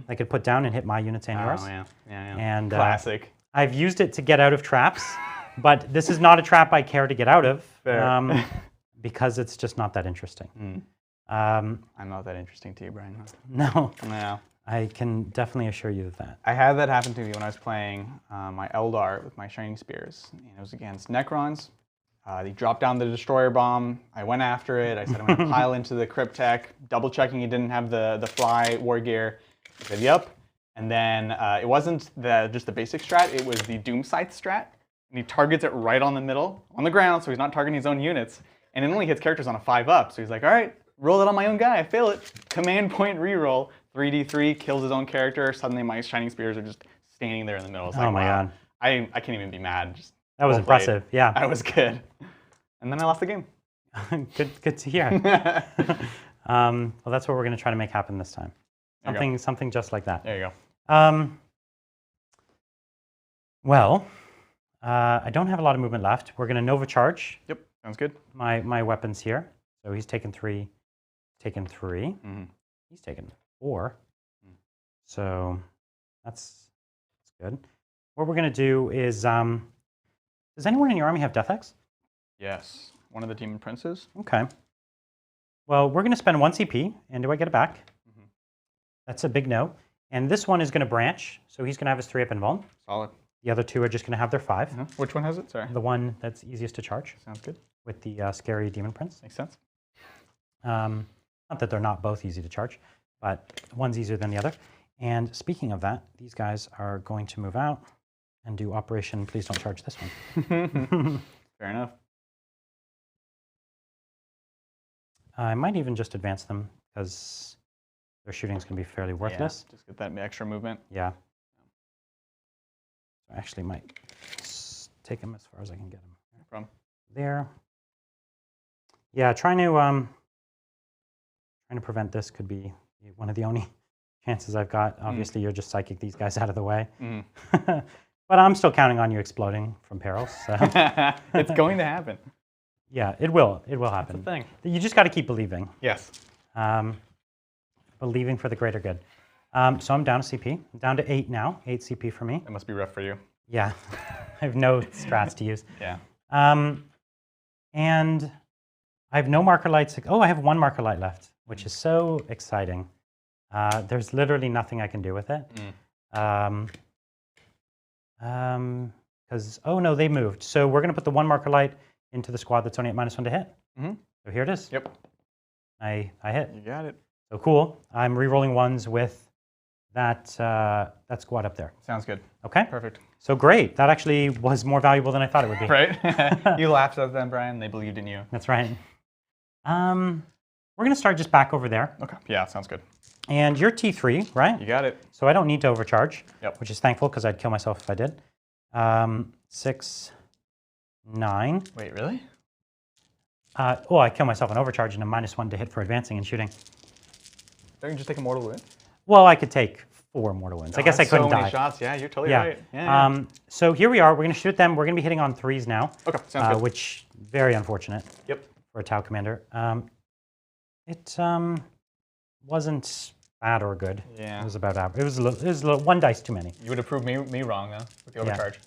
I could put down and hit my units and yours. Oh, yeah. And Classic. I've used it to get out of traps, but this is not a trap I care to get out of because it's just not that interesting. I'm not that interesting to you, Brian. Huh? No, No. I can definitely assure you of that. I had that happen to me when I was playing my Eldar with my Shining Spears. And it was against Necrons. They dropped down the Destroyer Bomb. I went after it. I said I'm going to pile into the Cryptek, double checking he didn't have the Fly War Gear. I said, yep. And then it wasn't just the basic strat, it was the Doom Scythe strat. And he targets it right on the middle, on the ground, so he's not targeting his own units. And it only hits characters on a 5-up. So he's like, all right, roll it on my own guy. I fail it. Command point reroll. 3d3, kills his own character. Suddenly my Shining Spears are just standing there in the middle. It's like, Oh my wow. God. I can't even be mad. Just That was well played. impressive, yeah. I was good. And then I lost the game. Good to hear. Well, that's what we're going to try to make happen this time. Something just like that. There you go. Well, I don't have a lot of movement left. We're going to Nova Charge Yep, sounds good. my weapons here. So he's taken 3, taken 3. He's taken 4. So that's good. What we're going to do is, does anyone in your army have Death X? Yes, one of the Demon Princes. Okay. Well, we're going to spend 1 CP, and do I get it back? That's a big no. And this one is going to branch, so he's going to have his 3-up invuln. Solid. The other 2 are just going to have their 5. Which one has it? Sorry. The one that's easiest to charge. Sounds good. With the scary Demon Prince. Makes sense. Not that they're not both easy to charge, but one's easier than the other. And speaking of that, these guys are going to move out and do Operation Please Don't Charge This One. Fair enough. I might even just advance them because their shooting is going to be fairly worthless. Yeah, just get that extra movement. Yeah. I actually might take him as far as I can get him. No problem. There. Yeah, trying to prevent this could be one of the only chances I've got. Obviously, you're just psychic these guys out of the way. But I'm still counting on you exploding from perils. So. It's going to happen. Yeah, it will. It will happen. That's the thing. You just got to keep believing. Yes. Believing for the greater good. So I'm down to CP. I'm down to 8 now. 8 CP for me. That must be rough for you. Yeah. I have no strats to use. Yeah. And I have no marker lights. Oh, I have 1 marker light left, which is so exciting. There's literally nothing I can do with it. Because, oh no, they moved. So we're going to put the 1 marker light into the squad that's only at -1 to hit. So here it is. Yep. I hit. You got it. So cool. I'm re-rolling 1s with that squad up there. Sounds good. Okay. Perfect. So great. That actually was more valuable than I thought it would be. Right? You laughed at them, Brian. They believed in you. That's right. We're going to start just back over there. Okay. Yeah, sounds good. And you're T3, right? You got it. So I don't need to overcharge, Yep. which is thankful because I'd kill myself if I did. 6, 9. Wait, really? Oh, I kill myself on overcharge and a -1 to hit for advancing and shooting. Don't you just take a mortal wound? Well, I could take 4 mortal wounds. I guess I That's couldn't so many die. shots. Yeah, you're totally Yeah. right. Yeah. So here we are. We're going to shoot them. We're going to be hitting on 3s now. Okay, sounds good. Which very unfortunate. Yep. For a Tau commander. It wasn't bad or good. Yeah. It was about average. It was a little 1 dice too many. You would have proved me wrong, though, with the overcharge.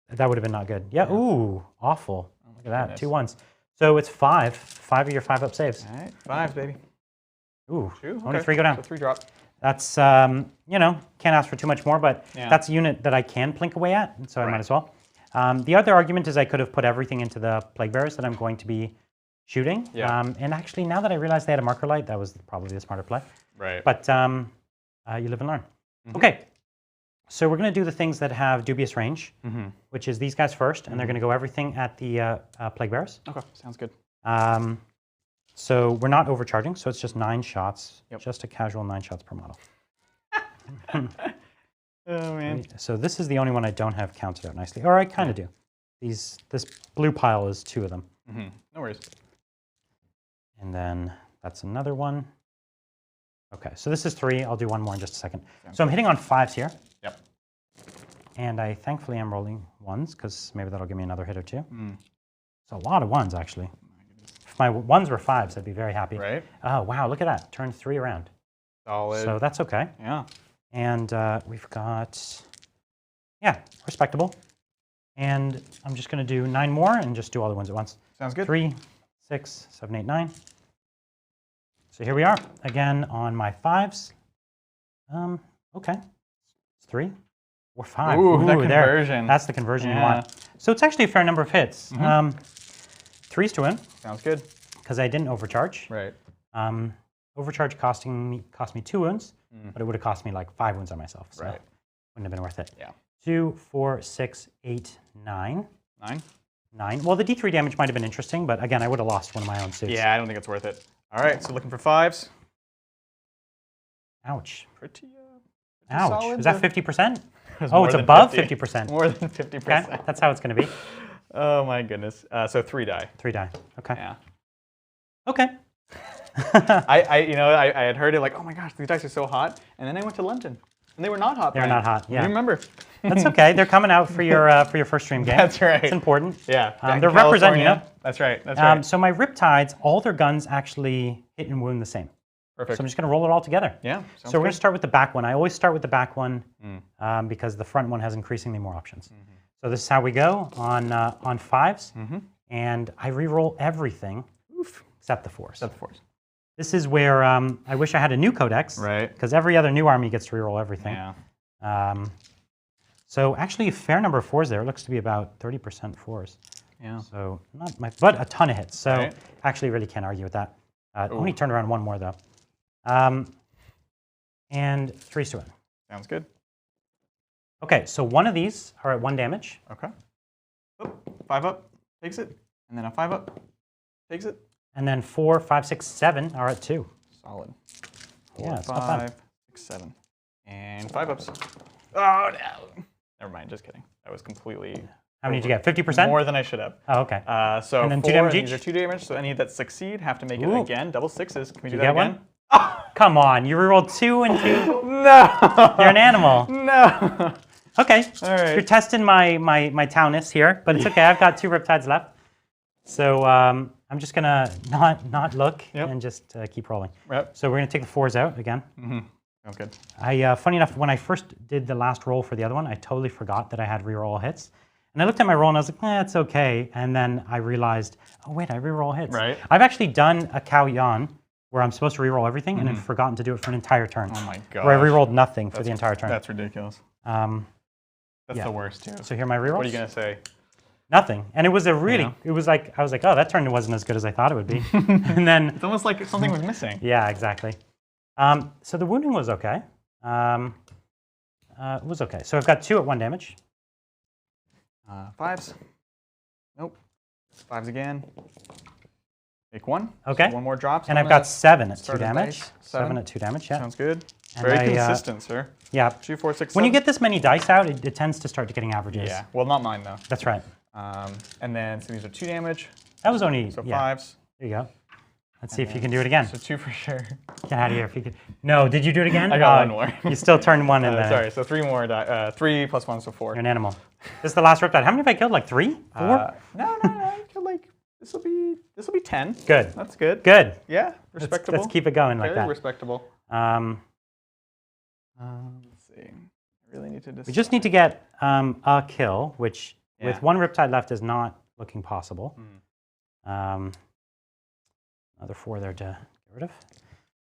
That would have been not good. Yeah. Ooh, awful. Look at that. goodness. 2 1s. So it's 5. 5 of your 5-up saves. All right, 5, baby. Ooh, 2? only Okay. 3 go down. So 3 drop. That's, you know, can't ask for too much more, but Yeah. that's a unit that I can plink away at, so I might Right. as well. The other argument is I could have put everything into the plague bearers that I'm going to be shooting. Yeah. And actually, now that I realized they had a marker light, that was probably the smarter play. Right. But you live and learn. Okay, so we're going to do the things that have dubious range, which is these guys first, and they're going to go everything at the plague bearers. Okay, sounds good. So we're not overcharging, so it's just 9 shots, Yep. just a casual 9 shots per model. Oh, man. So this is the only one I don't have counted out nicely, or I kind of do. This blue pile is 2 of them. No worries. And then that's another one. Okay, so this is 3. I'll do 1 more in just a second. So I'm hitting on 5s here. Yep. And I thankfully am rolling 1s, because maybe that'll give me another hit or 2. It's a lot of 1s, actually. If my 1s were 5s, I'd be very happy. Right. Oh, wow, look at that. Turn 3 around. Solid. So that's okay. Yeah. And we've got, yeah, respectable. And I'm just going to do 9 more and just do all the ones at once. Sounds good. 3, 6, 7, 8, 9. So here we are again on my 5s. Okay, it's 3 or 5. Ooh, that there. conversion. That's the conversion you Yeah. want. So it's actually a fair number of hits. 3s to win Sounds good. because I didn't overcharge. Right. Overcharge cost me 2 wounds, but it would have cost me like 5 wounds on myself. So Right. wouldn't have been worth it. Yeah. 2, 4, 6, 8, 9. 9? 9. Well, the D3 damage might have been interesting, but again, I would have lost one of my own suits. Yeah, I don't think it's worth it. All right, so looking for 5s. Ouch. Pretty Ouch. solid. Is that 50%? It's Oh, more it's than above 50. 50%. More than 50%. Okay, that's how it's going to be. Oh my goodness. So 3 die. 3 die. Okay. Yeah. Okay. I had heard it like, oh my gosh, these dice are so hot, and then I went to London, and they were not hot. They're not hot, yeah. You remember? That's okay. They're coming out for your first stream game. That's right. It's important. Yeah. They're representing, you know. That's right. That's right. So my Riptides, all their guns actually hit and wound the same. Perfect. So I'm just going to roll it all together. Yeah. So we're going to start with the back one. I always start with the back one because the front one has increasingly more options. So this is how we go on 5s, and I re-roll everything except the 4s. Except the 4s. This is where I wish I had a new codex, Right. because every other new army gets to re-roll everything. Yeah. So actually a fair number of 4s there. It looks to be about 30% 4s. Yeah. So not my, but a ton of hits. So Right. actually really can't argue with that. Only turned around 1 more though. And 3s to win. Sounds good. Okay, so one of these are at 1 damage. Okay. Oh, 5 up, takes it, and then a 5 up, takes it. And then 4, 5, 6, 7 are at 2. Solid. Yeah, it's not bad. 5, 6, 7, and 5 ups. Oh no! Never mind. Just kidding. That was completely. How many did you get? 50%? More than I should have. Oh, okay. So And then 2 4, damage and these each? are 2 damage. So any that succeed have to make it Ooh. again. Double 6s. Can we do you that get again? one? Come on, you rerolled 2 and 2. No. You're an animal. No. Okay. All right. You're testing my towness here, but it's okay. I've got 2 Riptides left. So I'm just going to not look and just keep rolling. Yep. So we're going to take the 4s out again. Sounds good. Funny enough, when I first did the last roll for the other one, I totally forgot that I had reroll hits. And I looked at my roll and I was like, it's okay. And then I realized, oh wait, I reroll hits. Right. I've actually done a Cow Yan where I'm supposed to reroll everything and had forgotten to do it for an entire turn. Oh my god. Where I rerolled nothing for the entire turn. That's ridiculous. That's yeah. the worst too. So here are my rerolls. What are you gonna say? Nothing. And it was a really, Yeah. it was like, I was like, oh, that turn wasn't as good as I thought it would be. And then, It's almost like something was missing. yeah, exactly. So the wounding was okay. It was okay. So I've got 2 at 1 damage. 5s. Nope. 5s again. Make 1. Okay. So 1 more drops. And I've got 7 at 2 start a damage. dice. 7 7. at 2 damage, yeah. Sounds good. And Very consistent, sir. Yeah. 2, 4, 6, When you 7. get this many dice out, it tends to start to getting averages. Yeah. Well, not mine though. That's right. And then so these are 2 damage. That was only So yeah. 5s. There you go. Let's see if you can do it again. So 2 for sure. Get out of here if you could. No, did you do it again? I got 1 more. You still turned 1 in there. Sorry. So 3 more. 3 plus 1, so 4. You're an animal. This is the last Riptide. How many have I killed? Like 3? 4? No. I feel like this will be 10. Good. That's good. Good. Yeah. Respectable. Let's keep it going like Very that. respectable. Um, Let's see. I really need to decide. we just need to get a kill, which Yeah. with 1 Riptide left is not looking possible. Another 4 there to get rid of.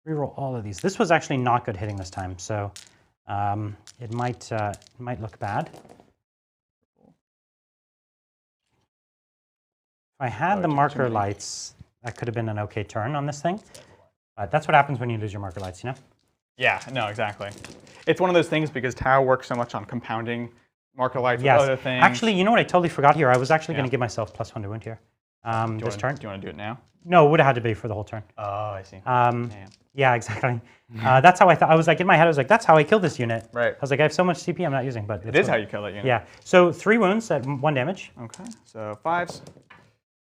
Reroll all of these. This was actually not good hitting this time, so it might look bad. If I had the marker lights, that could have been an okay turn on this thing. But that's what happens when you lose your marker lights, you know? Yeah, no, exactly. It's one of those things because Tau works so much on compounding marker lights Yes. with other things. Actually, you know what I totally forgot here? I was actually going Yeah. to give myself +1 to wound here. This turn. Do you want to do it now? No, it would have had to be for the whole turn. Oh, I see. Yeah, exactly. That's how I thought. I was like, in my head, I was like, that's how I killed this unit. Right. I was like, I have so much CP I'm not using, but It is how you kill that unit. Yeah. So 3 wounds at 1 damage. Okay, so 5s.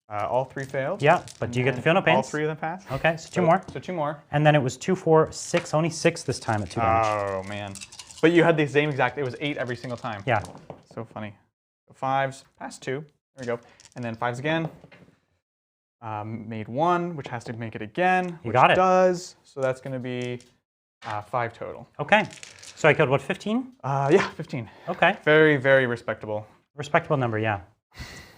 All 3 failed. Yeah, but do you get the feel no pains? All 3 of them passed. Okay, so 2 more. So 2 more. And then it was 2, 4, 6, only 6 this time at 2 damage. Oh, man. But you had the same exact, it was 8 every single time. Yeah. So funny. So 5s, past 2. There we go. And then 5s again. Made 1, which has to make it again. You got it. Which does. So that's going to be 5 total. Okay. So I killed what, 15? Yeah, 15. Okay. Very, very respectable. Respectable number, yeah.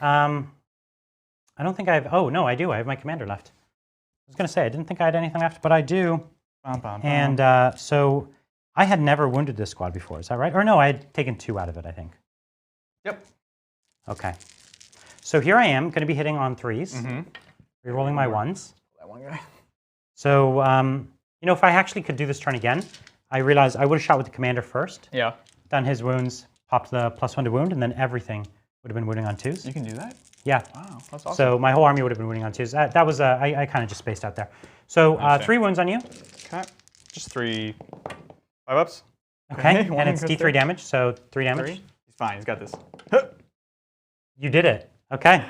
I don't think I have, oh no, I do. I have my commander left. I was going to say, I didn't think I had anything left, but I do. Bum, bum, bum. And so I had never wounded this squad before, is that right? Or no, I had taken 2 out of it, I think. Yep. Okay. So here I am, going to be hitting on 3s. Rerolling my 1s. That one guy. So, you know, if I actually could do this turn again, I realized I would have shot with the commander first, Yeah. done his wounds, popped the +1 to wound, and then everything would have been wounding on 2s. You can do that? Yeah. Wow, that's awesome. So my whole army would have been wounding on 2s. That was, I kind of just spaced out there. So 3 wounds on you. Okay. Just 3 5-ups. Okay, One and it's goes D3 there. damage, so 3 damage. 3. He's fine, he's got this. You did it. Okay.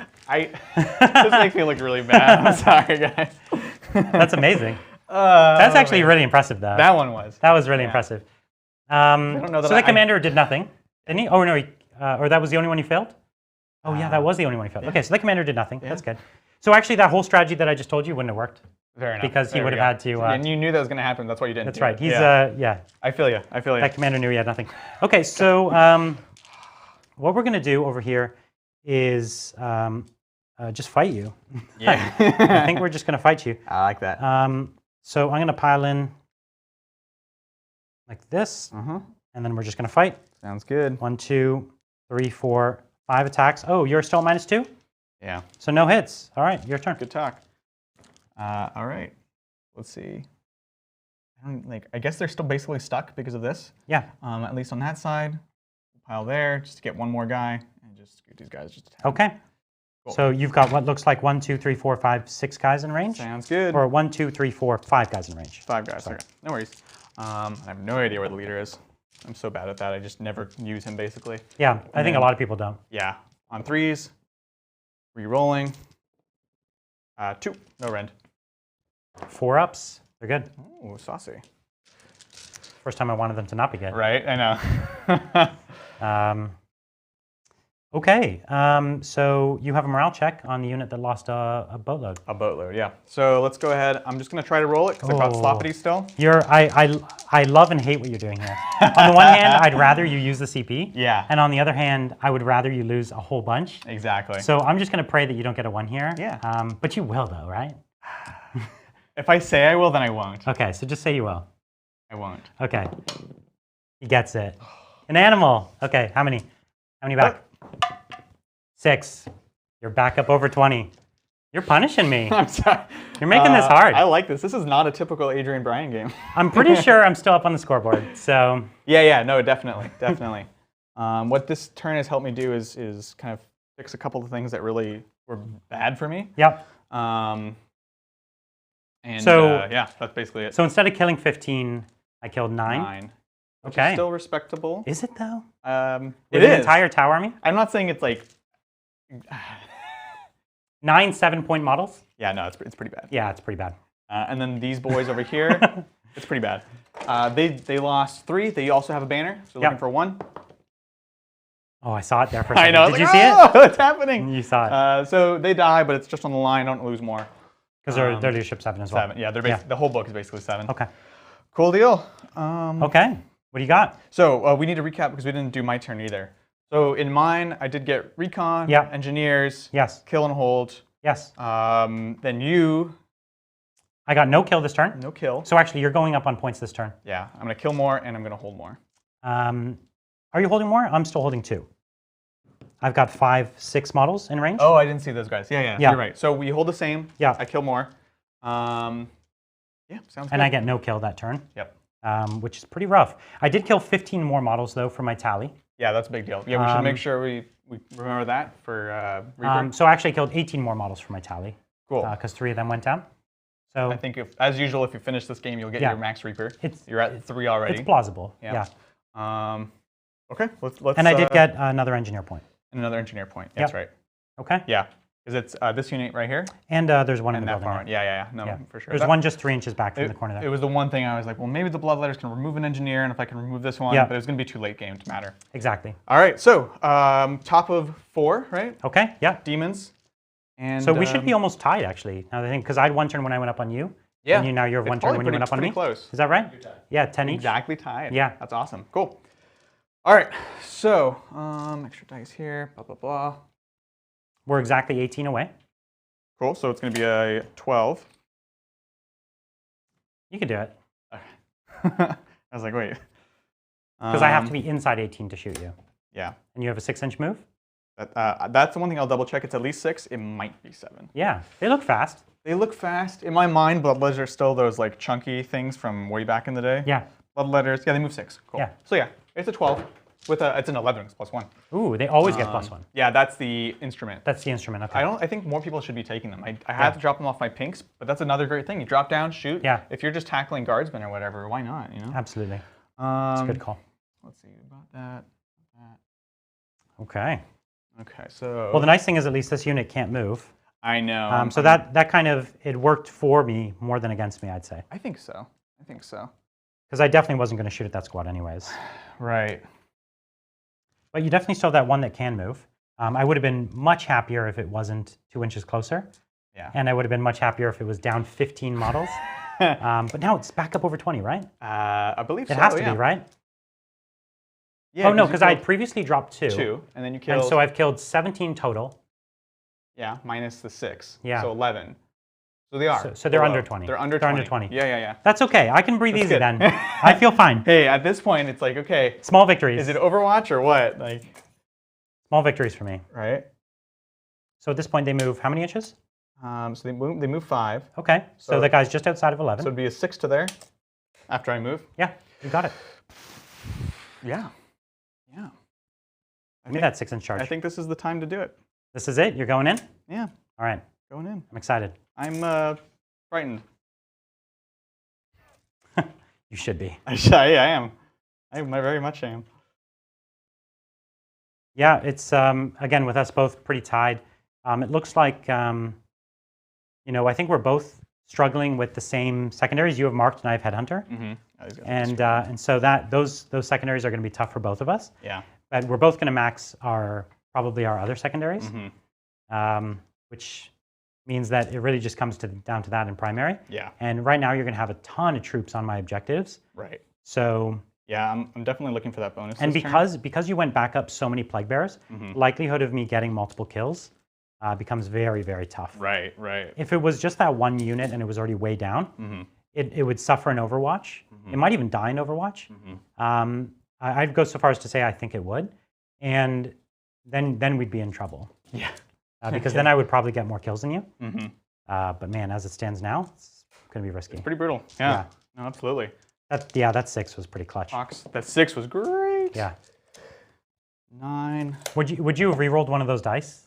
This makes me look really bad. I'm sorry, guys. That's amazing. That's actually really impressive, though. That one was. That was really impressive. don't know that so the I- commander did nothing, didn't he? Oh, no, or that was the only one you failed? Oh, yeah, that was the only one you failed. Okay, so the commander did nothing. That's good. So actually, that whole strategy that I just told you wouldn't have worked. Fair enough. Because he There would we have go. had to... and you knew that was going to happen. That's why you didn't that's do right. it. He's, yeah. I feel you. I feel you. That commander knew he had nothing. Okay, so what we're going to do over here is just fight you. Yeah. I think we're just going to fight you. I like that. So I'm going to pile in like this, and then we're just going to fight. Sounds good. 1, 2, 3, 4, 5 attacks. Oh, you're still -2? Yeah. So no hits. All right, your turn. Good talk. All right. Let's see. I guess they're still basically stuck because of this. Yeah. At least on that side. Pile there just to get one more guy and just scoot these guys just attack. Okay. Cool. So you've got what looks like 1, 2, 3, 4, 5, 6 guys in range? Sounds good. Or 1, 2, 3, 4, 5 guys in range? 5 guys. Okay. No worries. I have no idea where the leader is. I'm so bad at that. I just never use him basically. Yeah, I think a lot of people don't. Yeah. On 3s. Re-rolling. 2. No rend. 4 ups. They're good. Ooh, saucy. First time I wanted them to not be good. Right, I know. Okay, so you have a morale check on the unit that lost a boatload. A boatload, yeah. So let's go ahead. I'm just going to try to roll it because I've got Oh. Sloppity still. I love and hate what you're doing here. On the one hand, I'd rather you use the CP. Yeah. And on the other hand, I would rather you lose a whole bunch. Exactly. So I'm just going to pray that you don't get a 1 here. Yeah. But you will, though, right? If I say I will, then I won't. Okay, so just say you will. I won't. Okay. He gets it. An animal. Okay, how many? How many back? 6. You're back up over 20. You're punishing me. I'm sorry. You're making this hard. I like this. This is not a typical Adrian Bryan game. I'm pretty sure I'm still up on the scoreboard, so... Yeah, no, definitely, definitely. What this turn has helped me do is kind of fix a couple of things that really were bad for me. Yep. And So- yeah, that's basically it. So instead of killing 15, I killed 9. 9. Which Okay. is still respectable. Is it though? It With an is. entire Tau army? I'm not saying it's like. 9 7-point models? Yeah, no, it's pretty bad. Yeah, it's pretty bad. And then these boys over here, it's pretty bad. They lost 3. They also have a banner, so they're Yep. looking for 1. Oh, I saw it there for a I second. know. Did you like, see oh, it? What's happening? You saw it. So they die, but it's just on the line. Don't lose more. Because they're leadership 7 as well. 7. Yeah, the whole book is basically 7. Okay. Cool deal. Okay. What do you got? So we need to recap because we didn't do my turn either. So in mine, I did get recon, Yeah. engineers, Yes. kill and hold. Yes. Then you, I got no kill this turn. no kill. So actually, you're going up on points this turn. Yeah, I'm gonna kill more and I'm gonna hold more. Are you holding more? I'm still holding 2. I've got 5, 6 models in range. Oh, I didn't see those guys. Yeah. Yeah. You're right. So we hold the same. Yeah. I kill more. Yeah, sounds good. And I get no kill that turn. Yep. Which is pretty rough. I did kill 15 more models though for my tally. Yeah, that's a big deal. Yeah, we should make sure we remember that for Reaper. So I actually killed 18 more models for my tally. Cool. Because 3 of them went down. So I think as usual, if you finish this game, you'll get Yeah. your max Reaper. It's- You're at 3 already. it's plausible. Yeah. Yeah. Okay, let's. And I did get another engineer point. another engineer point. That's Yep. right. Okay. Yeah, because it's this unit right here And there's one in and the that building. far there. one. Yeah. No, Yeah. for sure. There's That- one just 3 inches back from It, the corner it there. was the one thing I was like, well, maybe the bloodletters can remove an engineer, and if I can remove this one, Yeah. but it was going to be too late game to matter. Exactly. All right, so top of 4, right? Okay. Yeah. Demons. And So we should be almost tied actually. Now I think because I had 1 turn when I went up on you. yeah. And you now you have It's 1 turn probably when you went up on me. pretty close. Is that right? You're tied. Yeah, 10 each. Exactly tied. Yeah. That's awesome. Cool. All right, so extra dice here. Blah blah blah. We're exactly 18 away. Cool. So it's going to be a 12. You could do it. I was like, wait. Because I have to be inside 18 to shoot you. Yeah. And you have a 6-inch move? That's the one thing I'll double check. It's at least 6. It might be 7. Yeah. They look fast. They look fast. In my mind, bloodletters are still those like chunky things from way back in the day. Yeah. Bloodletters, yeah, they move 6. Cool. Yeah. So yeah, it's a 12 with it's an 11 plus 1. Ooh, they always get +1. Yeah, that's the instrument. That's the instrument. Okay. I think more people should be taking them. I had to drop them off my pinks, but that's another great thing. You drop down, shoot. Yeah. If you're just tackling guardsmen or whatever, why not? You know. Absolutely. That's a good call. Let's see about that. Okay. Okay, so. Well, the nice thing is at least this unit can't move. I know. So that kind of, it worked for me more than against me, I'd say. I think so. I think so. Because I definitely wasn't going to shoot at that squad anyways. Right. But you definitely still have that one that can move. I would have been much happier if it wasn't 2 inches closer. Yeah. And I would have been much happier if it was down 15 models. But now it's back up over 20, right? I believe so. It has to yeah. be, right? Yeah, Oh, no, you because I had killed previously dropped 2. 2, and then you And killed. so I've killed 17 total. Yeah, minus the 6. Yeah. So 11. So they are. So they're below. under 20. They're under They're 20. under 20. Yeah. That's okay. I can breathe That's easy good. then. I feel fine. Hey, at this point, it's like, okay, Small victories. is it Overwatch or what? Like, Small victories for me. right? So at this point, they move how many inches? So they move 5. Okay. So So- the guy's just outside of 11. So it'd be a 6 to there after I move. Yeah, you got it. Yeah. Give me that 6-inch charge. I think this is the time to do it. This is it? You're going in? Yeah, All right. going in. I'm excited. I'm frightened. You should be. I am. I very much am. Yeah, it's, again, with us both pretty tied. It looks like, I think we're both struggling with the same secondaries. You have Marked and I have Headhunter. Mm-hmm. And so those secondaries are going to be tough for both of us. Yeah. But we're both going to max probably our other secondaries, Mm-hmm. which means that it really just comes down to that in primary. Yeah. And right now you're going to have a ton of troops on my objectives. Right. So, Yeah, I'm definitely looking for that bonus. and this turn. because you went back up so many plague bearers, likelihood of me getting multiple kills becomes very, very tough. Right. If it was just that one unit and it was already way down, it would suffer in Overwatch. It might even die in Overwatch. I'd go so far as to say I think it would, and then we'd be in trouble. Yeah. Because then I would probably get more kills than you. Mm-hmm. But man, as it stands now, it's going to be risky. Pretty brutal. Yeah. No, absolutely. That 6 was pretty clutch. Fox. That 6 was great. Yeah. 9. Would you have re-rolled one of those dice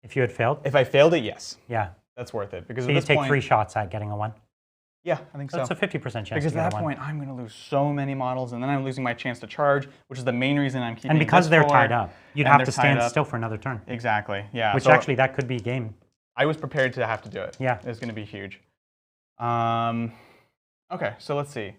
if you had failed? If I failed it, yes. Yeah. That's worth it because So at you this take point, 3 shots at getting a 1. Yeah, I think so. That's a 50% chance. Because to at get that one. point, I'm going to lose so many models, and then I'm losing my chance to charge, which is the main reason I'm keeping And because this they're forward, tied up, you'd and have they're to tied stand up. still for another turn. Exactly, yeah. Which so actually, that could be game. I was prepared to have to do it. Yeah. It's going to be huge. Okay, so let's see.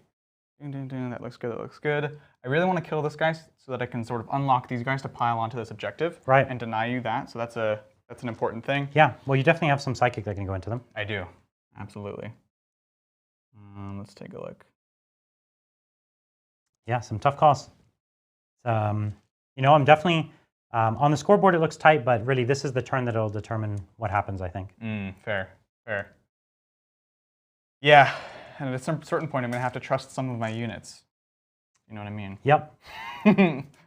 That looks good, that looks good. I really want to kill this guy so that I can sort of unlock these guys to pile onto this objective. Right. And deny you that, so that's an important thing. Yeah, well, you definitely have some psychic that can go into them. I do, absolutely. Let's take a look. Yeah, some tough calls. You know, I'm definitely, on the scoreboard it looks tight, but really this is the turn that will determine what happens, I think. Fair. Yeah, and at a certain point I'm going to have to trust some of my units. You know what I mean? Yep.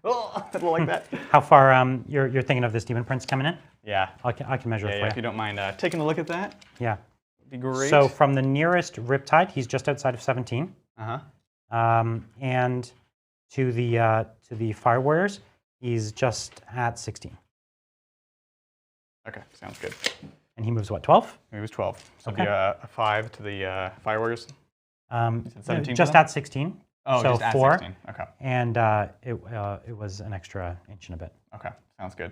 Oh, I don't like that. How far you're thinking of this Demon Prince coming in? Yeah. I can measure it for If you don't mind taking a look at that, Yeah. it'd be great. So from the nearest Riptide, he's just outside of 17. Uh-huh. And to the Fire Warriors, he's just at 16. Okay, sounds good. And he moves what, 12? Maybe it was 12. So Okay. it'd be a 5 to the Fire Warriors. You said 17 just to them? at 16. Oh, so just at 4. 16. Okay. And it was an extra inch and a bit. Okay, sounds good.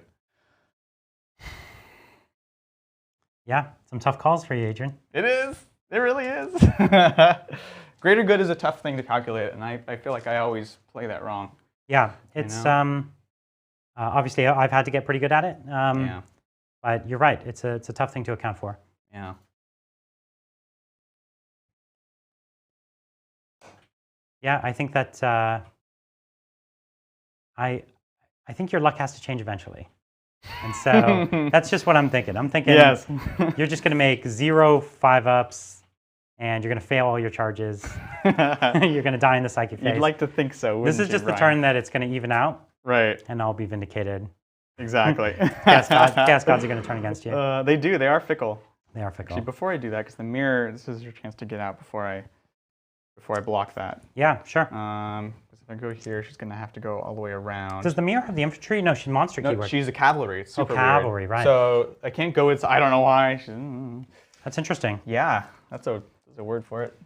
Yeah, some tough calls for you, Adrian. It is. It really is. Greater good is a tough thing to calculate, and I feel like I always play that wrong. Yeah, it's obviously I've had to get pretty good at it. Yeah. But you're right, it's a tough thing to account for. Yeah. Yeah, I think that I think your luck has to change eventually. And so that's just what I'm thinking. I'm thinking Yes. you're just going to make 0 5-ups, and you're going to fail all your charges. You're going to die in the psychic phase. You'd like to think so. This is just the turn that it's going to even out, Right. and I'll be vindicated. Exactly. Chaos gods are going to turn against you. They do. They are fickle. They are fickle. Actually, before I do that, because the mirror, this is your chance to get out before I block that. Yeah, sure. Because if I go here, she's going to have to go all the way around. Does the mirror have the infantry? No, she's monster No, keyword. she's a cavalry. It's super cavalry, weird. right. So I can't go. I don't know why. That's interesting. Yeah, that's a word for it.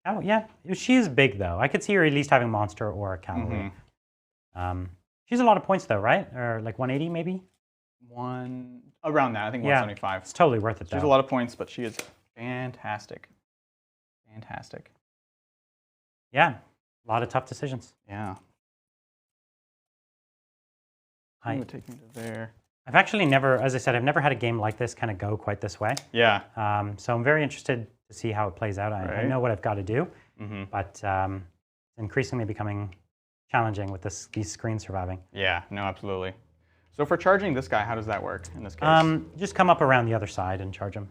Oh, yeah. She is big, though. I could see her at least having monster or a cavalry. She's a lot of points, though, right? Or like 180, maybe? Around that. I think 175. It's totally worth it, though. She's a lot of points, but she is fantastic. Fantastic. Yeah, a lot of tough decisions. Yeah. I'm going to take me to there. I've actually never, as I said, I've never had a game like this kind of go quite this way. Yeah. So I'm very interested to see how it plays out. I know what I've got to do, but it's increasingly becoming challenging with these screens surviving. Yeah, no, absolutely. So for charging this guy, how does that work in this case? Just come up around the other side and charge him.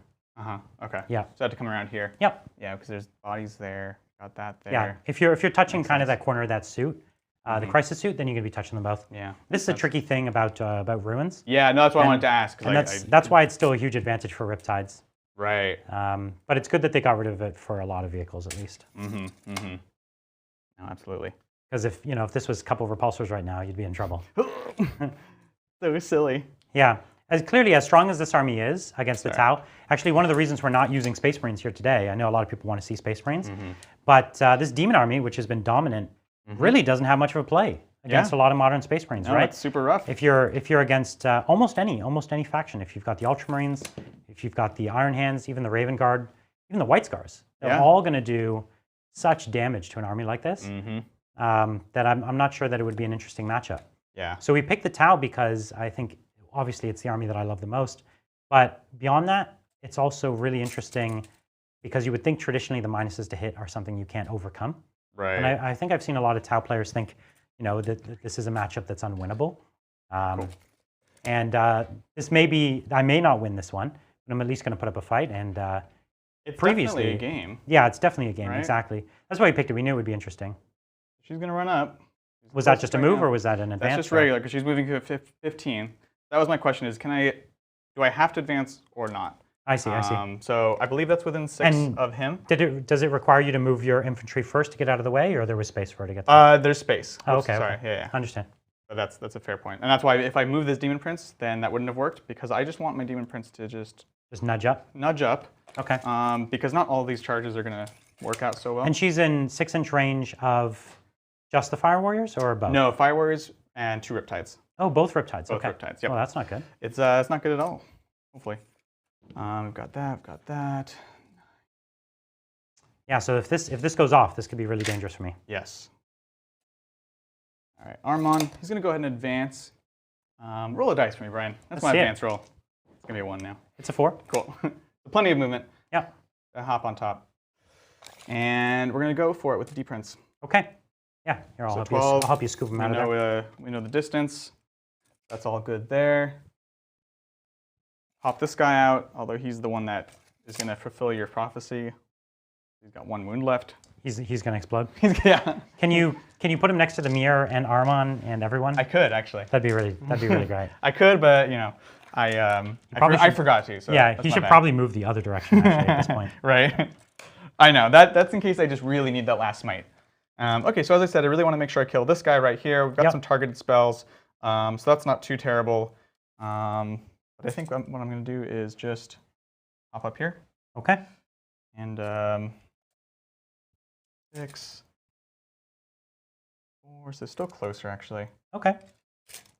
Okay. Yeah. So I have to come around here. Yep. Yeah, because there's bodies there. Got that there. Yeah. If you're touching kind of that corner of that suit, the crisis suit, then you're gonna be touching them both. Yeah. This is a tricky thing about ruins. Yeah, no, that's what I wanted to ask. And that's why it's still a huge advantage for Riptides. Right. But it's good that they got rid of it for a lot of vehicles, at least. No, absolutely. Because if this was a couple of repulsors right now, you'd be in trouble. So silly. Yeah. Clearly, as strong as this army is against the Tau, actually one of the reasons we're not using Space Marines here today, I know a lot of people want to see Space Marines, but this Demon army, which has been dominant, really doesn't have much of a play against a lot of modern Space Marines, right? It's super rough. If you're against almost any faction, if you've got the Ultramarines, if you've got the Iron Hands, even the Raven Guard, even the White Scars, they're all going to do such damage to an army like this that I'm not sure that it would be an interesting matchup. Yeah. So we picked the Tau because I think, obviously, it's the army that I love the most. But beyond that, it's also really interesting because you would think traditionally the minuses to hit are something you can't overcome. Right. And I think I've seen a lot of Tau players think, that this is a matchup that's unwinnable. And this may be, I may not win this one, but I'm at least going to put up a fight. And it's previously, definitely a game. Yeah, it's definitely a game, right? exactly. That's why we picked it. We knew it would be interesting. She's going to run up. Was that just a move or was that an advance? That's just regular because she's moving to 15. That was my question is, do I have to advance or not? I see, I see. So I believe that's within 6 of him. Does it require you to move your infantry first to get out of the way, or there was space for her to get there? There's space. Oh, Oops, okay. Sorry, okay. yeah. Understand. But that's a fair point. And that's why if I move this Demon Prince, then that wouldn't have worked because I just want my Demon Prince to just Just nudge up. Nudge up. Okay. Because not all of these charges are going to work out so well. And she's in 6-inch range of just the Fire Warriors or both? No, Fire Warriors and 2 Riptides. Oh, both Riptides. Both Okay. Riptides, yep. Well, that's not good. It's not good at all, hopefully. We've got that, we've got that. Yeah, so if this goes off, this could be really dangerous for me. Yes. All right, Armon, he's going to go ahead and advance. Roll a dice for me, Brian. That's my advance roll. It's going to be a 1 now. It's a 4. Cool. Plenty of movement. Yep. Hop on top. And we're going to go for it with the D-Prince. Okay. Yeah, here, I'll, So I'll help you scoop them out of there. We know the distance. That's all good there. Pop this guy out, although he's the one that is going to fulfill your prophecy. He's got 1 wound left. He's going to explode. Yeah. Can you put him next to the mirror and Armon and everyone? I could actually. That'd be really great. I could, but you know, I forgot to. So yeah, he should probably move the other direction actually at this point. Right. I know that's in case I just really need that last smite. Okay, so as I said, I really want to make sure I kill this guy right here. We've got some targeted spells, so that's not too terrible. But I think what I'm going to do is just hop up here. Okay. And 6, 4, so still closer actually. Okay.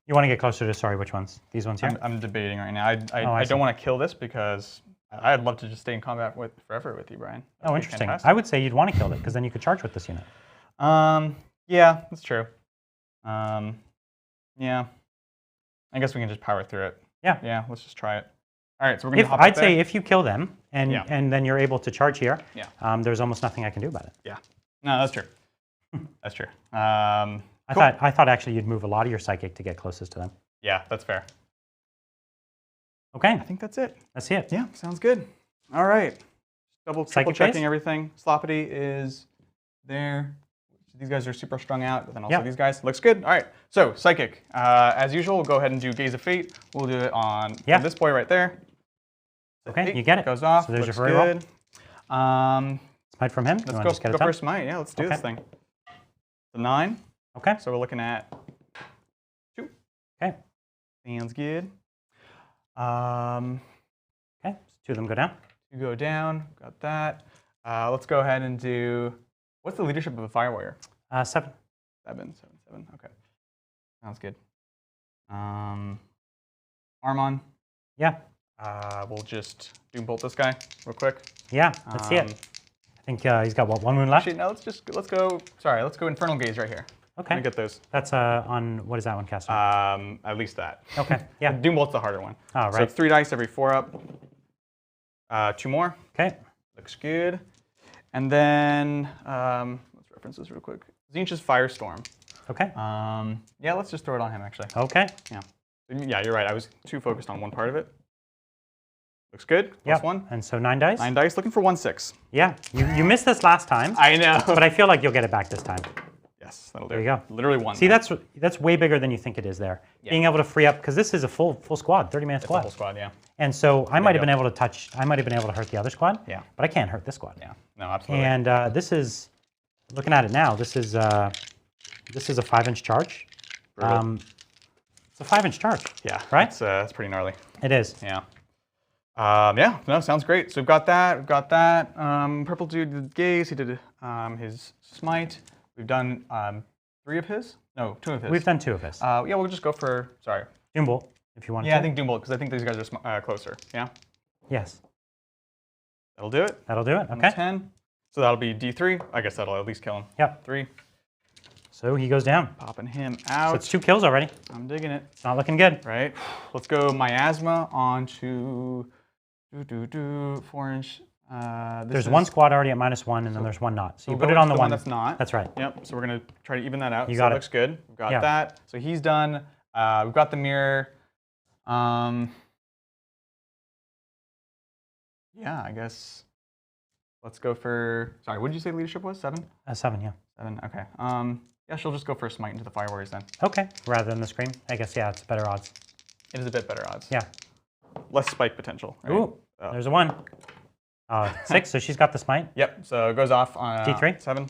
You want to get closer to, sorry, which ones? These ones here? I'm debating right now. I don't want to kill this because I'd love to just stay in combat forever with you, Brian. Oh, interesting. I would say you'd want to kill it because then you could charge with this unit. Yeah, that's true. Yeah. I guess we can just power through it. Yeah. Yeah, let's just try it. All right, so we're going to hop I'd up there. say if you kill them and then you're able to charge here, there's almost nothing I can do about it. Yeah. No, that's true. That's true. I thought actually you'd move a lot of your psychic to get closest to them. Yeah, that's fair. Okay. I think that's it. That's it. Yeah, sounds good. All right. Triple Psychic checking base? everything. Sloppity is there. These guys are super strung out, but then also these guys. Looks good. All right. So, Psychic. As usual, we'll go ahead and do Gaze of Fate. We'll do it on this boy right there. Okay, you get it. Goes off. So there's looks your free good. Smite from him. Let's go for Smite. Yeah, let's do this thing. The 9. Okay. So we're looking at 2. Okay. Sounds good. Okay, so 2 of them go down. 2 go down. Got that. Let's go ahead and do. What's the leadership of a Fire Warrior? 7. 7. Okay. Sounds good. Armon. Yeah. We'll just Doombolt this guy real quick. Yeah, let's see it. I think he's got, what, 1 wound left? Actually, no, let's go Infernal Gaze right here. Okay. Let me get those. That's on, what is that one cast on? At least that. Okay, yeah. Doombolt's the harder one. Oh, right. So 3 dice every 4 up. 2 more. Okay. Looks good. And then, let's reference this real quick. Zinch's Firestorm. Okay. Yeah, let's just throw it on him, actually. Okay. Yeah. Yeah, you're right. I was too focused on one part of it. Looks good. Plus 1. And so 9 dice? 9 dice, looking for 1/6. Yeah. You missed this last time. I know. But I feel like you'll get it back this time. Yes, that'll do. There you go. Literally 1. See, that's way bigger than you think it is there. Yeah. Being able to free up, because this is a full squad, 30-man squad. It's a whole squad, yeah. And so I might have been able to hurt the other squad. Yeah. But I can't hurt this squad. Yeah. No, absolutely. And this is, looking at it now, this is a 5-inch charge. It's a 5-inch charge. Yeah. Right? It's pretty gnarly. It is. Yeah. Yeah. No, sounds great. So we've got that. We've got that. Purple dude did Gaze. He did his Smite. We've done 3 of his. No, 2 of his. We've done 2 of his. Yeah, we'll just go for. Sorry. Doombolt, if you want to. Yeah, I think Doombolt because I think these guys are closer. Yeah. Yes. That'll do it. That'll do it. Okay. 10. So that'll be D3. I guess that'll at least kill him. Yep. 3. So he goes down. Popping him out. So it's 2 kills already. I'm digging it. It's not looking good. Right. Let's go Miasma onto 4-inch. There's 1 squad already at -1, and then there's 1 not. So you we'll put it go on to the one that's not. That's right. Yep. So we're gonna try to even that out. You So got that it. looks good. We've got that. So he's done. We've got the mirror. Yeah, I guess. Let's go for. Sorry, what did you say leadership was? 7? 7, yeah. 7. Okay. Yeah, she'll just go for a smite into the Fire Warriors then. Okay. Rather than the scream, I guess it's better odds. It is a bit better odds. Yeah. Less spike potential. Right? Ooh. There's a 1. 6. So she's got the smite. Yep. So it goes off on D3. 7.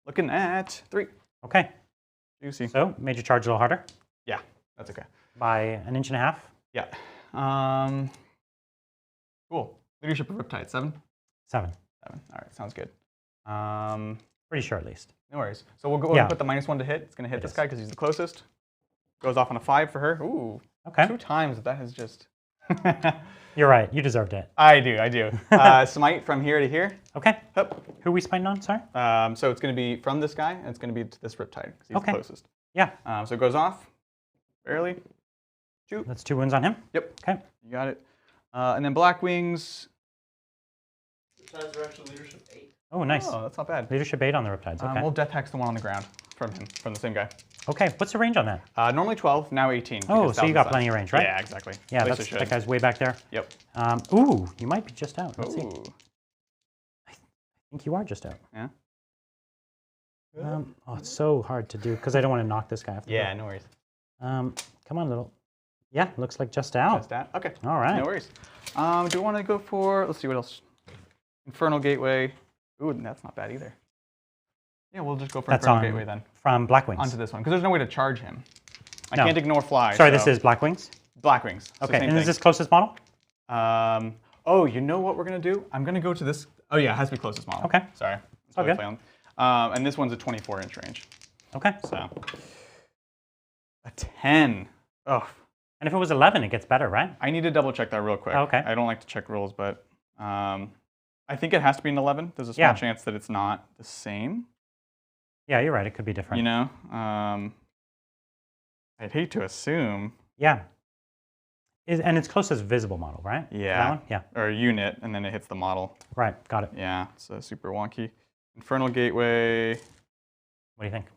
Looking at 3. Okay. Juicy. So major charge a little harder. Yeah, that's okay. By 1.5 inches. Yeah. Cool. Leadership of Riptide, 7? 7. 7. All right, sounds good. Pretty sure at least. No worries. So we'll go ahead and put the -1 to hit. It's going to hit this guy because he's the closest. Goes off on a 5 for her. Ooh. Okay. 2 times. That is just... You're right. You deserved it. I do. Smite from here to here. Okay. Hup. Who are we spiting on? Sorry? So it's going to be from this guy, and it's going to be to this Riptide because he's the closest. Yeah. So it goes off. Barely. 2. That's 2 wounds on him. Yep. Okay. You got it. And then Black Wings. Riptides are actually leadership 8. Oh, nice. Oh, that's not bad. Leadership 8 on the Riptides. Okay. We'll Death Hex the one on the ground from him, from the same guy. Okay. What's the range on that? Normally 12, now 18. Oh, because so you got 1,000 plenty of range, right? Yeah, exactly. Yeah, At least that guy's way back there. Yep. Ooh, you might be just out. Let's see. Ooh. I think you are just out. Yeah. Oh, it's so hard to do because I don't want to knock this guy off the Yeah, no worries. Come on, little. Yeah, looks like just out. Just that. Okay. All right. No worries. Do we want to go for, let's see what else. Infernal Gateway. Ooh, that's not bad either. Yeah, we'll just go for That's Infernal on Gateway then. from Black Wings. Onto this one, because there's no way to charge him. I No. can't ignore Fly. Sorry, so. this is Black Wings. Black Wings. So Okay, same and is thing. this closest model? Oh, you know what we're going to do? I'm going to go to this. Oh, yeah, it has to be closest model. Okay. Sorry. Okay. Playing. And this one's a 24-inch range. Okay. So, a 10. Oh, And if it was 11, it gets better, right? I need to double check that real quick. Okay. I don't like to check rolls, but I think it has to be an 11. There's a small Yeah. chance that it's not the same. Yeah, you're right. It could be different. You know, I'd hate to assume. Yeah. And it's closest visible model, right? Yeah. That one? Yeah. Or a unit, and then it hits the model. Right. Got it. Yeah, it's super wonky. Infernal Gateway, What do you think?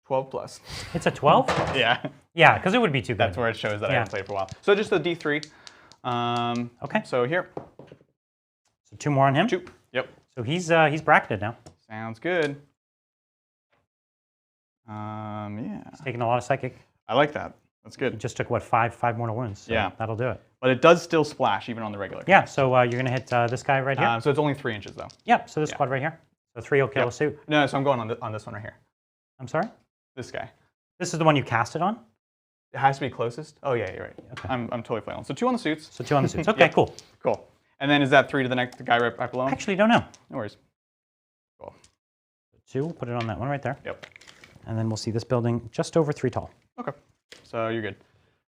12 plus. It's a 12? Yeah, Yeah, because it would be too good. that's where it shows that I haven't played for a while. So just a D3. Okay. So here, So 2 more on him. 2. Yep. So he's bracketed now. Sounds good. Yeah, He's taking a lot of psychic. I like that. That's He good. just took, what, 5 mortal wounds. So Yeah. that'll do it. But it does still splash even on the regular. Yeah, so you're going to hit this guy right here? So it's only 3 inches though. Yeah, so this squad right here. So 3 will kill a suit. No, so I'm going on this one right here. I'm sorry? This guy. This is the one you cast it on? It has to be closest. Oh yeah, you're right. Okay. I'm totally flailing. So 2 on the suits. So 2 on the suits. Okay, cool. Cool. And then is that 3 to the next the guy right below him? Actually, don't know. No worries. Cool. 2, we'll put it on that one right there. Yep. And then we'll see this building just over 3 tall. Okay. So you're good.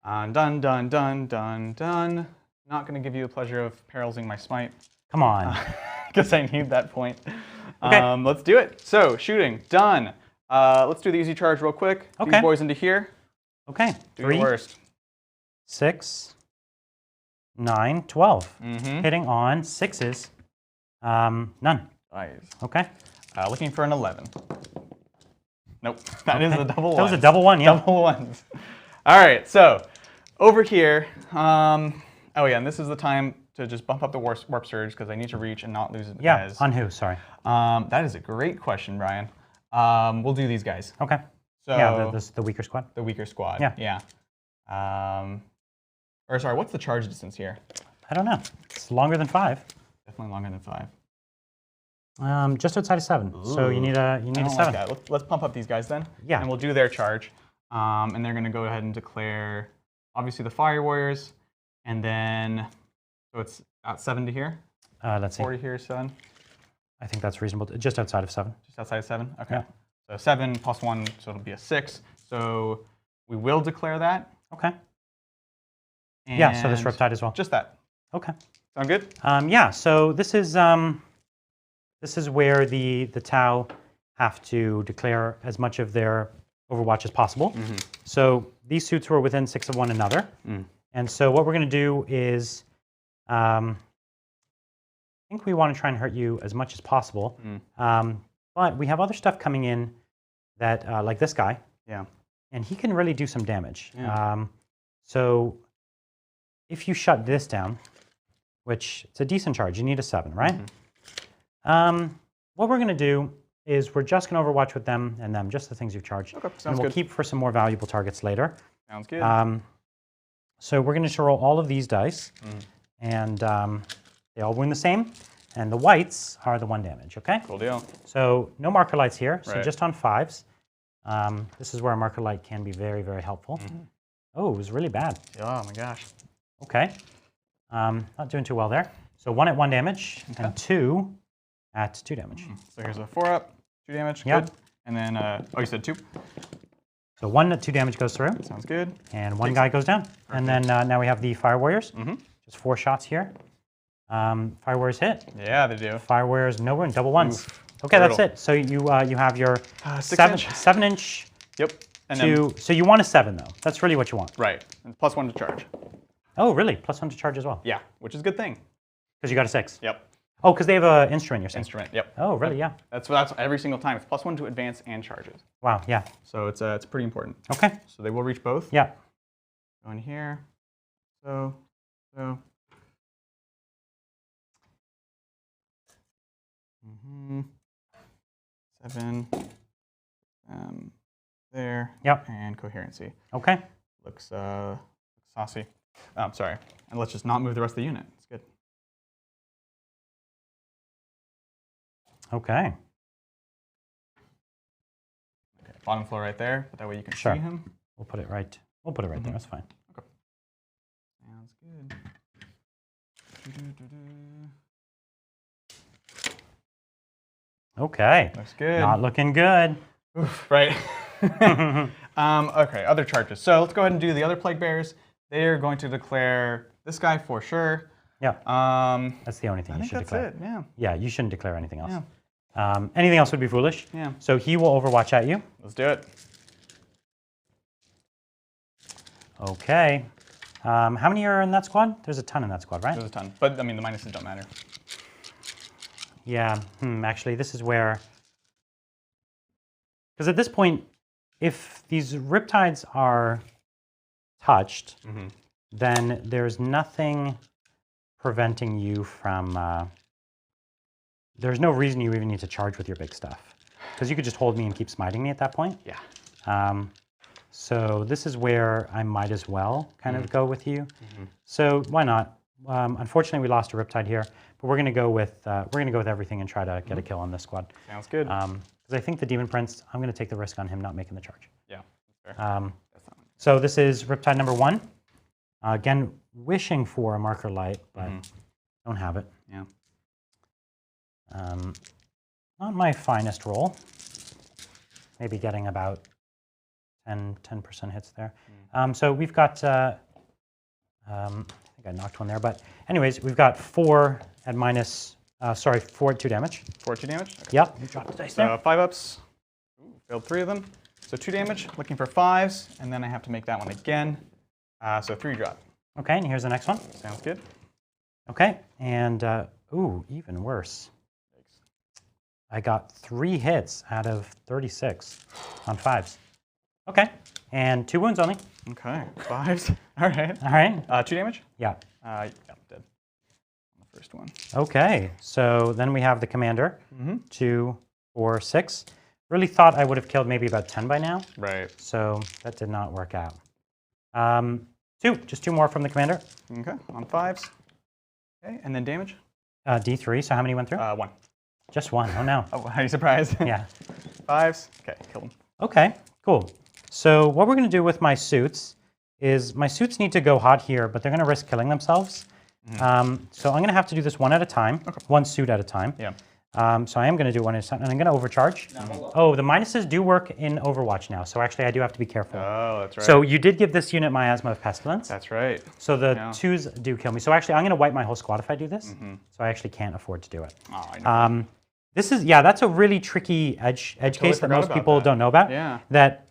Done, done, done, done, done. Not going to give you the pleasure of perilsing my smite. Come on. Because I need that point. Okay. Let's do it. So shooting, done. Let's do the easy charge real quick. Okay. These boys into here. Okay. Do 3, your worst. 6, 9, 12. Mm-hmm. Hitting on 6s. None. Nice. Okay. Looking for an 11. Nope. That is a double one. That was a double one, yeah. Double ones. All right. So over here. Oh yeah, and this is the time to just bump up the warp surge because I need to reach and not lose it. Yeah, on who? Sorry. That is a great question, Brian. We'll do these guys. Okay. So Yeah, the weaker squad. the weaker squad. Yeah. Yeah. Or sorry, what's the charge distance here? I don't know. It's longer than 5. Definitely longer than 5. Just outside of 7. So you need a I don't 7. like that. Let's pump up these guys then. Yeah. And we'll do their charge. And they're going to go ahead and declare, obviously, the Fire Warriors. And then, so it's at 7 to here. Let's see. 4 to here, 7. I think that's reasonable. Just outside of 7. Just outside of 7? Okay. Yeah. So 7 plus 1, so it'll be a 6. So we will declare that. Okay. Yeah, so this And Riptide as well. Just that. Okay. Sound good? Yeah, so this is where the Tau have to declare as much of their Overwatch as possible. Mm-hmm. So these suits were within 6 of one another. Mm. And so what we're going to do is, I think we want to try and hurt you as much as possible. But we have other stuff coming in that, like this guy. Yeah. And he can really do some damage. Yeah. So if you shut this down, which it's a decent charge, you need a 7, right? Mm-hmm. What we're going to do is we're just going to Overwatch with them and them, just the things you've charged. Okay, and sounds we'll good. keep for some more valuable targets later. Sounds good. So we're going to roll all of these dice, and they all win the same, and the whites are the 1 damage, okay? Cool deal. So no marker lights here, so Right. just on 5s. This is where a marker light can be very, very helpful. Oh, it was really bad. Oh my gosh. Okay. Not doing too well there. So 1 at 1 damage, and 2 at 2 damage. So here's a 4-up, 2 damage, Yep. good. And then, oh, you said 2? So 1 at 2 damage goes through, Sounds good. and 1 guy goes down. And then now we have the Fire Warriors. Just 4 shots here. Fire Warriors hit. Yeah, they do. Fire Warriors no wound, double ones. Oof, Okay, brutal. that's it. So you have your 6-inch. 7-inch. Yep. And then, So you want a 7 though. That's really what you want. right, and +1 to charge. Oh, really? +1 to charge as well. Yeah, which is a good thing. Because you got a 6. Yep. Oh, because they have an instrument. You're saying. Instrument, yep. Oh, really? Yeah. That's every single time. It's +1 to advance and charges. Wow. Yeah. So it's pretty important. Okay. So they will reach both. Yeah. Go in here. So. 7. There. Yep. And coherency. Okay. Looks saucy. Sorry. And let's just not move the rest of the unit. It's good. Okay. Okay. Bottom floor right there, but that way you can Sure. see him. We'll put it right. We'll put it right there. That's fine. Sounds good. Okay. Looks good. Not looking good. Oof, right. Okay, other charges. So let's go ahead and do the other plague bearers. They are going to declare this guy for sure. Yeah. I That's the only thing you think should that's declare. it. Yeah. Yeah, you shouldn't declare anything else. Yeah. Anything else would be foolish. Yeah. So he will overwatch at you. Let's do it. Okay. How many are in that squad? There's a ton in that squad, right? There's a ton, but I mean the minuses don't matter. Yeah. Actually, this is where. Because at this point, if these riptides are touched, then there's nothing preventing you from. There's no reason you even need to charge with your big stuff. Because you could just hold me and keep smiting me at that point. Yeah. So this is where I might as well kind of go with you. So why not? Unfortunately, we lost a riptide here, but we're going to go with everything and try to get a kill on this squad. Sounds good. Because I think the Demon Prince, I'm going to take the risk on him not making the charge. Yeah. That's fair. So this is riptide number 1. Again, wishing for a marker light, but don't have it. Yeah. Not my finest roll. Maybe getting about 10% hits there. So we've got, I think I knocked one there, but anyways, we've got 4 at minus, 4 at 2 damage. 4 at 2 damage? Okay. Yep, you dropped the dice So there. 5-ups. Failed 3 of them. So 2 damage, looking for 5s, and then I have to make that one again. So 3 drop. Okay, and here's the next one. Sounds good. Okay, and ooh, even worse. I got 3 hits out of 36 on 5s. Okay, and 2 wounds only. Okay, 5s. All right. All right. 2 damage? Yeah. Yeah, dead. On the first one. Okay, so then we have the commander. 2, 4, 6. Really thought I would have killed maybe about 10 by now. Right. So that did not work out. 2, just 2 more from the commander. Okay, on 5s. Okay, and then damage? D3, so how many went through? 1. Just 1, oh no. Oh, are you surprised? Yeah. 5s. Okay, killed him. Okay, cool. So what we're going to do with my suits is my suits need to go hot here, but they're going to risk killing themselves. So I'm going to have to do this one at a time, one suit at a time. Yeah. So I am going to do one at a time, and I'm going to overcharge. Oh, the minuses do work in Overwatch now, so actually I do have to be careful. Oh, that's right. So you did give this unit miasma of pestilence. That's right. So the 2s do kill me. So actually I'm going to wipe my whole squad if I do this. So I actually can't afford to do it. Oh, I know. This is, that's a really tricky edge case that most people don't know about. Yeah. That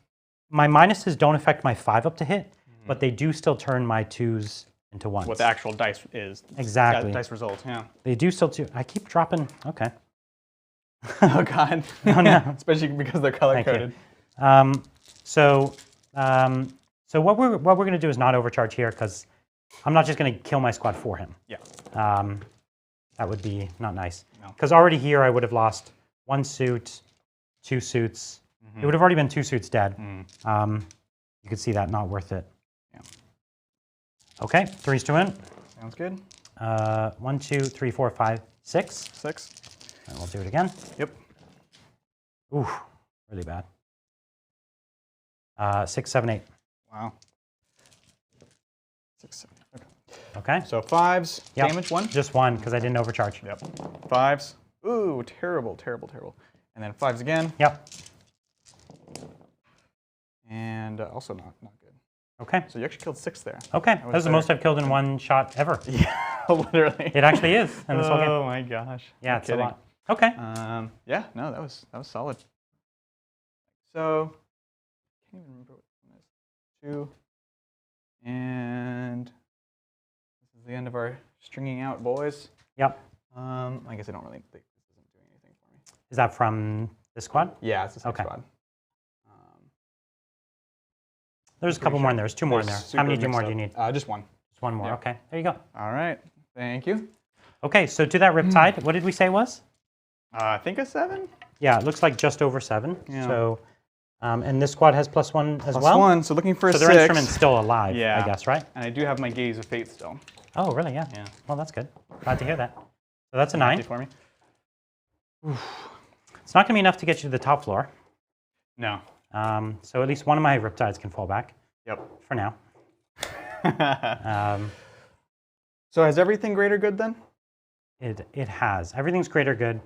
my minuses don't affect my 5-up to hit, but they do still turn my 2s into 1s. What the actual dice is. Exactly. Dice result, yeah. They do still I keep dropping, okay. Oh, God. Oh, no. Especially because they're color-coded. So what we're going to do is not overcharge here, because I'm not just going to kill my squad for him. Yeah. That would be not nice. No. Because already here I would have lost 1 suit, 2 suits. It would have already been 2 suits dead. You could see that not worth it. Yeah. Okay, 3s to win. Sounds good. 1, 2, 3, 4, 5, 6. 6. And we'll do it again. Yep. Ooh, really bad. 6, 7, 8. Wow. 6, 7. Okay. Okay. So 5s, Yep. damage 1. Just 1, because I didn't overcharge. Yep. 5s. Ooh, terrible, terrible, terrible. And then 5s again. Yep. And also not good. Okay. So you actually killed 6 there. Okay. That was the most I've killed in one shot ever. Yeah, literally. It actually is in this whole game. Oh my gosh. Yeah, No it's kidding. a lot. Okay. Yeah, no, that was solid. So, can't even remember what this one is. 2. And this is the end of our stringing out, boys. Yep. I guess I don't really think this isn't doing anything for me. Is that from this squad? Yeah, it's the same Okay. squad. There's a couple more in there. There's 2 more in there. How many more do you need? Just 1. Just 1 more. Yeah. Okay. There you go. All right. Thank you. Okay. So to that Riptide, what did we say it was? I think a 7? Yeah, it looks like just over 7. Yeah. So, and this squad has +1 as Plus well. 1, so looking for a So 6. their instrument's still alive, Yeah. I guess, right? And I do have my Gaze of Fate still. Oh, really? Yeah. Yeah. Well, that's good. Glad to hear that. So that's a Happy 9. for me. It's not going to be enough to get you to the top floor. No. So at least one of my Riptides can fall back Yep. for now. So has everything greater good then? It has. Everything's great or good.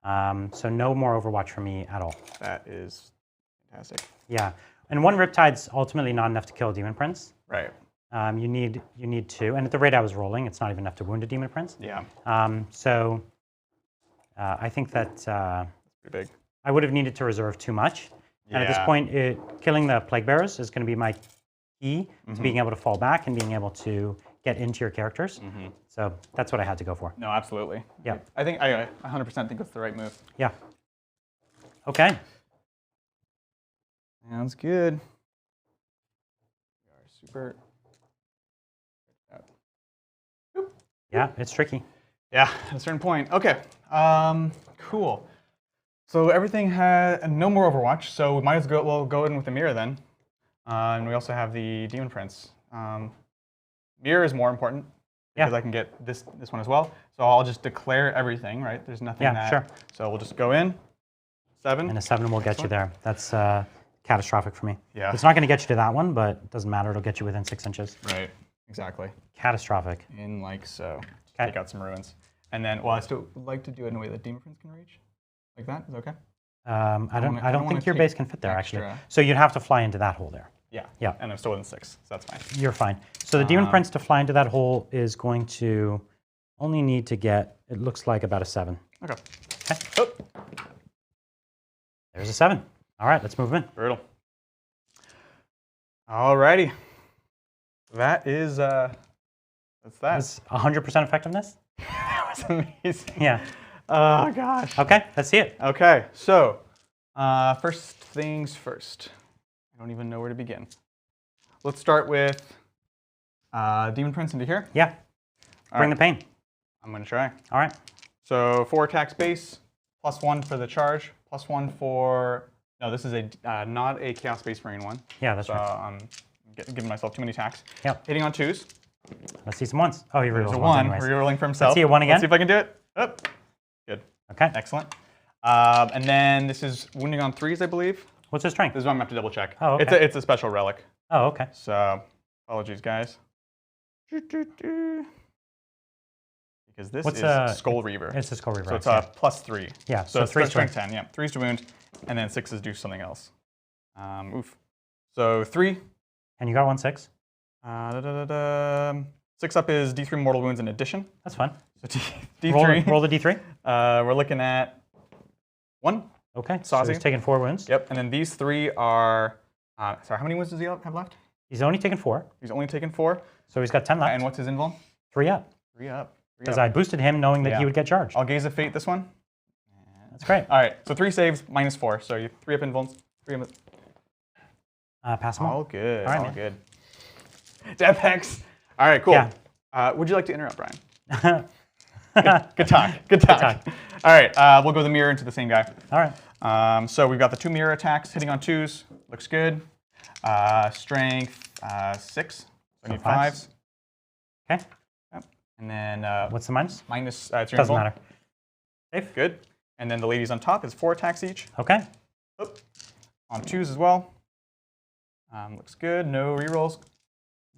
So no more Overwatch for me at all. That is fantastic. Yeah. And 1 Riptide's ultimately not enough to kill a Demon Prince. Right. You need 2. And at the rate I was rolling, it's not even enough to wound a Demon Prince. Yeah. So I think that Pretty big. I would have needed to reserve too much. And at this Yeah. point, killing the Plague Bearers is going to be my key to being able to fall back and being able to get into your characters. So that's what I had to go for. No, absolutely. Yeah. I think I 100% think that's the right move. Yeah. Okay. Sounds good. We are super. Yeah, it's tricky. Yeah, at a certain point. Okay. Cool. So everything had no more Overwatch, so we might as well go in with the mirror then. And we also have the Demon Prince. Mirror is more important because Yeah. I can get this one as well. So I'll just declare everything, right? There's nothing Yeah, that. sure. So we'll just go in. 7. And a 7 will get you there. That's catastrophic for me. Yeah. It's not going to get you to that one, but it doesn't matter. It'll get you within 6 inches. Right. Exactly. Catastrophic. In like so. Just Okay. take out some ruins. And then, well, I still would like to do it in a way that Demon Prince can reach. Like that? Is that okay? I don't think your take base can fit there, actually. extra. So you'd have to fly into that hole there. Yeah. Yeah. And I'm still within 6, so that's fine. You're fine. So the Demon Prince to fly into that hole is going to only need to get, it looks like about a 7. Okay. Okay. Oh, There's a 7. All right, let's move in. brutal. Alrighty. That is, that's that. That's 100% effectiveness? That was amazing. Yeah. Oh, gosh. Okay, let's see it. Okay, so first things first. I don't even know where to begin. Let's start with Demon Prince into here. Yeah. Bring the pain. I'm going to try. All right. So 4 attacks base, +1 for the charge, +1 for... No, this is a not a Chaos Space Marine one. Yeah, that's So right. I'm giving myself too many attacks. Yep. Hitting on 2s. Let's see some ones. Oh, he There's rerolls a ones 1. anyways. Rerolling for himself. Let's see a 1 again. Let's see if I can do it. Oh, good. Okay. Excellent. And then this is wounding on 3s, I believe. What's his strength? This is what I'm going to have to double check. Oh, okay. It's a special relic. Oh, okay. So apologies, guys. Because this What's is Skull Reaver. It's a Skull Reaver. So it's yeah. +3. Yeah, So so it's 3 strength strength. 10, yeah. 3's to wound, and then 6s do something else. Oof. So 3. And you got 1/6. 6 up is D3 mortal wounds in addition. That's fine. So D3. Roll the D3. We're looking at 1. Okay. So Saucy. he's taking 4 wounds. Yep. And then these 3 are. Sorry, how many wounds does he have left? He's only taken 4. He's only taken 4. So he's got 10 left. And what's his invuln? 3 up. 3 up. Because I boosted him knowing that Yeah. he would get charged. I'll Gaze of Fate this one. That's great. All right. So 3 saves, -4. So you 3 up invulns. 3 up. Pass him on. All good. All right, all man. good. Death. All right. Cool. Yeah. Would you like to interrupt, Brian? All Good talk. Good talk. talk. All right. We'll go the mirror into the same guy. right. So we've got the 2 mirror attacks hitting on 2s. Looks good. Strength 6. So I need 5s. Okay. Yep. And then What's the minus? minus. It's your Doesn't invuln. matter. Safe. Good. And then the ladies on top is 4 attacks each. Okay. Oop. On 2s as well. Looks good. No rerolls.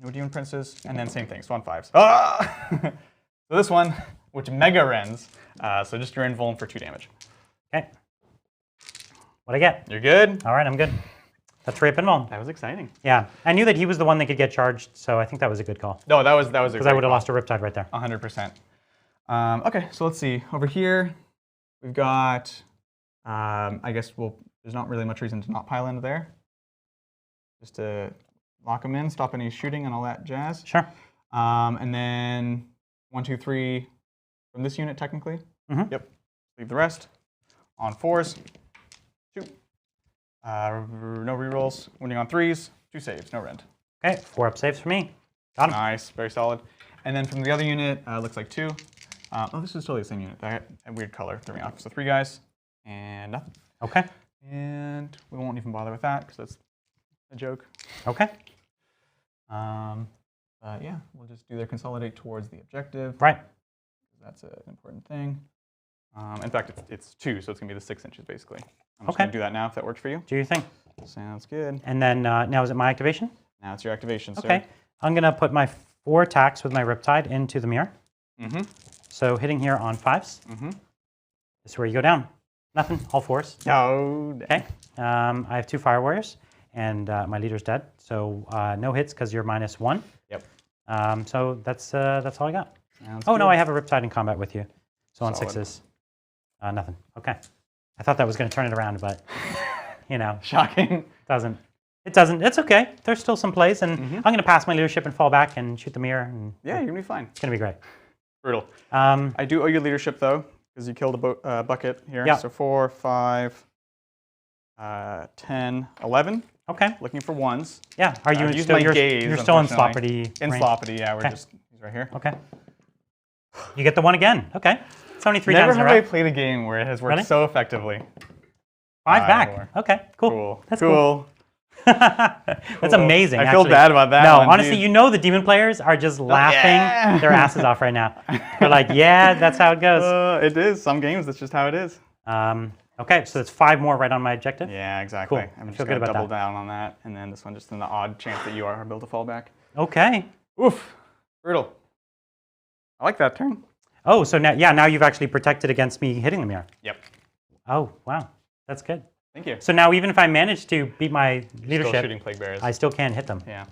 No demon princes, and then same thing, so on 5s. Ah! So this one, which mega rends, so just you're invuln for 2 damage. Okay. What'd I get? You're good? All right, I'm good. That's 3 up invuln. That was exciting. Yeah, I knew that he was the one that could get charged, so I think that was a good call. No, that was Because I would have lost a Riptide right there. 100%. Okay, so let's see. Over here, we've got, I guess there's not really much reason to not pile into there. Just to lock them in, stop any shooting and all that jazz. Sure. And then 1, 2, 3 from this unit, technically. Mm-hmm. Yep. Leave the rest. On 4s. Shoot. No rerolls. Wounding on 3s. 2 saves. No rend. Okay, 4 up saves for me. Got him. Nice. Very solid. And then from the other unit, looks like 2. Oh, this is totally the same unit. That had a weird color. Threw me off. So 3 guys. And nothing. Okay. And we won't even bother with that because that's a joke. Okay. Yeah, we'll just do their consolidate towards the objective. Right. That's an important thing. In fact, it's 2, so it's going to be the 6 inches, basically. I'm just Okay. going to do that now, if that works for you. Do your thing. Sounds good. And then now is it my activation? Now it's your activation, sir. Okay. I'm going to put my 4 attacks with my Riptide into the mirror. Mm-hmm. So hitting here on 5s. Mm-hmm. This is where you go down. Nothing, all 4s. Oh, Okay. I have 2 Fire Warriors, and my leader's dead. So no hits because you're -1. Yep. So that's all I got. Sounds Oh, no, good. I have a Riptide in combat with you. So on Solid. 6s. Nothing. Okay. I thought that was going to turn it around, but, you know, Shocking. doesn't. It doesn't. It's okay. There's still some plays, and Mm-hmm. I'm going to pass my leadership and fall back and shoot the mirror. And Yeah, you're going to be fine. it's going to be great. Brutal. Um, I do owe you leadership, though, because you killed a bucket here. Yeah. So 4, 5, 10, 11. okay. Looking for 1s. Yeah. Are you Use still? my You're, gaze, you're still in unfortunately. Sloppity. In range? Sloppity, yeah. Okay. He's right here. Okay. You get the 1 again. Okay. It's only 3 Never times in a have I row. played a game where it has worked Really? so effectively. 5 back. More. Okay. Cool. Cool. That's cool. That's Cool. amazing. I feel actually. bad about that No, one, honestly, geez. you know the demon players are just laughing yeah. their asses off right now. They're like, yeah, that's how it goes. It is. Some games, that's just how it is. Okay, so it's 5 more right on my objective. Yeah, exactly. Cool. I'm I just feel going good to about double that. down on that. And then this one, just in the odd chance that you are able to fall back. Okay. Oof. Brutal. I like that turn. Oh, so now you've actually protected against me hitting the mirror. Yep. Oh, wow. That's good. Thank you. So now even if I manage to beat my Still leadership, shooting plague bearers. I still can't hit them. Yeah.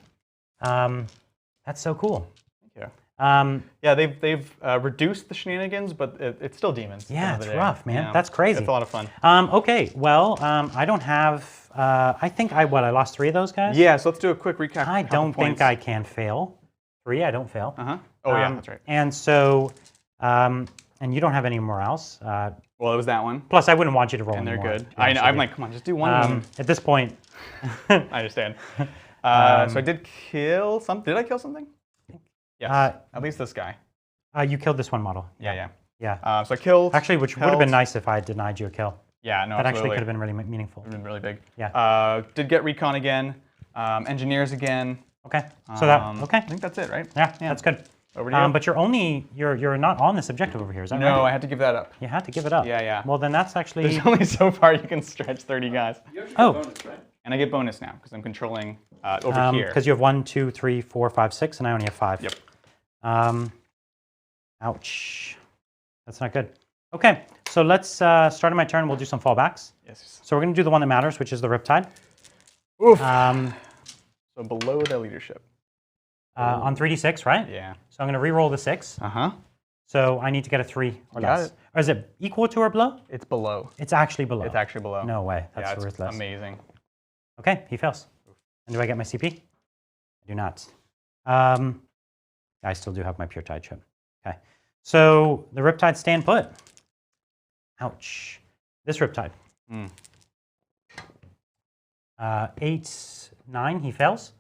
That's so cool. Thank you. Yeah, they've reduced the shenanigans, but it's still demons. at the Yeah, end of it's the day. rough, man. Yeah. That's crazy. It's a lot of fun. Okay, well, I don't have, I think I lost 3 of those guys? Yeah, so let's do a quick recap. I Couple don't think points. I can fail. 3, I don't fail. Uh-huh. Oh, yeah, that's right. And so, and you don't have any morals. Well, it was that one. Plus, I wouldn't want you to roll And they're anymore, good. to be honest with I'm you. like, come on, just do one of them. At this point, I understand. So I did kill some. Did I kill something? Yes. At least this guy. you killed this one model. Yeah. Yeah. So I killed. Actually, which would have been nice if I had denied you a kill. Yeah, no, That actually absolutely. could have been really meaningful. Would have been really big. Yeah. Did get recon again. Engineers again. Okay. So that, okay. I think that's it, right? Yeah, that's good. Over to you. But you're not on this objective over here, is that right? No, I had to give that up. You had to give it up. Yeah. Well, then that's actually. There's only so far you can stretch 30 guys. You actually Oh. get bonus, right? And I get bonus now because I'm controlling over here. Because you have 1, 2, 3, 4, 5, 6, and I only have 5. Yep. Ouch. That's not good. Okay, so let's start on my turn. We'll do some fallbacks. Yes. So we're going to do the one that matters, which is the Riptide. Oof. Um, So below the leadership. on 3d6, right? Yeah. So I'm going to re-roll the 6. Uh-huh. So I need to get a 3 or Got less. it. Or is it equal to or below? It's below. It's actually below. It's actually below. No way. That's Yeah, it's worthless. amazing. Okay, he fails. And do I get my CP? I do not. I still do have my Pure Tide chip. Okay. So the Riptide stand put. Ouch. This Riptide. 8, 9, he fails.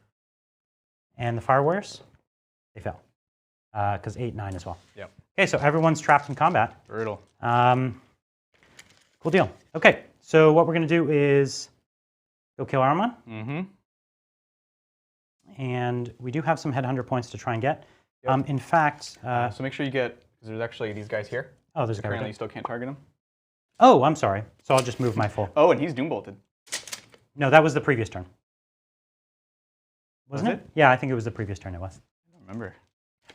And the Fire Warriors, they fail. Because 8, 9 as well. Yep. Okay, so everyone's trapped in combat. Brutal. Cool deal. Okay, so what we're going to do is go kill Armon. Mm-hmm. And we do have some Headhunter points to try and get. Yep. In fact, So make sure you get, because there's actually these guys here. oh, there's a guy right Apparently there. you still can't target them. Oh, I'm sorry. So I'll just move my full. Oh, and he's doom bolted. No, that was the previous turn. Wasn't Was it? Yeah, I think it was the previous turn it was. I don't remember.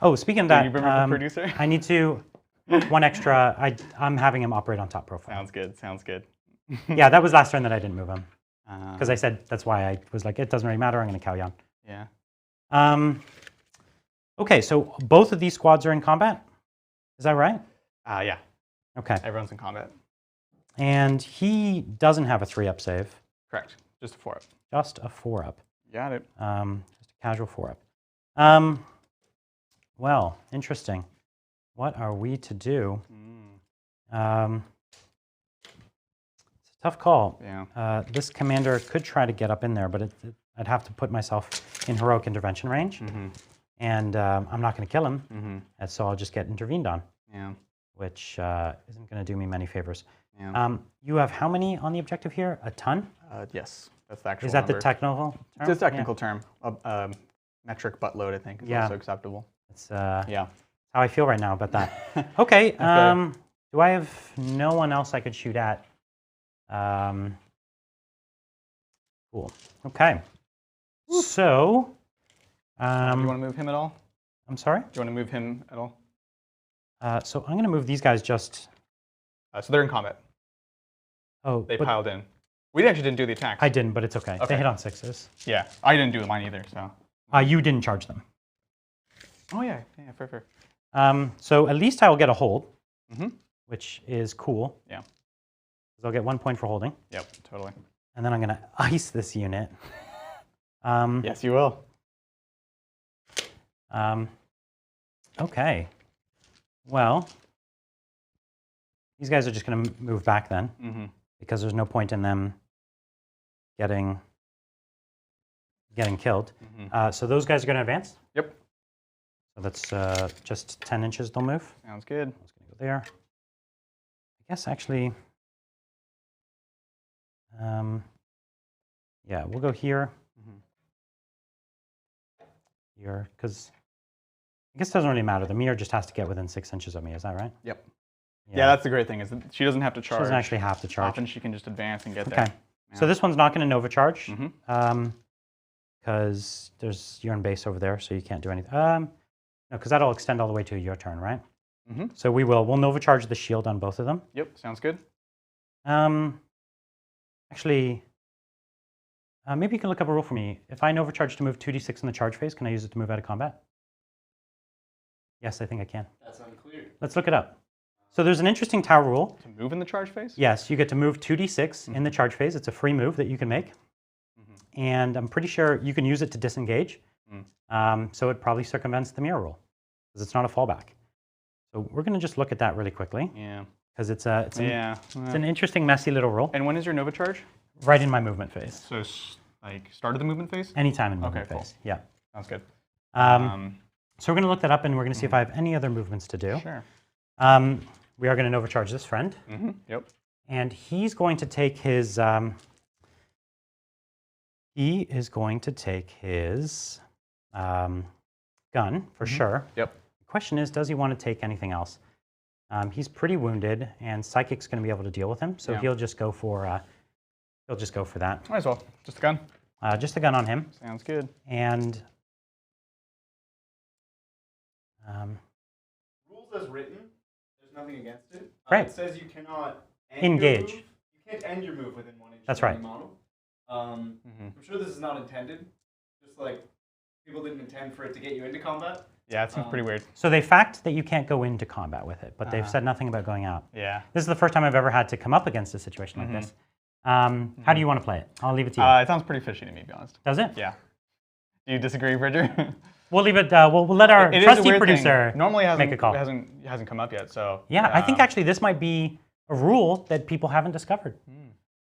Oh, speaking of Do that, you remember, producer? I need to, one extra, I'm having him operate on top profile. Sounds good. Sounds good. Yeah, that was last turn that I didn't move him. Because I Uh, said, that's why I was like, it doesn't really matter, I'm going to cow you on. yeah. Okay, so both of these squads are in combat? Is that right? Yeah. Okay. Everyone's in combat. And he doesn't have a 3-up save, Correct. Just a 4-up. just a 4-up. Got it. Just a casual 4-up. Well, interesting. What are we to do? It's a tough call. Yeah. This commander could try to get up in there, but I'd have to put myself in heroic intervention range. And I'm not going to kill him, and so I'll just get intervened on, Yeah. which isn't going to do me many favors. Yeah. You have how many on the objective here? A ton? Yes. That's the actual Is that number. the technical term? It's a technical term. Metric buttload, I think, is Yeah. also acceptable. It's Yeah. how I feel right now about that. Okay. Do I have no one else I could shoot at? Cool. Okay. So, Do you want to move him at all? I'm sorry? Do you want to move him at all? So I'm going to move these guys just. So they're in combat. Oh, They but piled in. We actually didn't do the attacks. I didn't, but it's okay. They Okay. hit on 6s. Yeah. I didn't do mine either, so. You didn't charge them. Oh, yeah. Yeah, fair. So at least I'll get a hold, Mhm. which is cool. Yeah. 'Cause I'll get 1 point for holding. Yep, totally. And then I'm going to ice this unit. Yes, you will. Okay. Well, these guys are just going to move back then, because there's no point in them getting killed. So those guys are going to advance. Yep. So that's just 10 inches they'll move. Sounds good. I was going to go there. I guess actually, yeah, we'll go here. Here, because I guess it doesn't really matter. The mirror just has to get within 6 inches of me. Is that right? Yep. Yeah, that's the great thing is that she doesn't have to charge. She doesn't actually have to charge. Often she can just advance and get Okay. there. So this one's not going to Nova charge, Mhm. because you're in base over there, so you can't do anything. No, because that'll extend all the way to your turn, right? So we'll Nova charge the shield on both of them. Yep, sounds good. Actually, maybe you can look up a rule for me. If I Nova charge to move 2d6 in the charge phase, can I use it to move out of combat? Yes, I think I can. That's unclear. Let's look it up. So there's an interesting tower rule. To move in the charge phase? Yes, you get to move 2d6 in the charge phase. It's a free move that you can make. And I'm pretty sure you can use it to disengage. So it probably circumvents the mirror rule, because it's not a fallback. So we're going to just look at that really quickly, Yeah. because it's Yeah. an interesting, messy little rule. And when is your Nova charge? Right in my movement phase. So, like, start of the movement phase? Anytime in movement Okay, cool. phase. Yeah. Sounds good. So we're going to look that up, and we're going to see if I have any other movements to do. Sure. We are going to overcharge this friend, Yep. and he's going to take his. He is going to take his gun for sure. Yep. The question is, does he want to take anything else? He's pretty wounded, and Psychic's going to be able to deal with him, so Yeah. he'll just go for that. Might as well. Just a gun. Just a gun on him, Sounds good. and Rules as written, there's nothing against it. Right. It says you cannot end Engage. Your move. You can't end your move within 1 inch That's of right. any model. I'm sure this is not intended. Just like people didn't intend for it to get you into combat. Yeah, it seems pretty weird. so they fact that you can't go into combat with it, but they've said nothing about going out. Yeah. This is the first time I've ever had to come up against a situation like this. How do you want to play it? I'll leave it to you. It sounds pretty fishy to me, to be honest. Does it? Yeah. Do you disagree, Bridger? We'll leave it. We'll let our It is a trusty weird thing. producer Normally make a call. It hasn't come up yet, so. Yeah, I think actually this might be a rule that people haven't discovered.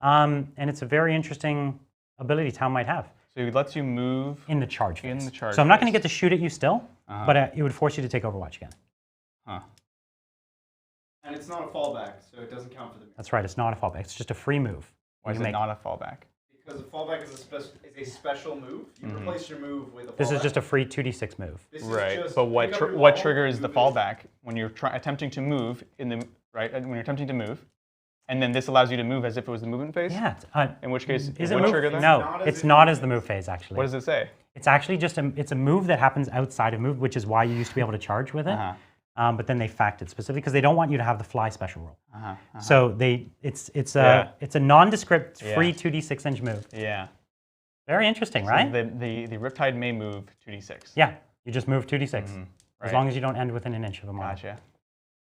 And it's a very interesting ability Tau might have. So it lets you move. In the charge phase. In the charge so I'm not going to phase. get to shoot at you still, but it would force you to take Overwatch again. Huh. And it's not a fallback, so it doesn't count for the move. That's right. It's not a fallback. It's just a free move. Why is You it make- not a fallback? Because a fallback is a special move. You replace your move with a fallback. This is just a free 2d6 move. This is Right, just but what pick up your what ball, triggers the move it. fallback when you're attempting to move in the right when you're attempting to move, and then this allows you to move as if it was the movement phase. Yeah. In which case, Is it it would move? trigger that. No, Not as it's if not you as the move phase actually. What does it say? It's actually just it's a move that happens outside of move, which is why you used to be able to charge with it. But then they fact it specifically because they don't want you to have the fly special roll. So it's a nondescript free 2d6 inch move. Yeah. Very interesting, So right? the Riptide may move 2d6. Yeah, you just move 2d6 Right. as long as you don't end within an inch of a model. Gotcha.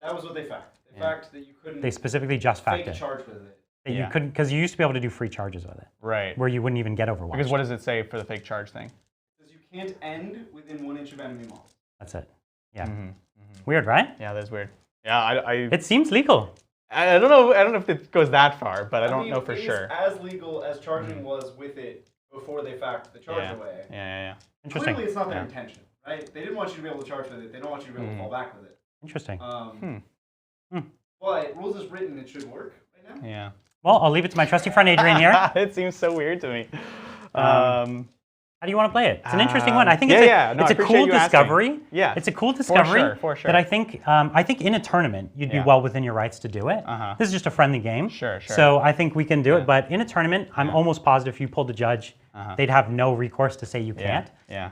That was what they fact. They fact that you couldn't They specifically just fact fake it. charge with it. That you couldn't because you used to be able to do free charges with it, Right. where you wouldn't even get Overwatch. Because what does it say for the fake charge thing? Because you can't end within 1 inch of enemy models. That's it. Yeah. Weird, right? Yeah, that's weird. Yeah, It seems legal. I don't know. I don't know if it goes that far, but I don't know for it is sure. as legal as charging was with it before they fact the charge Yeah. away. Yeah. Interesting. Clearly, it's not their intention, right? They didn't want you to be able to charge with it. They don't want you to be able to fall back with it. Interesting. But rules as written, it should work right now. Yeah. Well, I'll leave it to my trusty friend Adrian here. It seems so weird to me. How do you want to play it? It's an interesting one. I think No, it's I a appreciate cool you asking. discovery. Yeah. It's a cool discovery For sure. that I think in a tournament you'd be well within your rights to do it. This is just a friendly game. Sure. So I think we can do it. But in a tournament, I'm almost positive if you pulled a judge, they'd have no recourse to say you can't. Yeah.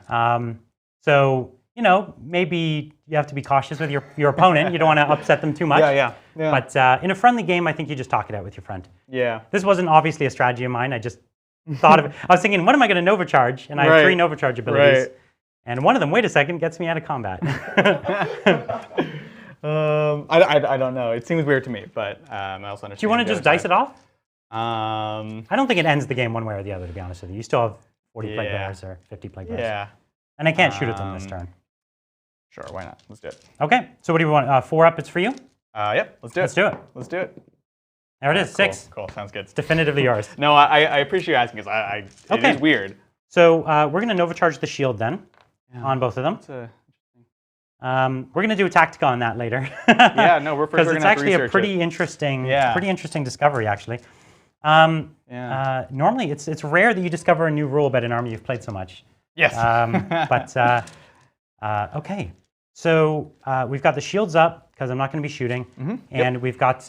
So maybe you have to be cautious with your opponent. You don't want to upset them too much. Yeah. But in a friendly game, I think you just talk it out with your friend. Yeah. This wasn't obviously a strategy of mine. I just thought of it. I was thinking, what am I going to Nova Charge? And I have 3 Nova Charge abilities. Right. And one of them, wait a second, gets me out of combat. I don't know. It seems weird to me, but I also understand. Do you want to just dice it off? I I don't think it ends the game one way or the other, to be honest with you. You still have 40 plague bearers or 50 plague bearers. Yeah. And I can't shoot at them this turn. Sure. Why not? Let's do it. Okay, so what do you want? 4 up, it's for you? Yep. Let's do it. Let's do it. Let's do it. There it is, 6. Cool. Sounds good. It's definitively yours. No, I appreciate you asking because it is weird. So we're going to Nova Charge the shield then on both of them. We're going to do a tactica on that later. Yeah, no, we're for sure because it's gonna have to actually a research pretty it. interesting discovery actually. Normally, it's rare that you discover a new rule about an army you've played so much. Yes. Okay, so we've got the shields up because I'm not going to be shooting, and we've got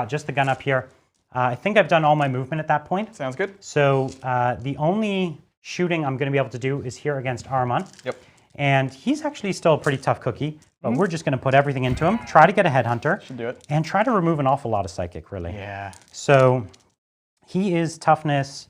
just the gun up here. I think I've done all my movement at that point. Sounds good. So the only shooting I'm going to be able to do is here against Armon. Yep. And he's actually still a pretty tough cookie, but we're just going to put everything into him, try to get a headhunter. Should do it. And try to remove an awful lot of psychic, really. Yeah. So he is toughness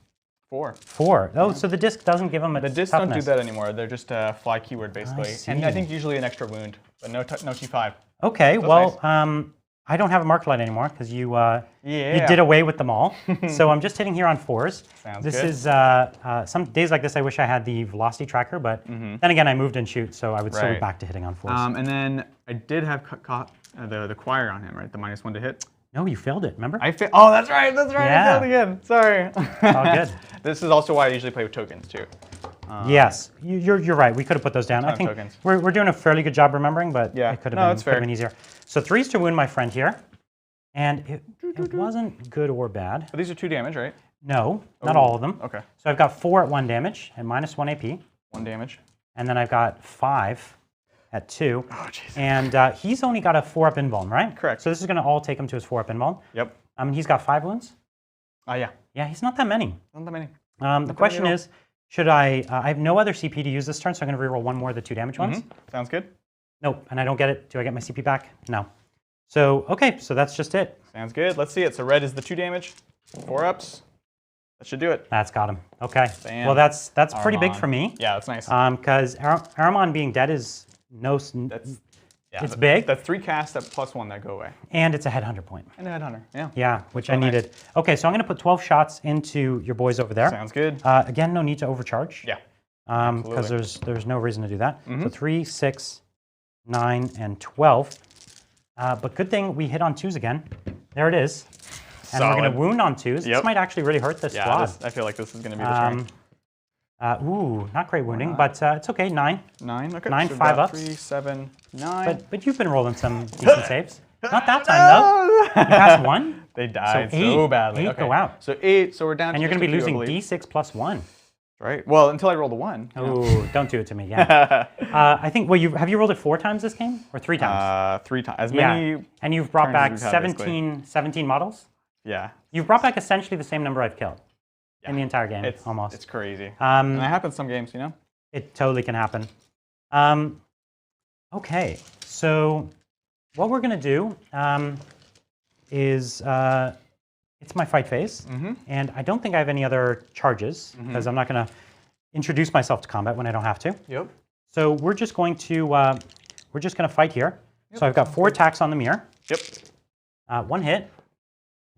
4. 4. Oh, so the disc doesn't give him a toughness. The discs don't do that anymore. They're just a fly keyword, basically. And I think usually an extra wound, but no T5. Okay, That's well, nice. I don't have a mark light anymore because you did away with them all. So I'm just hitting here on 4s. Sounds this good. is some days like this. I wish I had the velocity tracker, but then again, I moved and shoot, so I would still be back to hitting on 4s. And then I did have the choir on him, right? The -1 to hit. No, you failed it. Remember? Oh, that's right. Yeah. I failed again. Sorry. All good. This is also why I usually play with tokens too. Yes, you're right. We could have put those down. I think tokens. we're doing a fairly good job remembering, but Yeah. it could No, have that's fair. been easier. So 3s to wound my friend here, and it wasn't good or bad. But these are 2 damage, right? No, not all of them. Okay. So I've got 4 at 1 damage and -1 AP, 1 damage. and then I've got 5 at 2. Oh, jeez. And he's only got a 4-up invuln, right? Correct. So this is going to all take him to his 4-up invuln. Yep. He's got 5 wounds. Yeah. Yeah, he's not that many. Not that many. The question is, should I have no other CP to use this turn, so I'm going to reroll 1 more of the 2 damage ones. Sounds good. Nope, and I don't get it. Do I get my CP back? No. So, okay, so that's just it. Sounds good. Let's see it. So red is the 2 damage, 4 ups. That should do it. That's got him. Okay. Bam. Well, that's pretty big Armon. for me. Yeah, that's nice. Because Aramon being dead is it's big. That's 3 casts at +1 that go away. And it's a headhunter point. And a headhunter. Yeah. Yeah, which I needed. Okay, so I'm going to put 12 shots into your boys over there. Sounds good. Again, no need to overcharge. Yeah. Because there's no reason to do that. So 3, 6, 9, and 12. But good thing we hit on 2s again. There it is. And we're going to wound on 2s. This might actually really hurt this squad. I feel like this is going to be the turn. Ooh, not great wounding, but it's okay. 9. 9. Okay. 9, so 5 about ups. 3, 7, 9. But you've been rolling some decent saves. Not that time though. You passed 1. They died So so 8 badly. 8 go out. So 8. So we're down. And you're to going to be just a losing few, I believe. D6 +1. Right. Well, until I roll the 1. Oh, don't do it to me. Yeah. I think. Well, have you rolled it 4 times this game or 3 times? 3 times. As Yeah. many. And you've brought turns back as we've had, 17 models. Yeah. You've brought back essentially the same number I've killed in the entire game, almost. It's crazy. Um, and that happens some games, you know. It totally can happen. Okay, so what we're going to do is it's my fight phase, and I don't think I have any other charges because I'm not going to introduce myself to combat when I don't have to. Yep. So we're just going to fight here. Yep, so I've got 4 attacks on the mirror. Yep. 1 hit.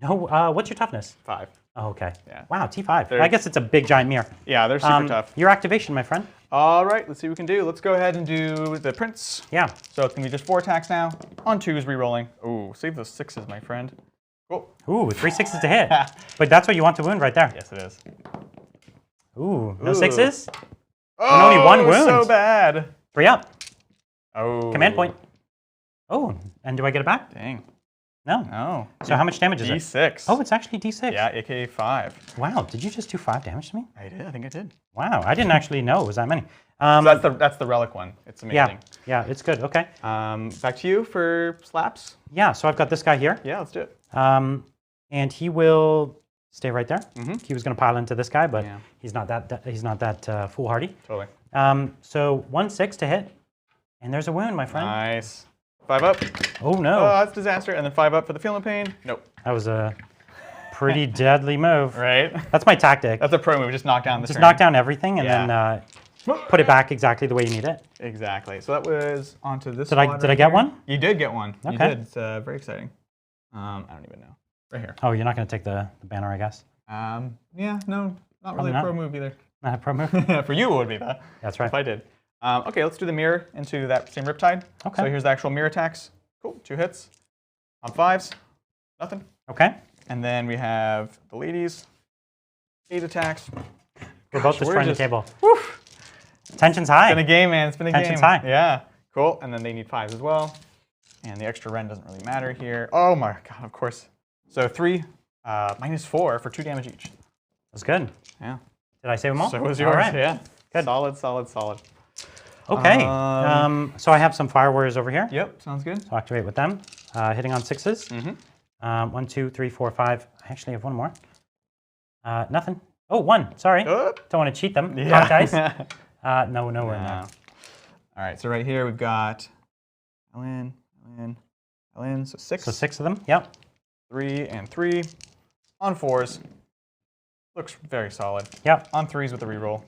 No, what's your toughness? 5. Oh, okay. Yeah. Wow, T5. They're- I guess it's a big giant mirror. Yeah, they're super tough. Your activation, my friend. All right, let's see what we can do. Let's go ahead and do the prince. Yeah. So it's going to be just 4 attacks now. On 2s, re-rolling. Ooh, save those 6s, my friend. Cool. Ooh, 3 6s to hit. But that's what you want to wound right there. Yes, it is. Ooh, no Ooh. 6s? Oh, only 1 wound. so bad. 3 up. Oh. Command point. Oh, and do I get it back? Dang. No. Oh. So how much damage is it? D6. Oh, it's actually D6. Yeah, aka 5. Wow, did you just do 5 damage to me? I did. I think I did. Wow, I didn't actually know it was that many. So that's the relic one. It's amazing. Yeah, it's good. Okay. Back to you for slaps. Yeah, so I've got this guy here. Yeah, let's do it. And he will stay right there. He was going to pile into this guy, but Yeah. he's not that foolhardy. Totally. So 1 6 to hit, and there's a wound, my friend. Nice. 5 up. Oh no, Oh, that's disaster. And then 5 up for the feeling pain. Nope. that was a pretty deadly move. Right? That's my tactic. That's a pro move. Just knock down the Just turn. knock down everything and Yeah. then put it back exactly the way you need it. Exactly. So that was onto this Did I squad get right here. one? You did get one. You Okay. did. It's very exciting. I don't even know. Right here. Oh, you're not going to take the banner, I guess. Yeah, no, not really Probably a not. pro move either. Not a pro move. For you, it would be that. That's right. If I did. Okay, let's do the mirror into that same Riptide. Okay. So here's the actual mirror attacks. Cool, 2 hits. On 5s, nothing. Okay. And then we have the ladies, 8 attacks. We're both Gosh, destroying the just- table. Whew. Tension's It's high. been a game, man. It's been a Tension's game. high. Yeah. Cool. And then they need 5s as well. And the extra Ren doesn't really matter here. Oh my god, of course. So 3 minus 4 for 2 damage each. That's good. Yeah. Did I save them all? So was All yours. right. Yeah. Good. Solid, solid, solid. Okay. So I have some fire warriors over here. Yep, sounds good. So I'll activate with them. Hitting on 6s. 1 2 3 4 5. I actually have 1 more. Nothing. Oh, 1. Sorry. Oh. Don't want to cheat them. Yeah. Hot dice. No, nowhere in there. All right, so right here we've got Ellen, so 6. So 6 of them. Yep. 3 and 3. On 4s. Looks very solid. Yep. On 3s with the reroll,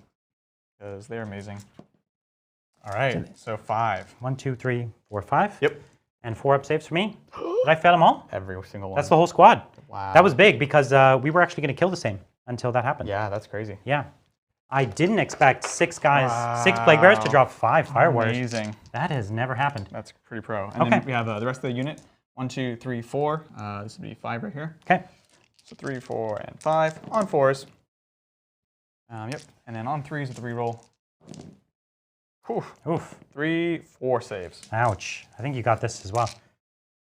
because they're amazing. All right, so 5. 1 2 3 4 5. Yep. And 4 up saves for me. Did I fail them all? Every single one. That's the whole squad. Wow. That was big because we were actually going to kill the same until that happened. Yeah, that's crazy. Yeah. I didn't expect 6 guys, 6 plague bearers to drop 5 fire warriors. Amazing. That has never happened. That's pretty pro. And Okay. then we have the rest of the unit. 1 2 3 4. This would be 5 right here. Okay. So 3, 4, and 5 on 4s. Yep. And then on 3s with the reroll. Whew. Oof. 3, 4 saves. Ouch. I think you got this as well.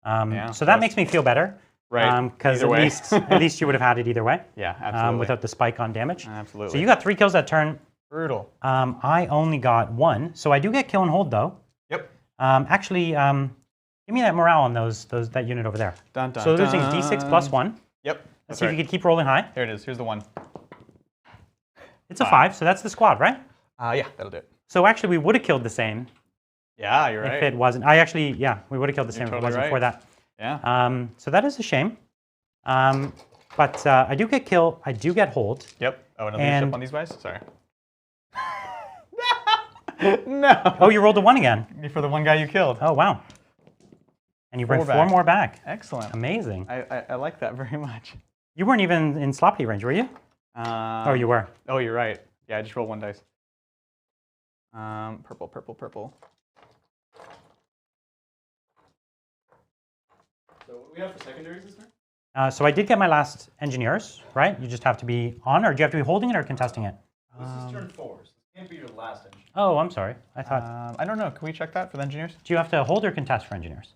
Yeah, So that makes me feel better. Right. Because Either at way. least you would have had it either way. Yeah, absolutely. Without the spike on damage. Absolutely. So you got 3 kills that turn. Brutal. I only got 1. So I do get kill and hold though. Yep. Actually, give me that morale on that unit over there. Dun, dun, So losing dun. D6 plus 1. Yep. Let's That's see if right. you could keep rolling high. Here it is. Here's the 1. It's a 5, so that's the squad, right? Yeah, that'll do it. So actually, we would have killed the same Yeah, you're right. if it wasn't. We would have killed the same if it totally wasn't right. for that. Yeah. So that is a shame. But I do get kill. I do get hold. Yep. Oh, another and- leadership on these guys? Sorry. No. Oh, you rolled a 1 again. For the one guy you killed. Oh, wow. And you bring 4 4 back. more back. Excellent. Amazing. I like that very much. You weren't even in sloppy range, were you? Oh, you were. Oh, you're right. Yeah, I just rolled 1 dice. Purple, purple, purple. So what do we have for secondaries this turn? So I did get my last engineers, right? You just have to be on, or do you have to be holding it or contesting it? This is turn 4, so this can't be your last engine. Oh, I'm sorry. I thought. I don't know. Can we check that for the engineers? Do you have to hold or contest for engineers?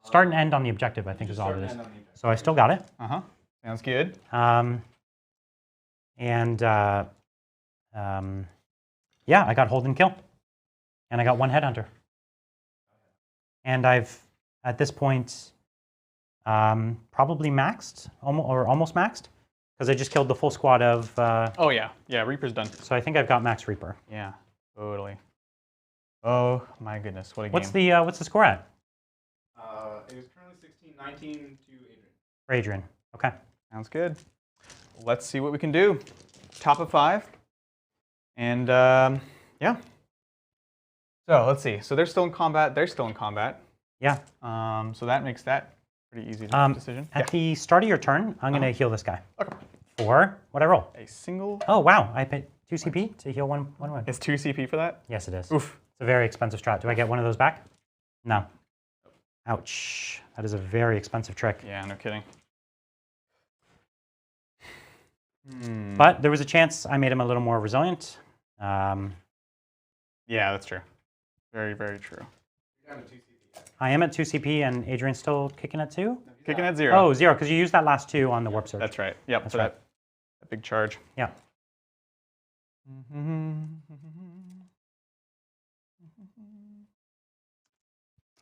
Start and end on the objective, I think is all it is. So I still got it. Uh-huh. Sounds good. Yeah, I got hold and kill. And I got 1 headhunter. And I've, at this point, probably maxed, almost maxed, because I just killed the full squad of, Oh, yeah. Yeah, Reaper's done. so I think I've got max Reaper. Yeah. Totally. Oh my goodness, what a What's game. the score at It is currently 16-19 to Adrian. for Adrian? Okay. Sounds good. Let's see what we can do. Top of 5. And yeah. So let's see. So they're still in combat. They're still in combat. Yeah. So that makes that pretty easy decision. At the start of your turn, I'm going to heal this guy. Okay. For what I roll? A single. Oh wow! I paid 2 CP to heal one wound. It's 2 CP for that? Yes, it is. Oof. It's a very expensive strat. Do I get one of those back? No. Ouch! That is a very expensive trick. Yeah, no kidding. But there was a chance I made him a little more resilient. Yeah, that's true. Very, very true. You're down to 2 CP. I am at 2 CP and Adrian's still kicking at 2? Kicking at 0. Oh, 0, because you used that last 2 on the warp surge. That's right. Yep, That's for right. that big charge. Yeah.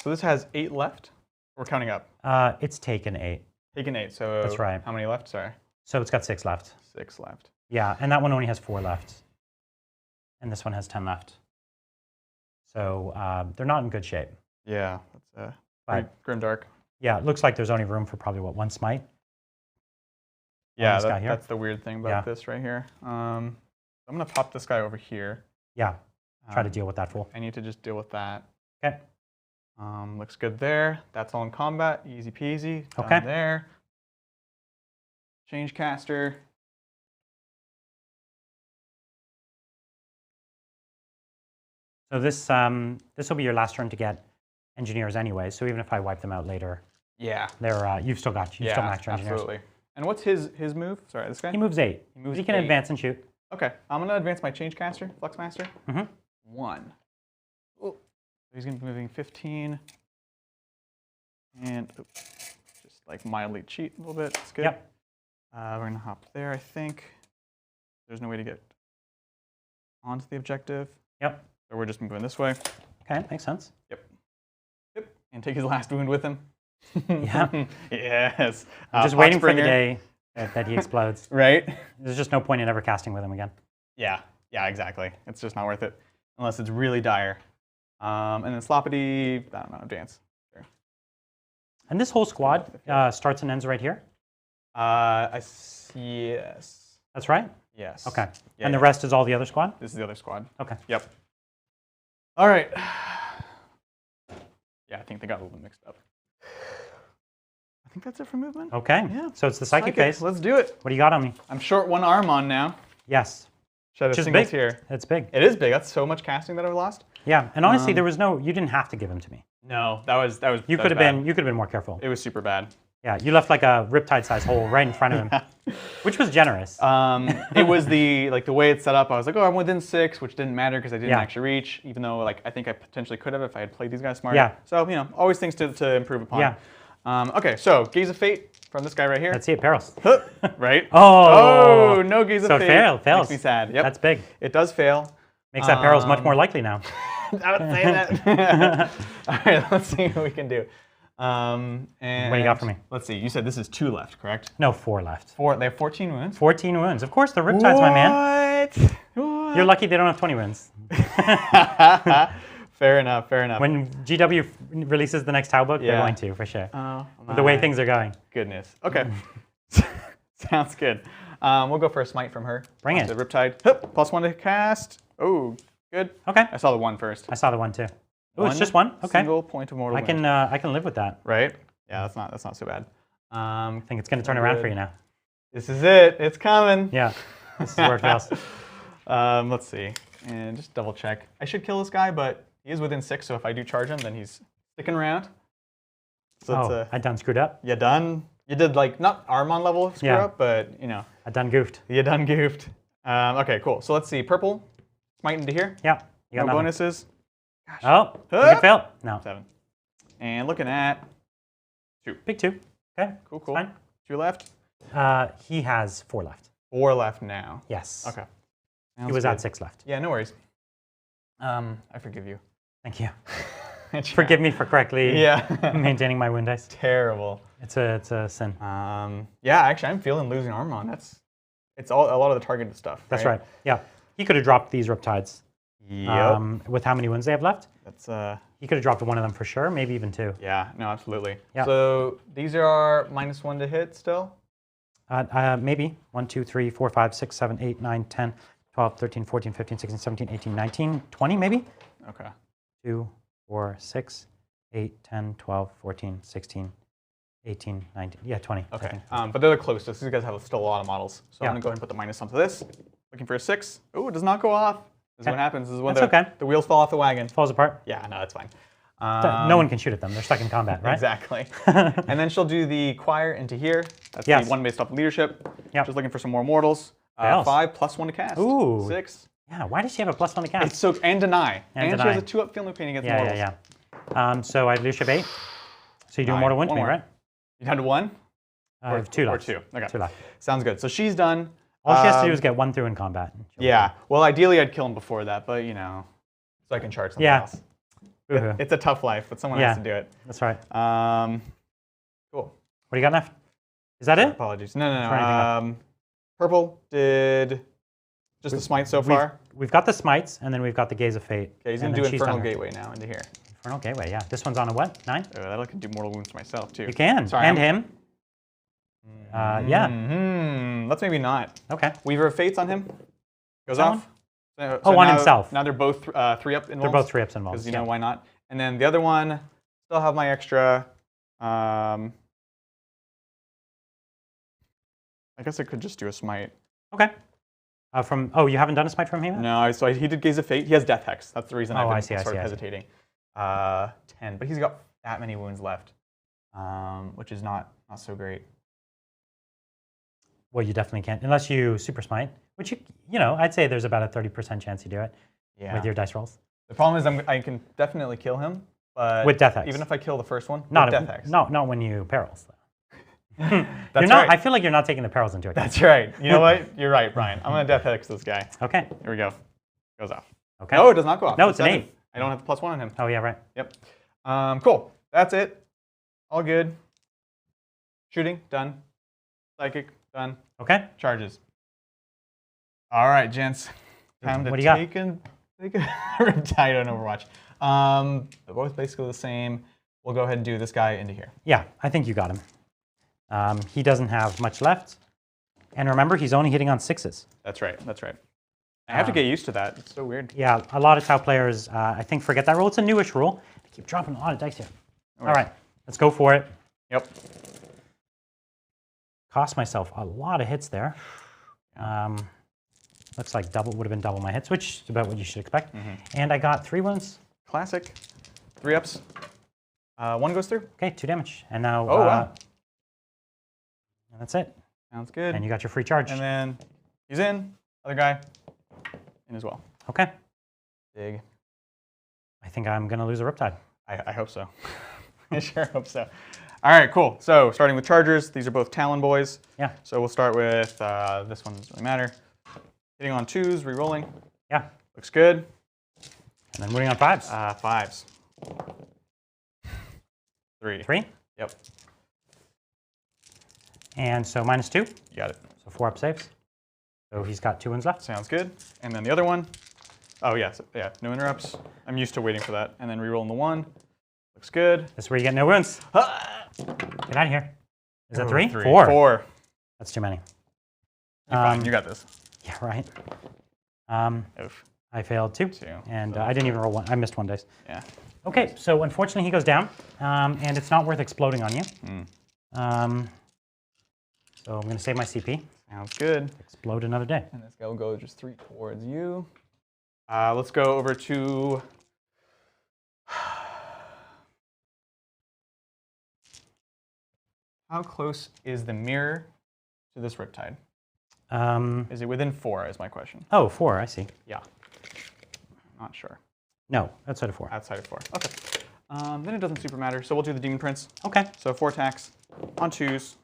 So this has 8 left. We're counting up. It's taken 8. Taken 8. So That's right. How many left? Sorry. So it's got 6 left. 6 left. Yeah, and that one only has 4 left. And this one has 10 left. So they're not in good shape. Yeah, that's But grimdark. yeah, it looks like there's only room for probably, what, 1 smite? Yeah, this guy here? that's the weird thing about this right here. I'm going to pop this guy over here. Yeah, try to deal with that fool. I need to just deal with that. Okay. Looks good there. That's all in combat. Easy peasy. Done Okay. there. Change caster. So this will be your last turn to get engineers anyway. So even if I wipe them out later, Yeah. they're you've still got still maxed your engineers. Absolutely. And what's his move? Sorry, this guy? He moves 8. He moves He can 8. advance and shoot. Okay, I'm going to advance my change caster, Flux Master. Mhm. 1. Oh, he's going to be moving 15. And just like mildly cheat a little bit. It's good. Yep. We're going to hop there, I think. There's no way to get onto the objective. Yep. So we're just moving this way. Okay, makes sense. Yep. And take his last wound with him. Yeah. Yes. I'm just waiting for the Poxbringer. day that he explodes. Right? There's just no point in ever casting with him again. Yeah, exactly. It's just not worth it unless it's really dire. And then Sloppity, I don't know, advance. Sure. And this whole squad starts and ends right here? Yes. That's right? Yes. Okay. Yeah, And the yeah. rest is all the other squad? This is the other squad. Okay. Yep. All right. Yeah, I think they got a little mixed up. I think that's it for movement. Okay. Yeah. So it's the psychic phase. Let's do it. What do you got on me? I'm short 1 arm on now. Yes. Should have Which is singles big. here. It's big. It is big. That's so much casting that I've lost. Yeah. And honestly, there was no, you didn't have to give him to me. No, that was You could have been more careful. It was super bad. Yeah, you left like a riptide size hole right in front of him, which was generous. It was the way it's set up. I was like, oh, I'm within 6, which didn't matter because I didn't Yeah. actually reach, even though I think I potentially could have if I had played these guys smarter. Yeah. So always things to improve upon. Yeah. Okay, so Gaze of Fate from this guy right here. Let's see it, perils. Right. Oh. Oh, no Gaze of So Fate. fails. Makes me sad. Yep. That's big. It does fail. Makes that perils much more likely now. I would say that. All right, let's see what we can do. And What do you got for me? Let's see. You said this is 2 left, correct? No, 4 left. 4. They have 14 wounds. 14 wounds. Of course, the riptides, my man. What? You're lucky they don't have 20 wounds. Fair enough. Fair enough. When GW releases the next Tau book, they're Yeah. going to, for sure. Oh, With the way my things are going. goodness. Okay. Sounds good. We'll go for a smite from her. Bring it. The Riptide. Hup, +1 to cast. Oh, good. Okay. I saw the 1 first. I saw the 1 too. Oh, it's just 1? Okay. Single point of mortal I wound. can live with that. Right? Yeah, that's not so bad. I think it's going to turn around for you now. This is it. It's coming. Yeah. This is where it fails. Let's see. And just double check. I should kill this guy, but he is within 6, so if I do charge him, then he's sticking around. So Oh, I done screwed up. you done. You did not Armon level screw Yeah. up, but I done goofed. you done goofed. Okay, cool. So let's see. Purple, smite into here. Yeah. You got No nothing. bonuses. Oh, you Hup. can fail. No. 7. And looking at Big 2. Okay. cool. Fine. 2 left. He has 4 left. 4 left now. Yes. Okay. He Sounds was good. at 6 left. Yeah, no worries. I forgive you. Thank you. Forgive me for correctly Yeah. maintaining my wound dice. Terrible. It's a sin. Yeah, actually, I'm feeling losing Armon. It's a lot of the targeted stuff. That's right. Yeah. He could have dropped these riptides. Yep. With how many wounds they have left. That's He could have dropped one of them for sure, maybe even two. yeah. No, absolutely. Yep. So these are -1 to hit still. Maybe 1, 2, 3, 4, 5, 6, 7, 8, 9, 10, 12, 13, 14, 15, 16, 17, 18, 19, 20 maybe? Okay. 2, 4, 6, 8, 10, 12, 14, 16, 18, 19. Yeah, 20. I Okay. think. But they're the closest. These guys have still a lot of models. So Yeah. I'm going to go ahead and put the minus onto this. Looking for a 6. Oh, it does not go off. This is Okay. what happens. This is when That's okay. the wheels fall off the wagon. Falls apart. Yeah, no, that's fine. No one can shoot at them. They're stuck in combat, right? Exactly. And then she'll do the choir into here. That's Yes. the one based off of leadership. Yep. Just looking for some more mortals. Fails. 5 +1 to cast. Ooh. 6. Yeah, why does she have a +1 to cast? It's so and deny. And she deny. has a 2-up feeling pain against yeah, mortals. yeah, yeah. So I leadership 8. So you do a 9. mortal wound to One me, more. right? You down to 1? I have 2 Or left. 2. Okay. 2 left. Sounds good. So she's done. All she has to do is get 1 through in combat. Yeah. Well, ideally I'd kill him before that, but you know, so I can charge something Yeah. else. Boo-hoo. It's a tough life, but someone Yeah. has to do it. That's right. Cool. What do you got left? Is that it? Apologies. No, no, For anything no. Purple did just the smite so far. We've got the smites, and then we've got the Gaze of Fate. Okay, he's and gonna do then she's Infernal done her. Gateway now into here. Infernal Gateway, yeah. This one's on a what? 9? Oh, that I can do mortal wounds to myself too. You can. Sorry, and I'm- him. Yeah. Let's maybe not. Okay. Weaver of Fates on him. Goes That off. So on now- himself. Now they're both 3-up involved. They're both 3-ups involved. Because you know why not? And then the other one, still have my extra. I guess I could just do a smite. Okay. You haven't done a smite from him yet? No, so he did Gaze of Fate. He has Death Hex. That's the reason Oh, I I've see, been I sort see, of I see. hesitating. 10, but he's got that many wounds left, which is not so great. Well, you definitely can't, unless you super smite, which I'd say there's about a 30% chance you do it with your dice rolls. The problem is I can definitely kill him, but With Death Hex. even if I kill the first one, Not with Death Hex. Not when you perils, though. That's right. I feel like you're not taking the perils into account. That's right. You know what? You're right, Brian. I'm gonna Death Hex this guy. Okay. Here we go. Goes off. Okay. No, it does not go off. No, it's an 7. 8. I don't have the +1 on him. Oh, yeah, right. Yep. Cool. That's it. All good. Shooting done. Psychic done. Okay. Charges. All right, gents. Time to What do you got? take a Riptide on Overwatch. They're both basically the same. We'll go ahead and do this guy into here. Yeah, I think you got him. He doesn't have much left. And remember, he's only hitting on 6s. That's right. That's right. I have to get used to that. It's so weird. Yeah, a lot of Tau players, I think, forget that rule. It's a newish rule. I keep dropping a lot of dice here. All right, let's go for it. Yep. Cost myself a lot of hits there. Looks like would have been double my hits, which is about what you should expect. And I got 3 wounds. Classic. 3-ups. 1 goes through. Okay, 2 damage. And now, Oh, wow. and that's it. Sounds good. And you got your free charge. And then he's in. Other guy in as well. Okay. Big. I think I'm going to lose a Riptide. I hope so. I sure hope so. All right, cool. So starting with chargers, these are both Talon boys. Yeah. So we'll start with this one, doesn't really matter. Hitting on 2s, re-rolling. Yeah. Looks good. And then moving on 5s. 5s. 3. 3. Yep. And so -2. You got it. So 4 up saves. So he's got 2 wounds left. Sounds good. And then the other one. Oh, yeah. No interrupts. I'm used to waiting for that. And then re-rolling the 1. Looks good. This is where you get no wounds. Get out of here. Is that 3? 3. 4. 4. That's too many. You're fine. You got this. Yeah, right. Oof. I failed 2. 2. And I didn't even roll 1. I missed 1 dice. Yeah. Okay, so unfortunately he goes down. And it's not worth exploding on you. So I'm going to save my CP. Sounds good. Explode another day. And this guy will go just 3 towards you. Let's go over to... How close is the mirror to this Riptide? Is it within 4 is my question. Oh, 4, I see. Yeah. Not sure. No, outside of 4. Outside of 4. Okay. Then it doesn't super matter. So we'll do the Demon Prince. Okay. So 4 attacks on 2s.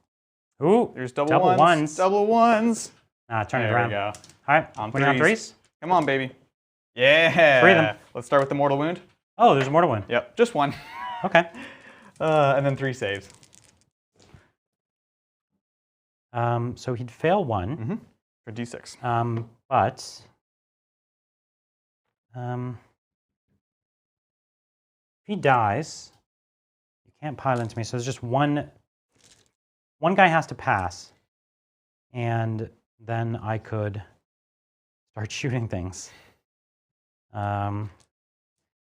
Ooh, There's double ones. Double ones. Turn it There around. we go. All right, On putting on 3s. Come on, baby. Yeah. 3 of them. Let's start with the Mortal Wound. Oh, there's a mortal wound. Yep, just 1. Okay. And then 3 saves. So he'd fail 1. For D6. But If he dies, you can't pile into me. So there's just one guy has to pass, and then I could start shooting things. Then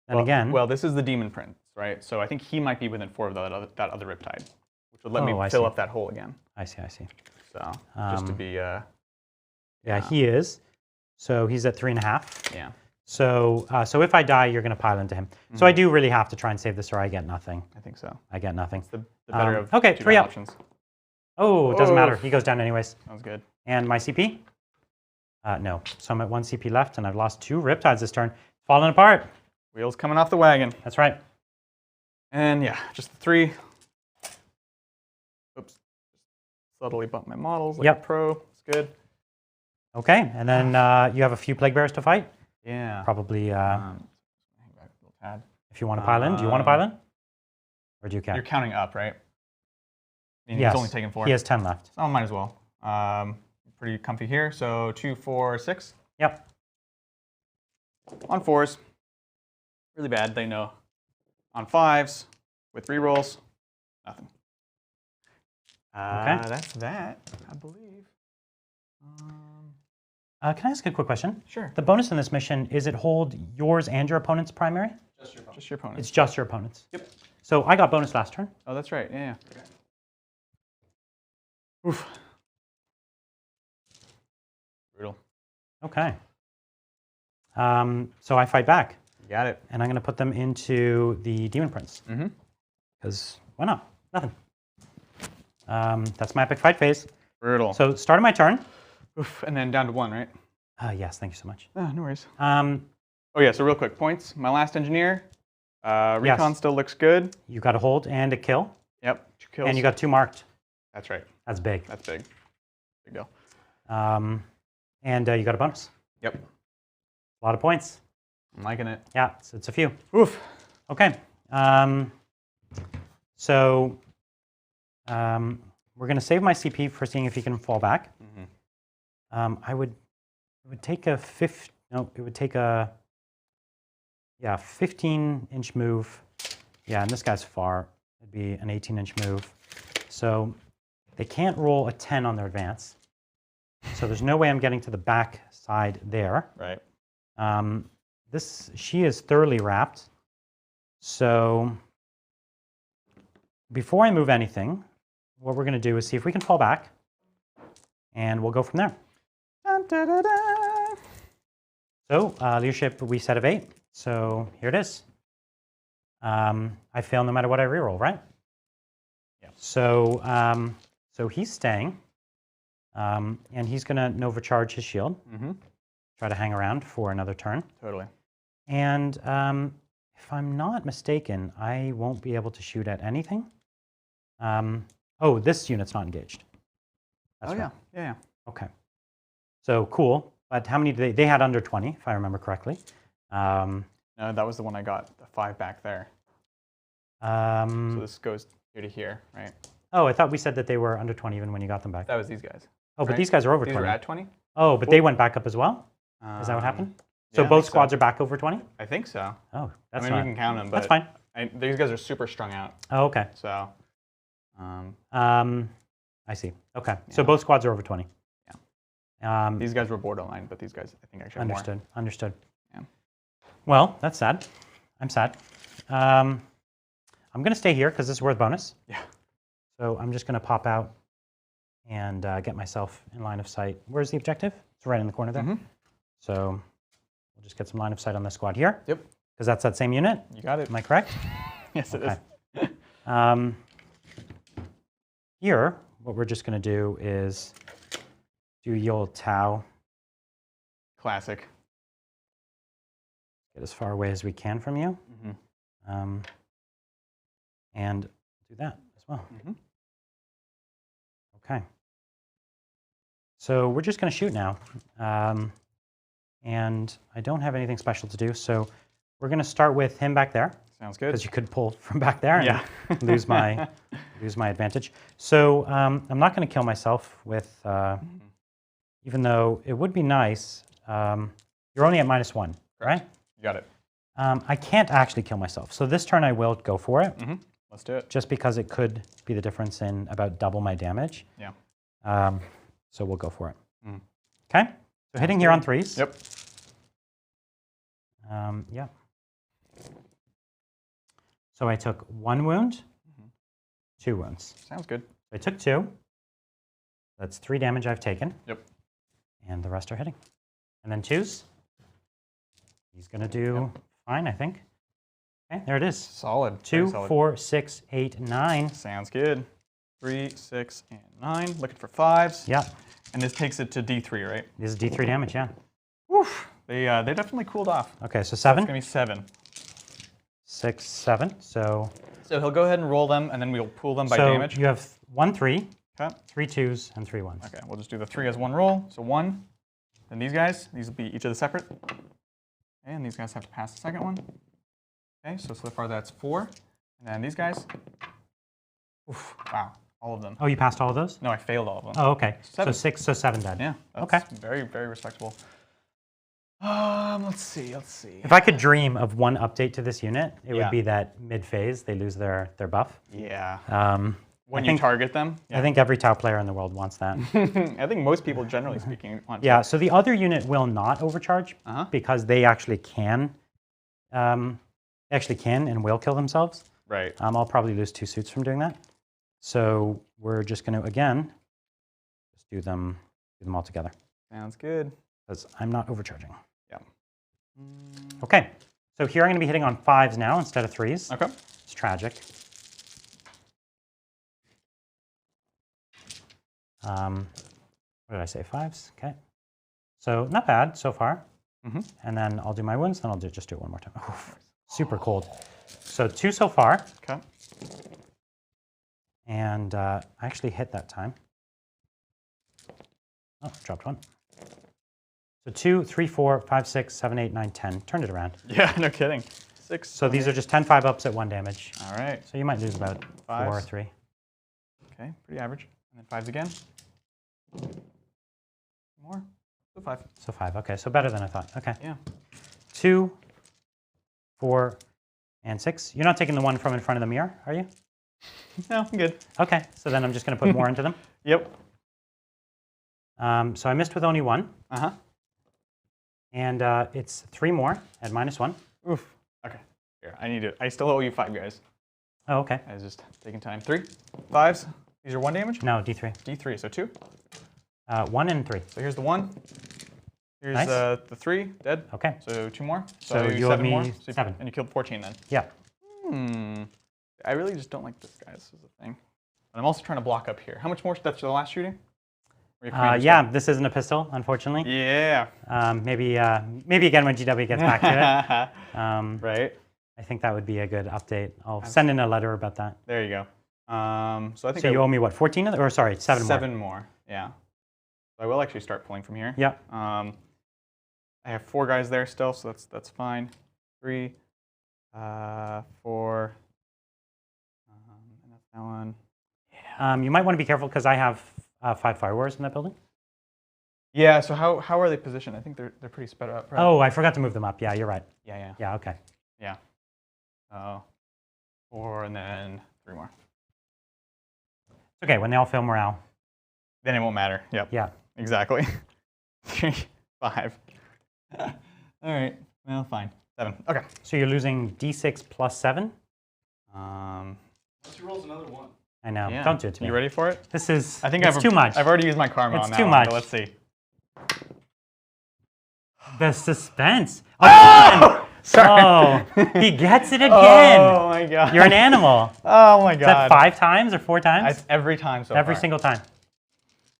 again, well, this is the Demon Prince, right? So I think he might be within 4 of that other Riptide, which would let me I fill see. up that hole again. I see. So just to be, Yeah, he is. So he's at 3.5. yeah. So if I die, you're going to pile into him. So I do really have to try and save this, or I get nothing. I think so. I get nothing. The better of okay, 2 free up. options. Oh, it doesn't Oh. matter. He goes down anyways. Sounds good. And my CP? No. So I'm at 1 CP left, and I've lost 2 Riptides this turn. Falling apart. Wheels coming off the wagon. That's right. And yeah, just the 3. Oops. Subtly bump my models like a pro. It's good. Okay, and then you have a few plague bearers to fight. Yeah. Probably Hang back a little tad. if you want to pile in. Do you want to pile in? Or do you count? You're counting up, right? And Yes. He's only taken 4. He has 10 left. Oh, might as well. Pretty comfy here. So 2, 4, 6. Yep. On 4s. Really bad, they know. On 5s, with rerolls, nothing. Okay. That's that, I believe. Can I ask a quick question? Sure. The bonus in this mission, is it hold yours and your opponent's primary? Just your phone. Just your opponent. It's just your opponent's. Yep. So I got bonus last turn. Oh, that's right. Yeah. Okay. Oof. Brutal. Okay. So I fight back, You got it. and I'm going to put them into the Demon Prince. Mm-hmm. Because why not? Nothing. That's my epic fight phase. Brutal. So start of my turn. Oof. And then down to 1, right? Yes, thank you so much. Oh, no worries. Oh, Oh, yeah. So real quick, points. My last engineer. Recon Yes. still looks good. you got a hold and a kill, Yep. 2 kills. and you got 2 marked. That's right. That's big. That's big. Big deal. And you got a bonus. Yep. A lot of points. I'm liking it. Yeah, it's a few. Oof. Okay. So we're going to save my CP for seeing if he can fall back. Mm-hmm. It would take a 15-inch move. Yeah, and this guy's far. It'd be an 18-inch move. So they can't roll a 10 on their advance. So there's no way I'm getting to the back side there. Right. She is thoroughly wrapped. So before I move anything, what we're going to do is see if we can fall back, and we'll go from there. Dun, da, da, da. So leadership, we set of 8. So here it is. I fail no matter what I reroll, right? Yeah. So he's staying, and he's going to Nova charge his shield. Mm-hmm. Try to hang around for another turn. Totally. And if I'm not mistaken, I won't be able to shoot at anything. Oh, this unit's not engaged. That's Oh, right. yeah. Yeah. Okay. So cool. But how many did they had under 20, if I remember correctly. No, that was the one I got, the 5 back there. So this goes here to here, right? Oh, I thought we said that they were under 20 even when you got them back. That was these guys. Oh, but right? these guys are over These 20. are at 20? Oh, but they went back up as well? Is that what happened? So yeah, I both think squads are back over 20? I think so. Oh, that's I mean, not... we can count them, but That's fine. These guys are super strung out. Oh, okay. So, I see. Okay. So both squads are over 20. yeah. These guys were borderline, but these guys, I think, actually have Understood. more. Understood. Yeah. Well, that's sad. I'm sad. I'm going to stay here because this is worth bonus. Yeah. So I'm just going to pop out and get myself in line of sight. Where's the objective? It's right in the corner there. Mhm. So we'll just get some line of sight on this squad here. Yep. Because that's that same unit. You got it. Am I correct? Yes, it Okay. is. Here, what we're just going to do is do the old Tau. Classic. Get as far away as we can from you. Mm-hmm. And do that as well. Mm-hmm. Okay. So we're just going to shoot now. And I don't have anything special to do. So we're going to start with him back there. Sounds good. Because you could pull from back there and Yeah. lose my advantage. So I'm not going to kill myself with, even though it would be nice. You're only at -1, right? got it. I can't actually kill myself. So this turn I will go for it. Let's do it. Just because it could be the difference in about double my damage. Yeah. So we'll go for it. Okay. So hitting here on 3s. Yep. Yeah. So I took 1 wound, 2 wounds. Sounds good. I took 2. That's 3 damage I've taken. Yep. And the rest are hitting. And then 2s. He's going to do fine, I think. Okay, there it is. Solid. 2, solid. 4, 6, 8, 9. Sounds good. 3, 6, and 9. Looking for 5s. Yeah. And this takes it to D3, right? This is D3 damage, yeah. Woof. They definitely cooled off. Okay, so It's 7. going to be 7. 6, 7. So So he'll go ahead and roll them, and then we'll pool them by damage. You have 1 3, Okay. 3 2s, and 3 1s. Okay, we'll just do the 3 as one roll. So 1. Then these guys, these will be each of the separate. And these guys have to pass the second one. Okay, so far that's 4. And then these guys. Oof, wow, all of them. Oh, you passed all of those? No, I failed all of them. Oh, okay. 7. So 6, so 7 dead. Yeah, that's Okay. very, very respectable. Let's see. If I could dream of one update to this unit, it Yeah. would be that mid-phase they lose their buff. Yeah. I When you think- target them. I think every Tau player in the world wants that. I think most people, generally speaking, want to. Yeah, so the other unit will not overcharge because they actually can and will kill themselves. Right. I'll probably lose 2 suits from doing that. So we're just going to, again, just do them all together Sounds good. because I'm not overcharging. Yeah. Okay, so here I'm going to be hitting on 5s now instead of 3s. Okay. It's tragic. What did I say? 5s? Okay. So not bad so far. And then I'll do my wounds, then I'll just do it one more time. Oof, super cold. So 2 so far. Okay. And I actually hit that time. Oh, dropped 1. So 2, 3, 4, 5, 6, 7, 8, 9, 10. Turned it around. Yeah, no kidding. 6. So these are just 10 5-ups at 1 damage. All right. So you might lose about 4 or 5s. 3. Okay, pretty average. And then 5s again. More. So 5. So 5. Okay, so better than I thought. Okay. Yeah. 2, 4, and 6. You're not taking the one from in front of the mirror, are you? No, I'm good. Okay, so then I'm just going to put more into them. Yep. So I missed with only 1. And it's 3 more at -1. Oof. Okay. Here, I still owe you 5 guys. Oh, okay. I was just taking time. 3. 5s. These are 1 damage? No, D3. D3, so 2. 1 and 3. So here's the 1. Here's Nice. the 3, dead. Okay. So 2 more. So you owe 7 me more. 7. And you killed 14 then. Yeah. I really just don't like this guy. This is the thing. And I'm also trying to block up here. How much more? That's the last shooting? Or you command Yeah, yourself? this isn't a pistol, unfortunately. Yeah. Maybe again when GW gets back to it. Right. I think that would be a good update. I'll send in a letter about that. There you go. So I think So you owe me what, 14? Or sorry, 7 more. 7 more. Yeah. So I will actually start pulling from here. Yeah. I have 4 guys there still, so that's fine. 3, 4. And that's that one. You might want to be careful because I have 5 firewars in that building. Yeah. So how are they positioned? I think they're pretty spread up. Right? Oh, I forgot to move them up. Yeah, you're right. Yeah. Yeah, okay. Yeah. 4 and then 3 more. It's okay. When they all fail morale. Then it won't matter. Yep. Yeah. Exactly. 3, 5. All right. Well, fine. 7. Okay. So you're losing D6 plus 7? Unless he rolls another 1. I know. Yeah. Don't do it to me. You ready for it? This is I think it's too much. I've already used my karma It's on that too one, much. but let's see. The suspense. Oh, Sorry. oh, he gets it again. Oh my god. You're an animal. Oh my Is that god. 5 times or 4 times? It's every time so Every far. single time.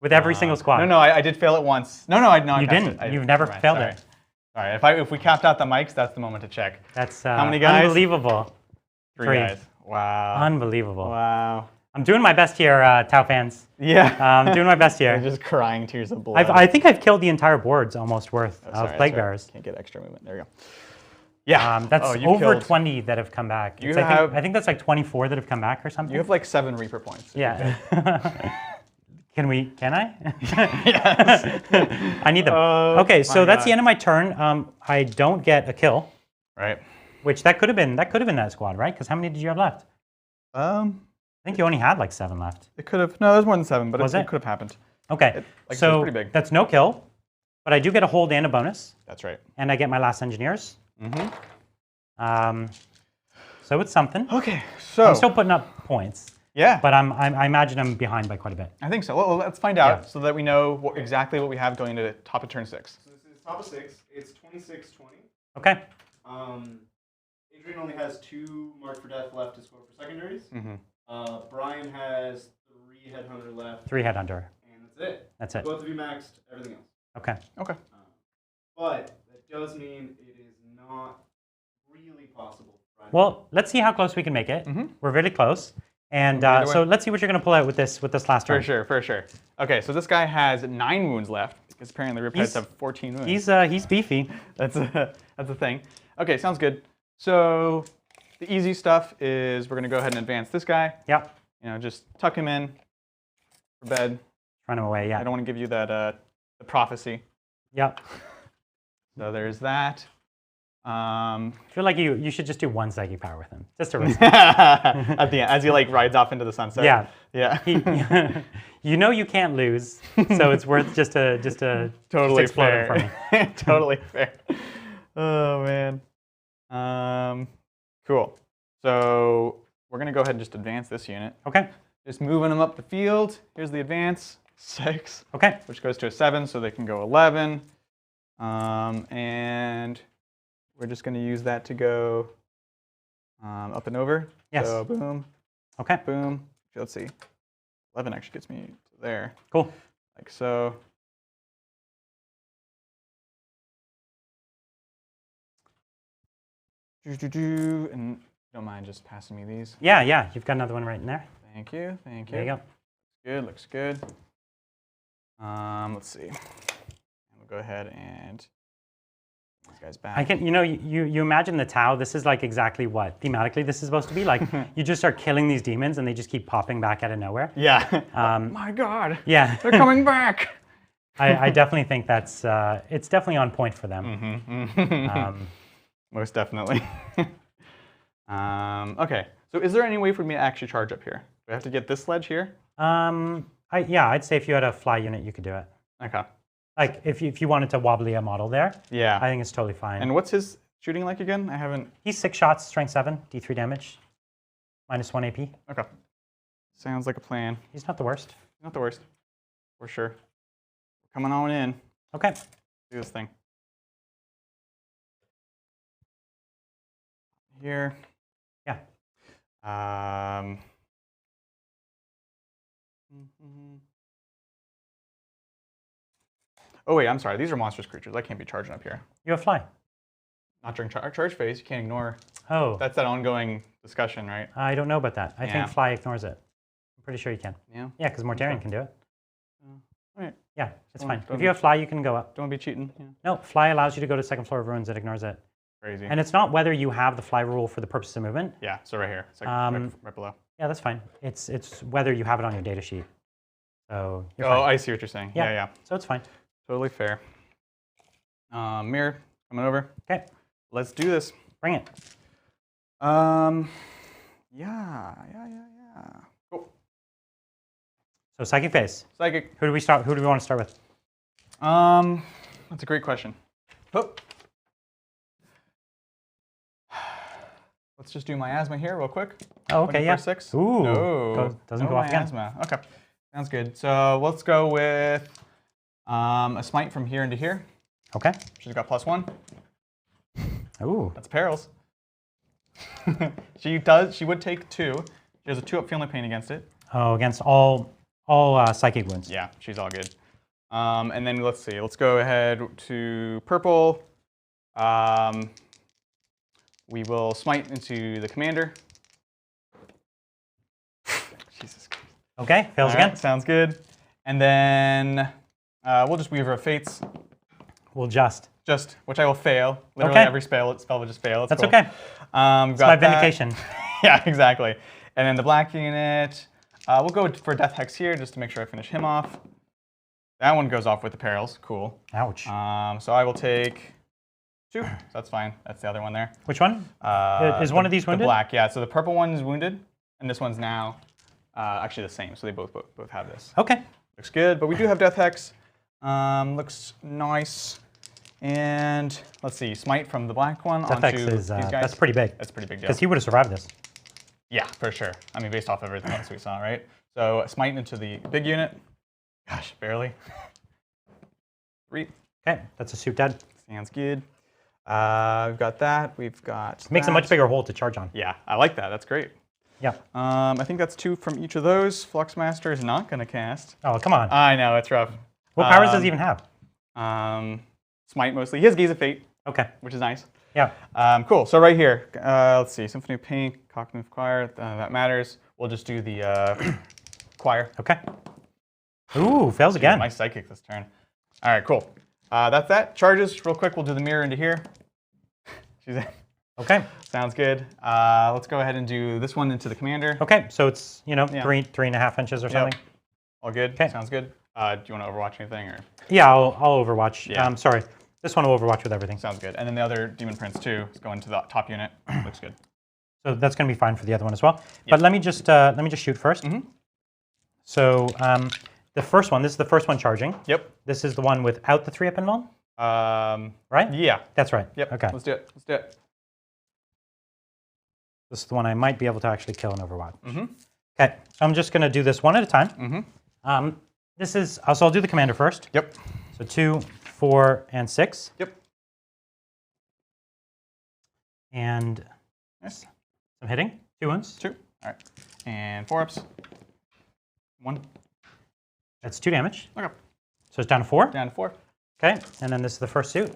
With every single squad. No, I did fail it once. No, I You passed didn't. it. You've never Never mind. failed Sorry. it. Sorry. If we capped out the mics, that's the moment to check. That's How many guys? unbelievable. 3 guys. Wow. Unbelievable. Wow. I'm doing my best here, Tau fans. Yeah. I'm doing my best You're here. just crying tears of blood. I think I've killed the entire board's almost worth Oh, of sorry, plague that's right. bearers. Can't get extra movement. There you go. Yeah. That's Oh, you over killed- 20 that have come back. You It's, have- I think that's like 24 that have come back or something. You have like 7 Reaper points. Yeah. Can I? Yes. I need them. Oh Okay, so my that's God. the end of my turn. I don't get a kill. Right. Which that could have been that squad, right? Because how many did you have left? I think you only had like 7 left. It could have. No, there's more than 7, but Was it it? could have happened. Okay, Like I said, so it's pretty big. that's no kill, but I do get a hold and a bonus, That's right. and I get my last engineers. Mm-hmm. So it's something. Okay, so I'm still putting up points, yeah, but I imagine I'm behind by quite a bit. I think so. Well, let's find out Yeah. so that we know exactly what we have going into top of turn 6. So this is top of 6. It's 26-20. Okay. Adrian only has 2 marked for death left to score for secondaries. Mm-hmm. Brian has 3 headhunter left. 3 headhunter. And that's it. That's it. Both of you maxed everything else. Okay. Okay. But that does mean it is not really possible. Well, let's see how close we can make it. We're really close. And so let's see what you're going to pull out with this last For turn. sure, for sure. Okay, so this guy has 9 wounds left because apparently Ripheads have 14 wounds. He's beefy. That's a thing. Okay, sounds good. So the easy stuff is we're gonna go ahead and advance this guy. Yep. You know, just tuck him in for bed. Run him away. Yeah. I don't want to give you that the prophecy. Yep. So there's that. I feel like you should just do 1 psychic power with him, just to risk. At the end, as he like rides off into the sunset. Yeah. Yeah. You know you can't lose, so it's worth just to Totally just explode fair. him for me. Totally fair. Oh man. Cool. So we're gonna go ahead and just advance this unit. Okay. Just moving them up the field. Here's the advance. 6. Okay. Which goes to a 7, so they can go 11. And we're just going to use that to go up and over. Yes. So boom, Okay. boom. Let's see. 11 actually gets me to there. Cool. Like so. And you don't mind just passing me these? Yeah. You've got another one right in there. Thank you. Thank you. There you go. Good. Looks good. Let's see. And we'll go ahead and these guys back. I can, you imagine the Tau. This is like exactly what thematically this is supposed to be. Like you just start killing these demons and they just keep popping back out of nowhere. Yeah. Oh my God. Yeah. They're coming back. I definitely think that's it's definitely on point for them. Most definitely. Okay. So is there any way for me to actually charge up here? Do I have to get this sledge here? I'd say if you had a fly unit, you could do it. Okay. Like if you wanted to wobbly a model there, Yeah. I think it's totally fine. And what's his shooting like again? I haven't. He's 6 shots, strength 7, D3 damage, -1 AP. Okay. Sounds like a plan. He's not the worst. Not the worst. For sure. We're coming on in. Okay. Do this thing. Here. Yeah. Oh wait, I'm sorry. These are monstrous creatures. I can't be charging up here. You have fly. Not during charge phase. You can't ignore. Oh. That's that ongoing discussion, right? I don't know about that. I Yeah. think fly ignores it. I'm pretty sure you can. Yeah. Yeah, because Mortarion can do it. All right. Yeah, it's Don't- fine. don't If you have fly, you can go up. Don't be cheating. Yeah. No, fly allows you to go to second floor of ruins. It ignores it. Crazy. And it's not whether you have the fly rule for the purpose of movement. Yeah. So right here. It's like right below. Yeah, that's fine. It's whether you have it on your data sheet. So you're Oh, fine. I see what you're saying. Yeah. Yeah. Yeah. So it's fine. Totally fair. Mirror, coming over. Okay, Let's do this. bring it. Yeah. Cool. So psychic phase. Psychic. Who do we start? Who do we want to start with? That's a great question. Oh. Let's just do miasma here real quick. Oh, okay, yeah. 6. Ooh, No. doesn't No go off again. miasma. Okay. Sounds good. So let's go with a smite from here into here. Okay. She's got +1. Ooh. That's perils. She would take 2. She has a 2-up feeling pain against it. Oh, against all psychic wounds. Yeah, she's all good. And then let's see. Let's go ahead to purple. We will smite into the commander. Jesus Christ. Okay, fails All right, again. sounds good. And then we'll just Weaver of Fates. We'll just. Which I will fail. Literally Okay. every spell will just fail. It's That's cool. okay. We've It's got my that. vindication. Yeah, exactly. And then the black unit, we'll go for Death Hex here just to make sure I finish him off. That one goes off with the perils. Cool. Ouch. So I will take 2. So that's fine. That's the other one there. Which one? Is one of these wounded? The black, yeah. So the purple one is wounded, and this one's now actually the same. So they both have this. Okay. Looks good, but we do have Death Hex. Looks nice. And let's see, Smite from the black one Death Hex onto is, these guys. that's pretty big. That's a pretty big deal. Because he would have survived this. Yeah, for sure. I mean, based off of everything else we saw, right? So Smite into the big unit. Gosh, barely. 3. Okay, that's a suit dead. Sounds good. We've got that. We've got Makes a much bigger hole to charge on. Yeah, I like that. That's great. Yeah. I think that's 2 from each of those. Fluxmaster is not going to cast. Oh, come on. I know, it's rough. What powers does he even have? Smite mostly. He has Gaze of Fate, Okay. which is nice. Yeah. Cool. So right here, let's see. Symphony of Pain, Cognitive Choir. That matters. We'll just do the choir. Okay. Ooh, fails again. My psychic this turn. All right, cool. That's that. Charges real quick. We'll do the mirror into here. She's in. Okay. Sounds good. Let's go ahead and do this one into the commander. Okay, so it's, you know, Yeah. 3.5 inches or something. All good. Okay. Sounds good. Do you want to Overwatch anything or? Yeah, I'll Overwatch. Yeah. Sorry. This one will Overwatch with everything. Sounds good. And then the other Demon Prince too is going to the top unit. Looks good. So that's going to be fine for the other one as well. But let me just shoot first. So the first one, this is the first one charging. Yep. This is the one without the 3-up invuln, right? Yeah. That's right. Yep. Okay. Let's do it. Let's do it. This is the one I might be able to actually kill in Overwatch. Okay, so I'm just going to do this one at a time. This is, so I'll do the commander first. Yep. So 2, 4, and 6. Yep. And Nice. some hitting. 2 wounds. 2. All right. And 4-ups. 1. That's 2 damage. Okay. So it's down to 4. Down to 4. Okay, and then this is the first suit.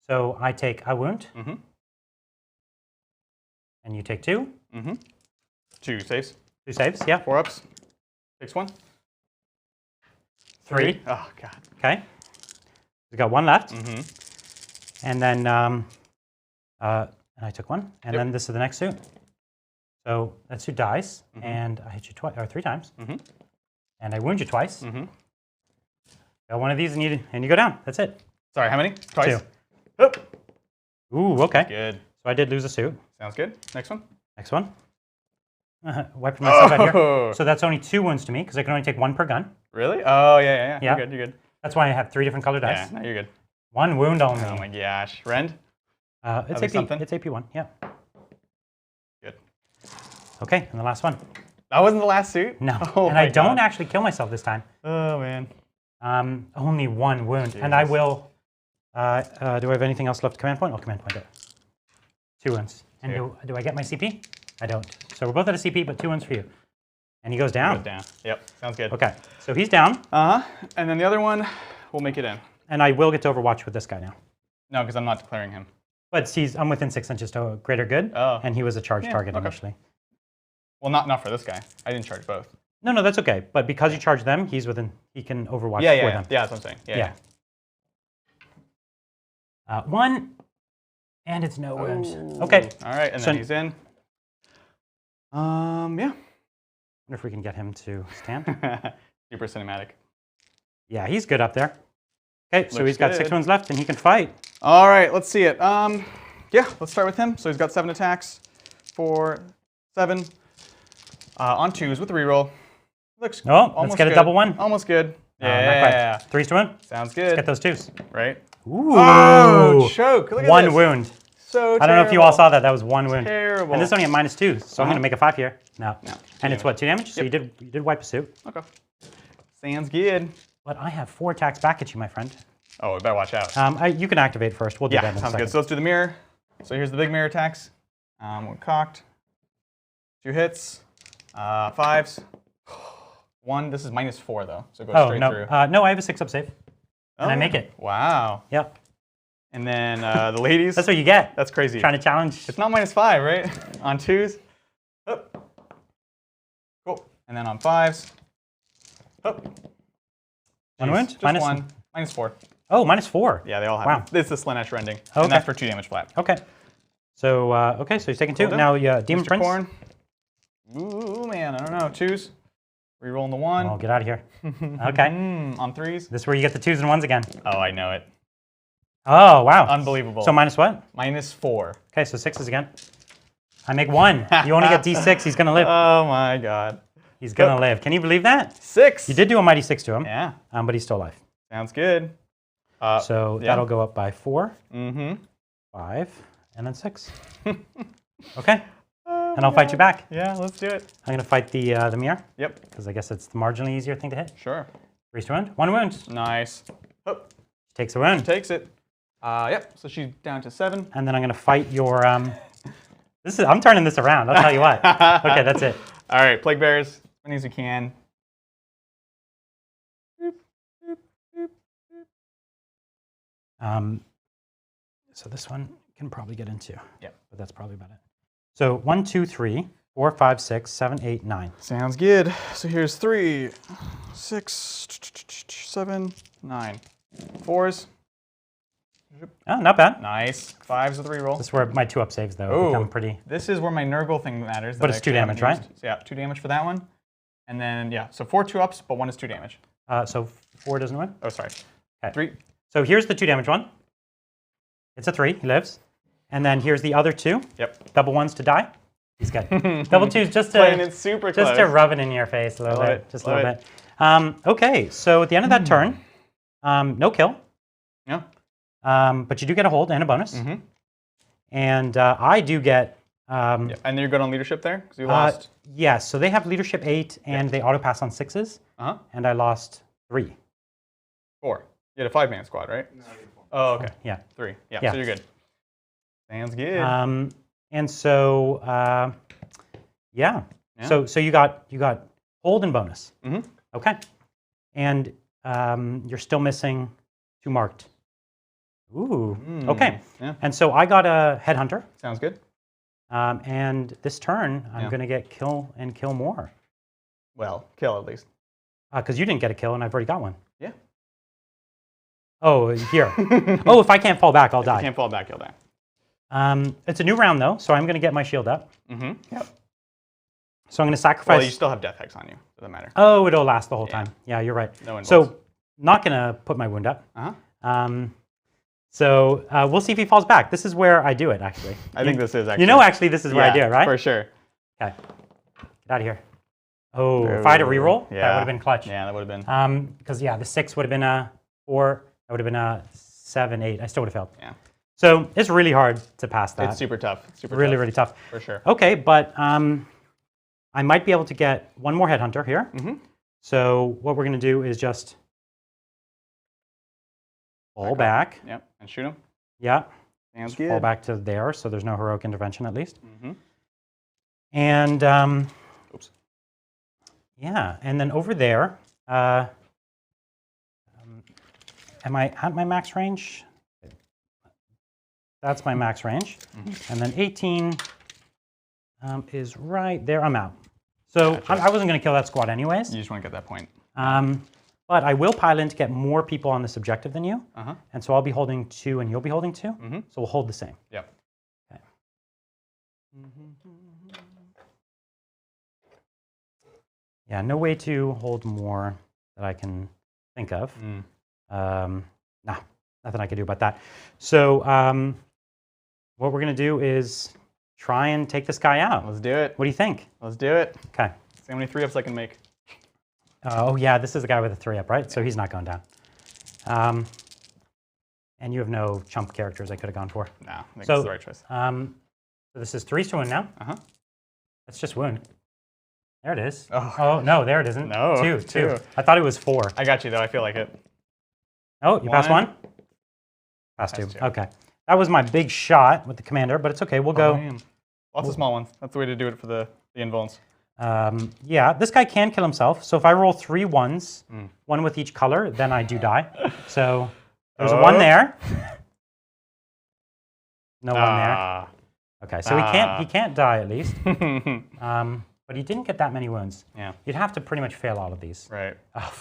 So I take a wound. And you take 2. 2 saves. 2 saves, yeah. 4-ups. Takes 1. 3. Oh, God. Okay. We've got 1 left. And then, and I took 1. And then this is the next suit. So that suit dies, and I hit you twice, or 3 times. And I wound you twice. Got one of these, and you go down. That's it. Sorry, how many? Twice? 2. Oop. Ooh, okay. Good. So I did lose a suit. Sounds good. Next one. Next one. Wiping myself out here. Oh. So that's only 2 wounds to me, because I can only take 1 per gun. Really? Oh, yeah. Yeah. You're good. You're good. That's why I have 3 different colored dice. Yeah, no, you're good. 1 wound only. Oh my gosh. Rend? It's least AP. something? It's AP1. Yeah. Good. Okay, and the last one. That wasn't the last suit? No, Oh and I my don't God. actually kill myself this time. Oh, man. Only 1 wound, and I will. Do I have anything else left? Command point? Oh, command point. There. 2 wounds. And do I get my CP? I don't. So we're both at a CP, but 2 wounds for you. And he goes down. Goes down. Yep. Sounds good. Okay, so he's down, And then the other one, we'll make it in. and I will get to Overwatch with this guy now. No, because I'm not declaring him. But I'm within 6 inches to greater good, and he was a charge target initially. Well, not for this guy. I didn't charge both. No, that's okay. But because you charge them, he's within. He can Overwatch for them. Yeah, that's what I'm saying. Yeah. 1, and it's no wound. Okay. All right, and So- then he's in. Yeah. Wonder if we can get him to stand. Super cinematic. Yeah, he's good up there. Okay, so Looks he's got 6 good. wounds left, and he can fight. All right, let's see it. Yeah, let's start with him. So he's got 7 attacks, 4, 7. On 2s with the reroll. Looks almost let's get a good. double 1. Almost good. Not Yeah. quite. 3s to win. Sounds good. Get those 2s. Right? Ooh. Oh, choke. Look at 1 this. wound. So terrible. I don't know if you all saw that. That was 1 wound. Terrible. And this is only at -2, so I'm going to make a 5 here. No. No, And it's what, 2 damage? So you did wipe a suit. Okay. Sounds good. But I have 4 attacks back at you, my friend. Oh, we better watch out. You can activate first. We'll do that in a sounds second. good. So let's do the mirror. So here's the big mirror attacks. One cocked. 2 hits. 5s. 1. This is -4 though, so it goes straight no. through. No, I have a 6-up save. And I make it. Wow. Yep. And then the ladies. That's what you get. That's crazy. Trying to challenge. It's not -5, right? On 2s. Up. Cool. And then on 5s. Up. 1 wound? Just Minus 1. -4. Oh, -4. Yeah, they all have Wow. it. This is Slanesh rending. Okay. And that's for 2 damage flat. Okay. So, so he's taking 2. Cool. Now, Demon Mr. Prince. Corn. Ooh, man, I don't know. 2s. Rerolling the 1. Oh, get out of here. Okay. On 3s. This is where you get the 2s and 1s again. Oh, I know it. Oh, wow. Unbelievable. So minus what? -4. Okay, so 6s again. I make 1. You only get D6. He's going to live. Oh my god. He's going to live. Can you believe that? 6. You did do a mighty 6 to him. Yeah. But he's still alive. Sounds good. So yeah. that'll go up by 4, 5, and then 6. Okay. And I'll fight you back. Yeah, let's do it. I'm going to fight the mirror. Yep. Because I guess it's the marginally easier thing to hit. Sure. 3 to wound. 1 wound. Nice. Oh, Takes a wound. takes it. Yep. So she's down to 7. And then I'm going to fight your... I'm turning this around. I'll tell you what. Okay, that's it. All right, plague bearers, as many as you can. So this one can probably get into. Yep. But that's probably about it. So 1, 2, 3, 4, 5, 6, 7, 8, 9. Sounds good. So here's 3, 6, 7, 9. 4s. Oh, not bad. Nice. 5's a 3 roll. This is where my 2-up saves, though, become pretty... This is where my Nurgle thing matters. But it's 2 damage, right? So yeah, 2 damage for that one. And then, yeah, so 4 2-ups, but 1 is 2 damage. So 4 doesn't win? Oh, sorry. Okay. 3. So here's the 2 damage one. It's a 3. He lives. And then here's the other 2. Yep. Double 1s to die. He's good. Double 2s just Playing to... it super Just close. to rub it in your face a little Love bit. it, Just a love little bit. Okay, so at the end of that turn, no kill. Yeah. But you do get a hold and a bonus. And I do get... Yeah. And you're good on leadership there? Because you lost. Yes, so they have leadership 8, and they auto pass on 6s. And I lost 3. 4. You had a 5-man squad, right? No, you're 4. Oh, okay. Yeah. 3. Yeah, Yeah. so you're good. Sounds good. And so, yeah. Yeah. So you got hold and bonus. Okay. And you're still missing 2 marked. Ooh. Okay. Yeah. And so I got a headhunter. Sounds good. And this turn, I'm Yeah. going to get kill and kill more. Well, kill at least. Because you didn't get a kill, and I've already got one. Yeah. Oh, here. Oh, if I can't fall back, I'll die. You can't fall back, you'll die. It's a new round, though, so I'm going to get my shield up. Yep. So I'm going to sacrifice... Well, you still have death hex on you. Doesn't matter. Oh, it'll last the whole Yeah. time. Yeah, you're right. No one So not going to put my wound up. So we'll see if he falls back. This is where I do it, actually. I think this is actually. You know, actually, this is where I do it, right? For sure. Okay. Get out of here. Oh, if I had a reroll, that would have been clutch. Yeah, that would have been. Because, yeah, the 6 would have been a 4. That would have been a 7, 8. I still would have failed. Yeah. So it's really hard to pass that. It's super tough. It's super really, tough. really tough. For sure. Okay, but I might be able to get one more headhunter here. So what we're going to do is just fall back. Yep, and shoot him. Yeah. Sounds Just good. fall back to there, so there's no heroic intervention at least. And Oops. yeah, and then over there, am I at my max range? That's my max range. And then 18 is right there. I'm out. So Gotcha. I wasn't going to kill that squad anyways. You just want to get that point. But I will pile in to get more people on this objective than you. And so I'll be holding 2 and you'll be holding 2. So we'll hold the same. Yep. Okay. Yeah, no way to hold more that I can think of. Nah, nothing I can do about that. So what we're going to do is try and take this guy out. Let's do it. What do you think? Let's do it. Okay. See how many 3-ups I can make. Oh, yeah, this is the guy with a 3-up, right? So he's not going down. And you have no chump characters I could have gone for. No, I think So, it's the right choice. So this is 3s to win now. That's just wound. There it is. Oh. No, there it isn't. No, 2. two. I thought it was 4. I got you, though. I feel like it. Oh, you passed 1? Passed 2. Passed 2. Okay. That was my big shot with the commander, but it's okay. We'll go. Man. Lots of small ones. That's the way to do it for the invulns. Yeah, this guy can kill himself. So if I roll 3 1s, 1 with each color, then I do die. So there's a 1 there. No 1 there. Okay, so he can't die at least. But he didn't get that many wounds. Yeah. You'd have to pretty much fail all of these. Right. Oh,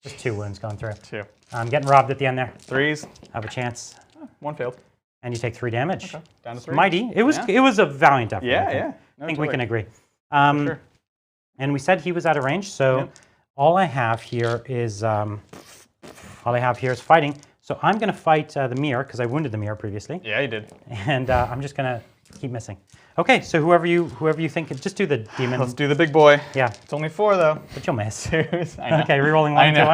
just 2 wounds going through. 2. I'm getting robbed at the end there. 3s. Have a chance. 1 failed. And you take 3 damage. Okay. Down to 3. Mighty. It was a valiant effort. Yeah, I think. yeah. No, I think we totally. can agree. Sure. And we said he was out of range, so all I have here is fighting. So I'm going to fight the mirror because I wounded the mirror previously. Yeah, you did. And I'm just going to keep missing. Okay, so whoever you think, just do the demon. Let's do the big boy. Yeah, It's only 4 though. but you'll miss. I know. Okay, rerolling 1 I into know.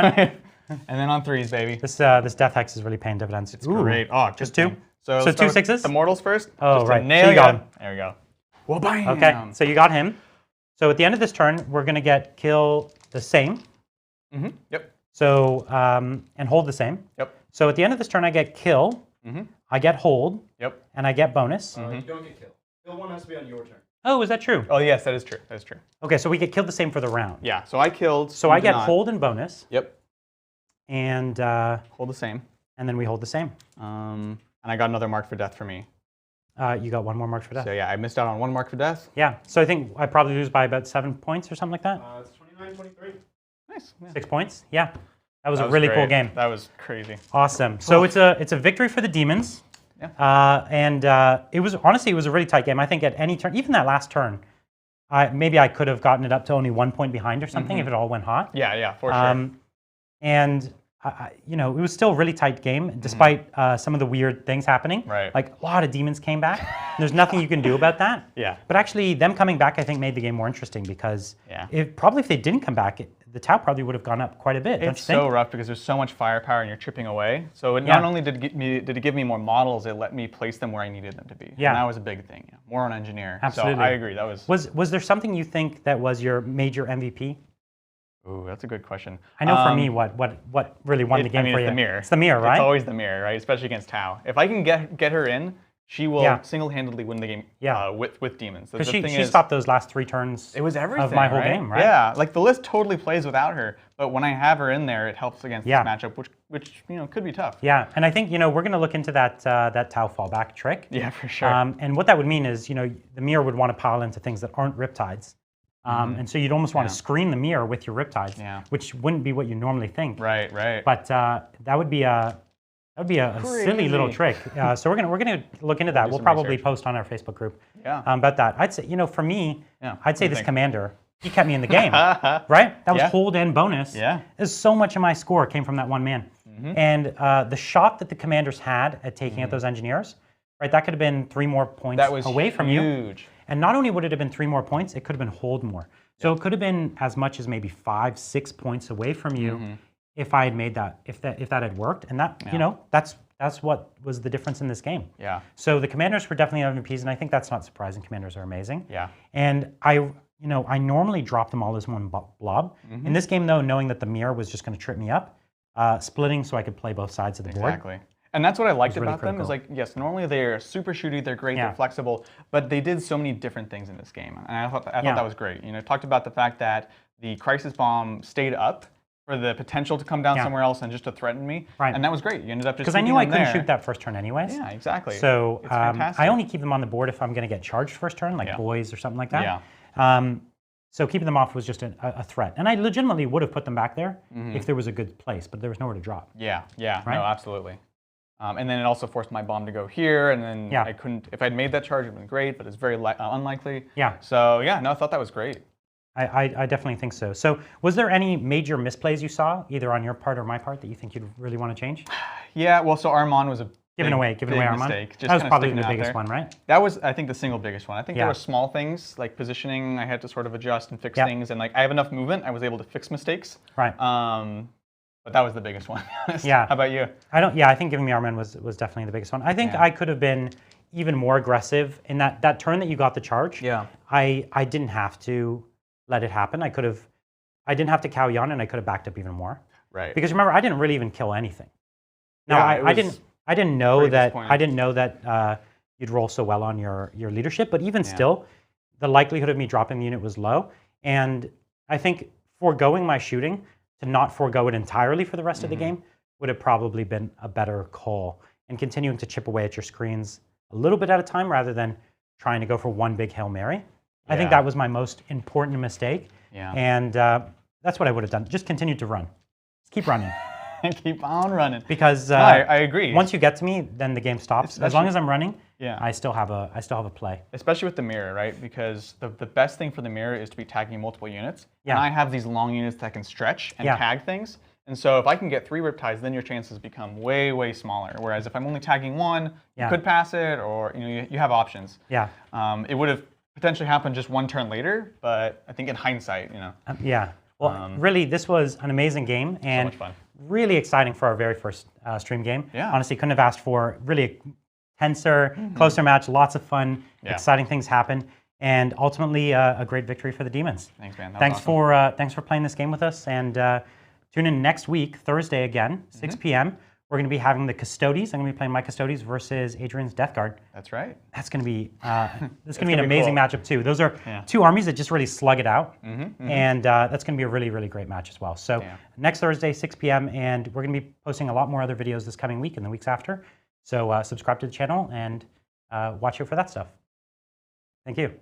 1. And then on 3s, baby. This death hex is really paying dividends. It's Great. Oh, good just 2? thing. So let's 2 start with 6s? The mortals first. Oh, just to right. Nail So you got him. There we go. Well, bam. Okay, so you got him. So at the end of this turn, we're going to get kill the same. Yep. So, and hold the same. Yep. So at the end of this turn, I get kill, I get hold, Yep. and I get bonus. You don't get killed. Kill 1 has to be on your turn. Oh, is that true? Oh, yes, that is true. That is true. Okay, so we get killed the same for the round. Yeah. So I killed. So you I did get not. hold and bonus, Yep. and Hold the same. then we hold the same. And I got another mark for death for me. You got 1 more mark for death. So yeah, I missed out on 1 mark for death. Yeah, so I think I probably lose by about 7 points or something like that. It's 29-23. Nice. Yeah. 6 points. Yeah, that was That a really cool great. game. That was crazy. Awesome. So it's a victory for the Demons. Yeah. And it was honestly a really tight game. I think at any turn, even that last turn, maybe I could have gotten it up to only 1 point behind or something if it all went hot. Yeah, yeah, for sure. And you know, it was still a really tight game despite some of the weird things happening. Right. Like a lot of demons came back. There's nothing you can do about that. Yeah. But actually, them coming back, I think, made the game more interesting because Yeah. if they didn't come back, the Tau probably would have gone up quite a bit. Don't you It's think? so rough because there's so much firepower and you're chipping away. So it Yeah. not only did it give me more models, it let me place them where I needed them to be. Yeah. And that was a big thing. Yeah. More on engineer. Absolutely. So I agree. That was. Was there something you think that was your major MVP? Ooh, that's a good question. I know for me, what really won the game for it's you? the mirror. It's the mirror, right? It's always the mirror, right? Especially against Tau. If I can get her in, she will Yeah. single-handedly win the game. Yeah. With demons. Because she stopped those last 3 turns. It was everything. of my whole right? game, right? Yeah, like the list totally plays without her, but when I have her in there, it helps against Yeah. this matchup, which could be tough. Yeah, and I think we're going to look into that Tau fallback trick. Yeah, for sure. And what that would mean is the mirror would want to pile into things that aren't riptides. And so you'd almost want to screen the mirror with your riptides, which wouldn't be what you normally think. Right. But that would be a silly little trick. So we're gonna look into that. We'll some probably research. post on our Facebook group Yeah. about that. I'd say for me, Yeah. I'd say What do you this think? commander, he kept me in the game, right? That was Yeah. hold and bonus. Yeah. There's so much of my score came from that one man. And the shot that the commanders had at taking out those engineers, right? That could have been 3 more points That was away from you. huge. And not only would it have been 3 more points, it could have been hold more. So it could have been as much as maybe 5, 6 points away from you if I had made that, if that had worked. And that, that's what was the difference in this game. Yeah. So the commanders were definitely MVPs, and I think that's not surprising. Commanders are amazing. Yeah. And I normally drop them all as one blob. In this game, though, knowing that the mirror was just going to trip me up, splitting so I could play both sides of the board. Exactly. And that's what I liked really about them is critical. like, yes, normally they're super shooty, they're great, Yeah. they're flexible, but they did so many different things in this game. And I thought Yeah. that was great. Talked about the fact that the crisis bomb stayed up for the potential to come down Yeah. somewhere else and just to threaten me. Right. And that was great. You ended up just Because I knew I keeping couldn't them shoot that first turn anyways. Yeah, exactly. So It's fantastic. I only keep them on the board if I'm going to get charged first turn, like Yeah. boys or something like that. Yeah. So keeping them off was just a threat. And I legitimately would have put them back there if there was a good place, but there was nowhere to drop. Yeah, Right? no, absolutely. And then it also forced my bomb to go here, and then Yeah. I couldn't, if I'd made that charge, it would have been great, but it's very unlikely. Yeah. So yeah, no, I thought that was great. I definitely think so. So was there any major misplays you saw, either on your part or my part, that you think you'd really want to change? Yeah, well, so Armand was a Giving big, away big Armand? mistake. Just That was kinda probably sticking the out biggest there. one, right? That was, I think, the single biggest one. I think Yeah. there were small things like positioning. I had to sort of adjust and fix Yeah. things, and like I have enough movement, I was able to fix mistakes. Right. But that was the biggest one. To be honest. Yeah. How about you? I think giving me Armand was definitely the biggest one. I think Yeah. I could have been even more aggressive in that turn that you got the charge. Yeah. I didn't have to let it happen. I didn't have to cow Jan, and I could have backed up even more. Right. Because remember, I didn't really even kill anything. No, Yeah, it I was didn't know very that disappointing. I didn't know that you'd roll so well on your leadership. But even still, the likelihood of me dropping the unit was low. And I think foregoing my shooting to not forego it entirely for the rest of the game would have probably been a better call. And continuing to chip away at your screens a little bit at a time rather than trying to go for one big Hail Mary. I think Yeah. that was my most important mistake. Yeah. And that's what I would have done. Just continue to run. Just keep running. Keep on running. Because No, I agree. once you get to me, then the game stops. As long as I'm running, Yeah. I still have a play. Especially with the mirror, right? Because the best thing for the mirror is to be tagging multiple units. Yeah. And I have these long units that can stretch and Yeah. tag things. And so if I can get 3 Riptides, then your chances become way, way smaller. Whereas if I'm only tagging 1, Yeah. you could pass it, or you have options. Yeah. It would have potentially happened just 1 turn later, but I think in hindsight, Yeah. Well, really, this was an amazing game and much fun. really exciting for our very first stream game. Yeah. Honestly, couldn't have asked for really a tenser, closer match. Lots of fun, Yeah. exciting things happened, and ultimately a great victory for the Demons. Thanks, man. That was Thanks for playing this game with us, and tune in next week, Thursday again, 6 p.m. We're going to be having the Custodies. I'm going to be playing my Custodies versus Adrian's Death Guard. That's right. That's going to be an gonna be amazing cool. matchup too. Those are Yeah. 2 armies that just really slug it out, and that's going to be a really, really great match as well. So Yeah. next Thursday, 6 p.m., and we're going to be posting a lot more other videos this coming week and the weeks after. So subscribe to the channel and watch out for that stuff. Thank you.